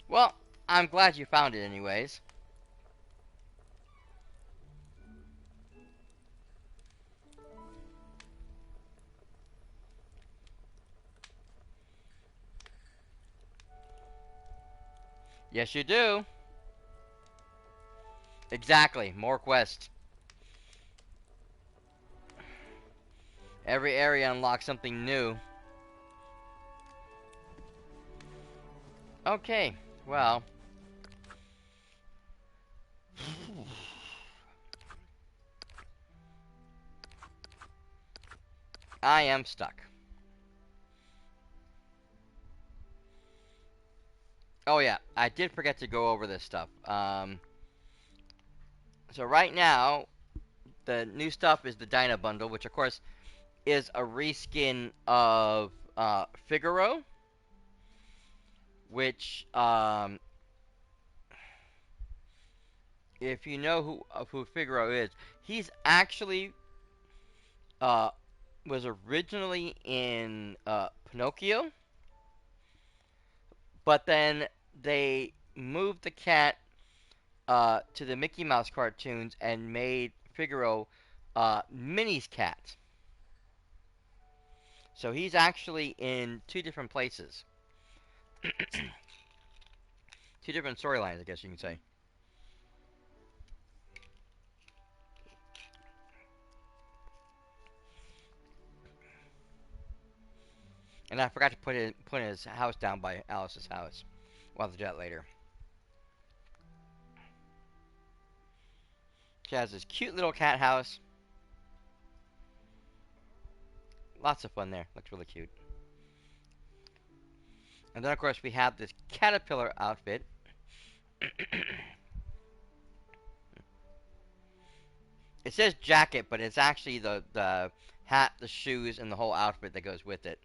Well, I'm glad you found it anyways. Yes, you do. Exactly. More quests. Every area unlocks something new. Okay. Well. I am stuck. Oh yeah, I did forget to go over this stuff. So right now, the new stuff is the Dyna Bundle, which of course is a reskin of Figaro, which if you know who Figaro is, he's actually was originally in Pinocchio, but then they moved the cat to the Mickey Mouse cartoons and made Figaro Minnie's cat. So he's actually in two different places. Two different storylines, I guess you can say. And I forgot to put his house down by Alice's house. We'll have to do that later. She has this cute little cat house. Lots of fun there. Looks really cute. And then, of course, we have this caterpillar outfit. It says jacket, but it's actually the hat, the shoes, and the whole outfit that goes with it.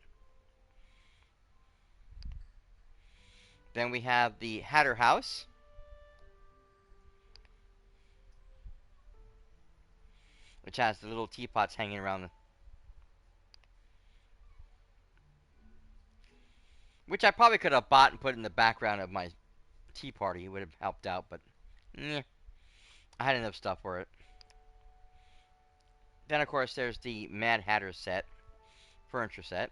Then we have the Hatter house. Which has the little teapots hanging around. Which I probably could have bought and put in the background of my tea party. It would have helped out, but I had enough stuff for it. Then, of course, there's the Mad Hatter set, furniture set.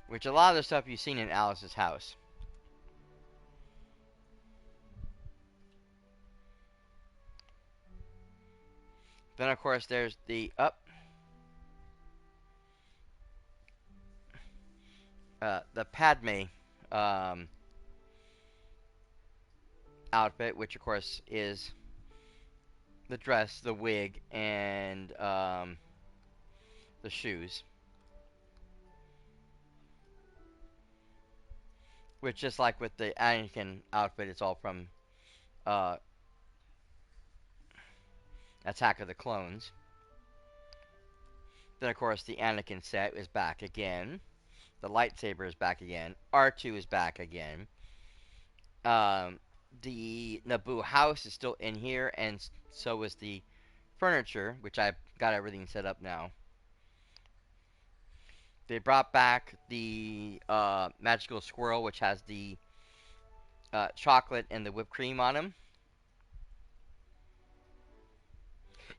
Which a lot of the stuff you've seen in Alice's house. Then, of course, there's the the Padme outfit, which of course is the dress, the wig, and the shoes. Which, just like with the Anakin outfit, it's all from Attack of the Clones. Then, of course, the Anakin set is back again. The lightsaber is back again. R2 is back again. The Naboo house is still in here, and so is the furniture, which I've got everything set up now. They brought back the magical squirrel, which has the chocolate and the whipped cream on him.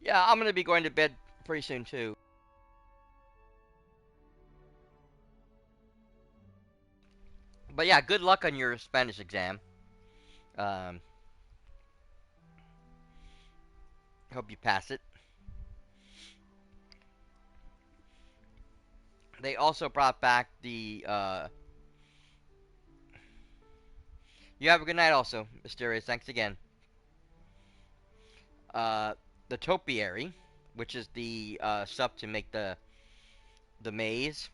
Yeah, I'm going to be going to bed pretty soon, too. But yeah, good luck on your Spanish exam. Hope you pass it. They also brought back the you have a good night also, Mysterious. Thanks again. The topiary, which is the stuff to make the maze.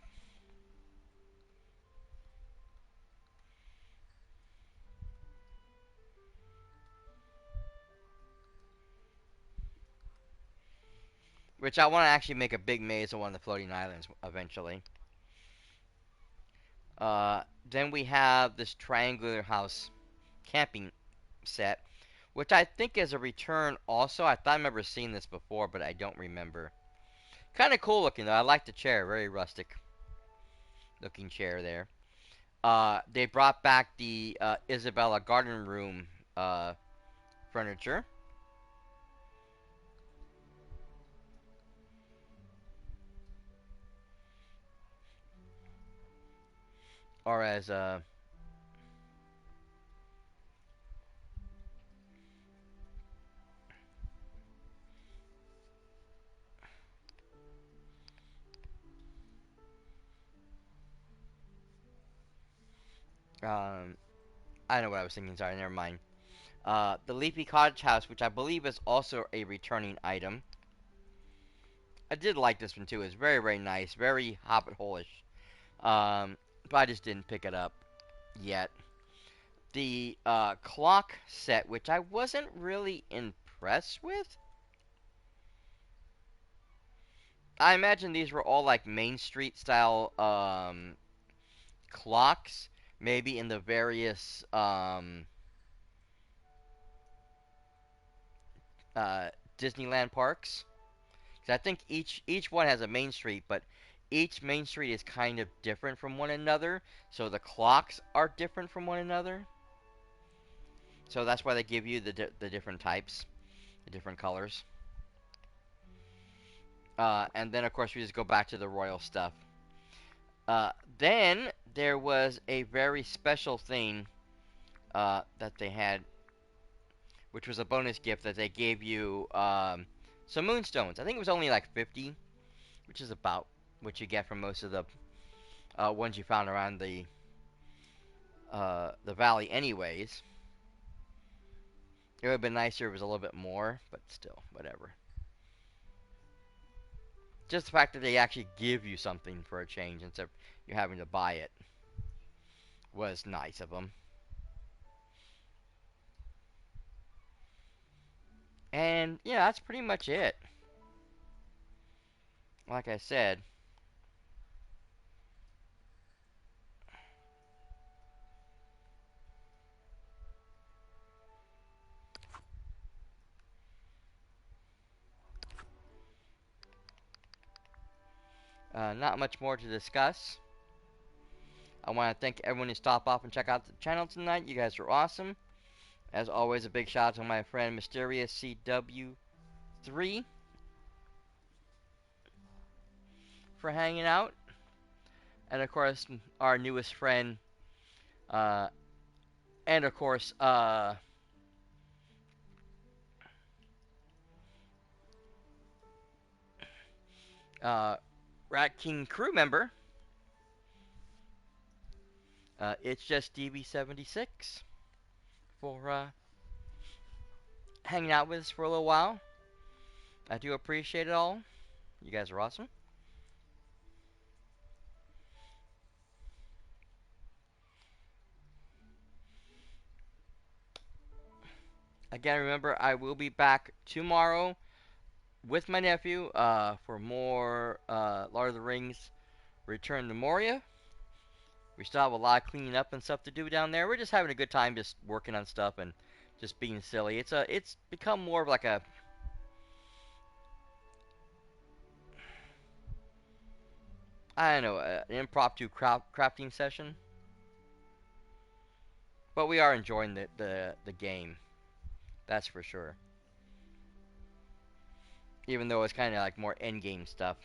Which I want to actually make a big maze on one of the floating islands eventually. Then we have this triangular house camping set, which I think is a return also. I thought I remember seeing this before, but I don't remember. Kind of cool looking though. I like the chair. Very rustic looking chair there. They brought back the Isabella garden room furniture. Or as I know what I was thinking. Sorry, never mind. The Leafy Cottage House, which I believe is also a returning item. I did like this one too. It's very, very nice. Very Hobbit hole-ish. But I just didn't pick it up yet. The clock set, which I wasn't really impressed with. I imagine these were all like Main Street style clocks. Maybe in the various Disneyland parks. 'Cause I think each one has a main street, but each main street is kind of different from one another, so the clocks are different from one another. So that's why they give you the different types, the different colors. And then of course we just go back to the royal stuff. Then there was a very special thing that they had, which was a bonus gift that they gave you some moonstones. I think it was only like 50, which is about what you get from most of the ones you found around the valley, anyways. It would have been nicer if it was a little bit more, but still, whatever. Just the fact that they actually give you something for a change instead of you having to buy it was nice of them. And yeah, that's pretty much it. Like I said, not much more to discuss. I want to thank everyone who stopped off and check out the channel tonight. You guys are awesome. As always, a big shout out to my friend Mysterious CW3 for hanging out. And of course, our newest friend, uh, and of course, Rat King crew member. It's just DB76 for hanging out with us for a little while. I do appreciate it all. You guys are awesome. Again, remember, I will be back tomorrow with my nephew for more Lord of the Rings Return to Moria. We still have a lot of cleaning up and stuff to do down there. We're just having a good time just working on stuff and just being silly. It's become more of like a I don't know, an impromptu crafting session. But we are enjoying the game. That's for sure. Even though it's kind of like more end game stuff.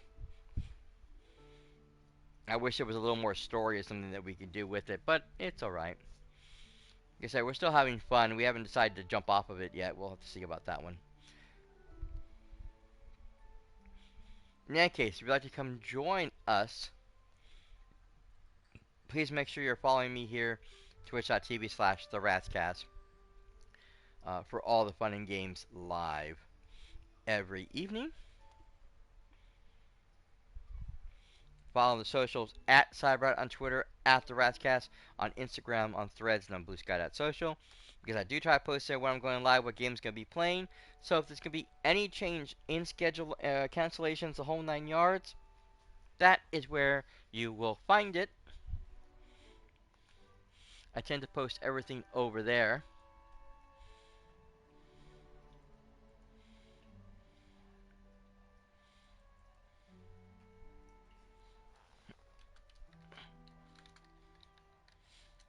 I wish there was a little more story or something that we could do with it, but it's alright. Like I said, we're still having fun. We haven't decided to jump off of it yet. We'll have to see about that one. In any case, if you'd like to come join us, please make sure you're following me here, twitch.tv/theratscast, for all the fun and games live every evening. Follow the socials at cyperrat on Twitter, at the Ratscast on Instagram, on Threads, and on BlueSky.social. Because I do try to post there when I'm going live what game's going to be playing. So if there's going to be any change in schedule, cancellations, the whole 9 yards, that is where you will find it. I tend to post everything over there.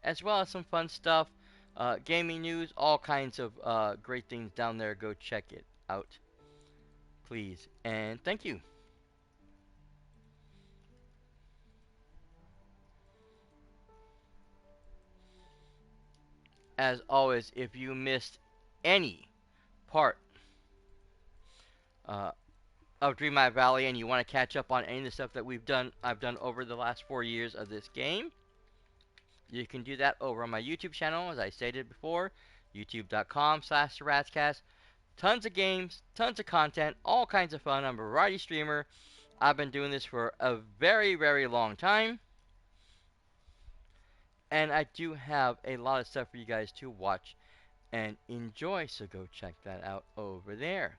As well as some fun stuff, gaming news, all kinds of great things down there. Go check it out, please. And thank you. As always, if you missed any part uh, of Dreamlight Valley and you want to catch up on any of the stuff that I've done over the last 4 years of this game, you can do that over on my YouTube channel, as I stated before, youtube.com/theratscast. Tons of games, tons of content, all kinds of fun. I'm a variety streamer. I've been doing this for a very, very long time. And I do have a lot of stuff for you guys to watch and enjoy, so go check that out over there.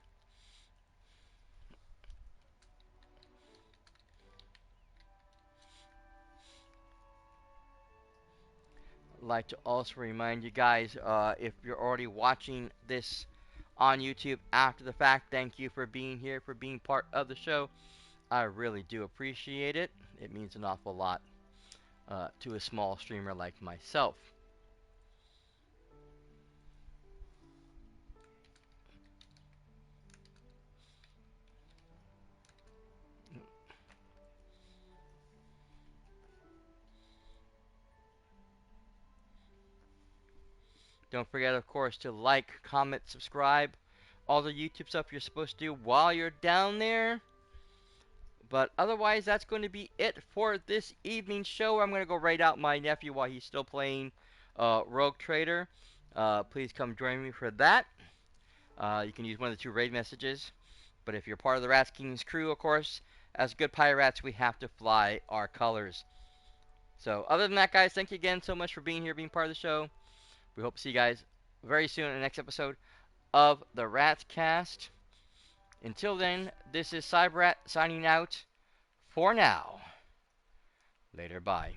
Like to also remind you guys, if you're already watching this on YouTube after the fact, thank you for being here, for being part of the show. I really do appreciate it. It means an awful lot to a small streamer like myself. Don't forget, of course, to like, comment, subscribe all the YouTube stuff you're supposed to do while you're down there. But otherwise, that's going to be it for this evening's show. I'm going to go raid out my nephew while he's still playing Rogue Trader. Please come join me for that. You can use one of the two raid messages. But if you're part of the Rats King's crew, of course, as good pirates, we have to fly our colors. So other than that, guys, thank you again so much for being here, being part of the show. We hope to see you guys very soon in the next episode of the Rats Cast. Until then, this is cyperrat signing out for now. Later, bye.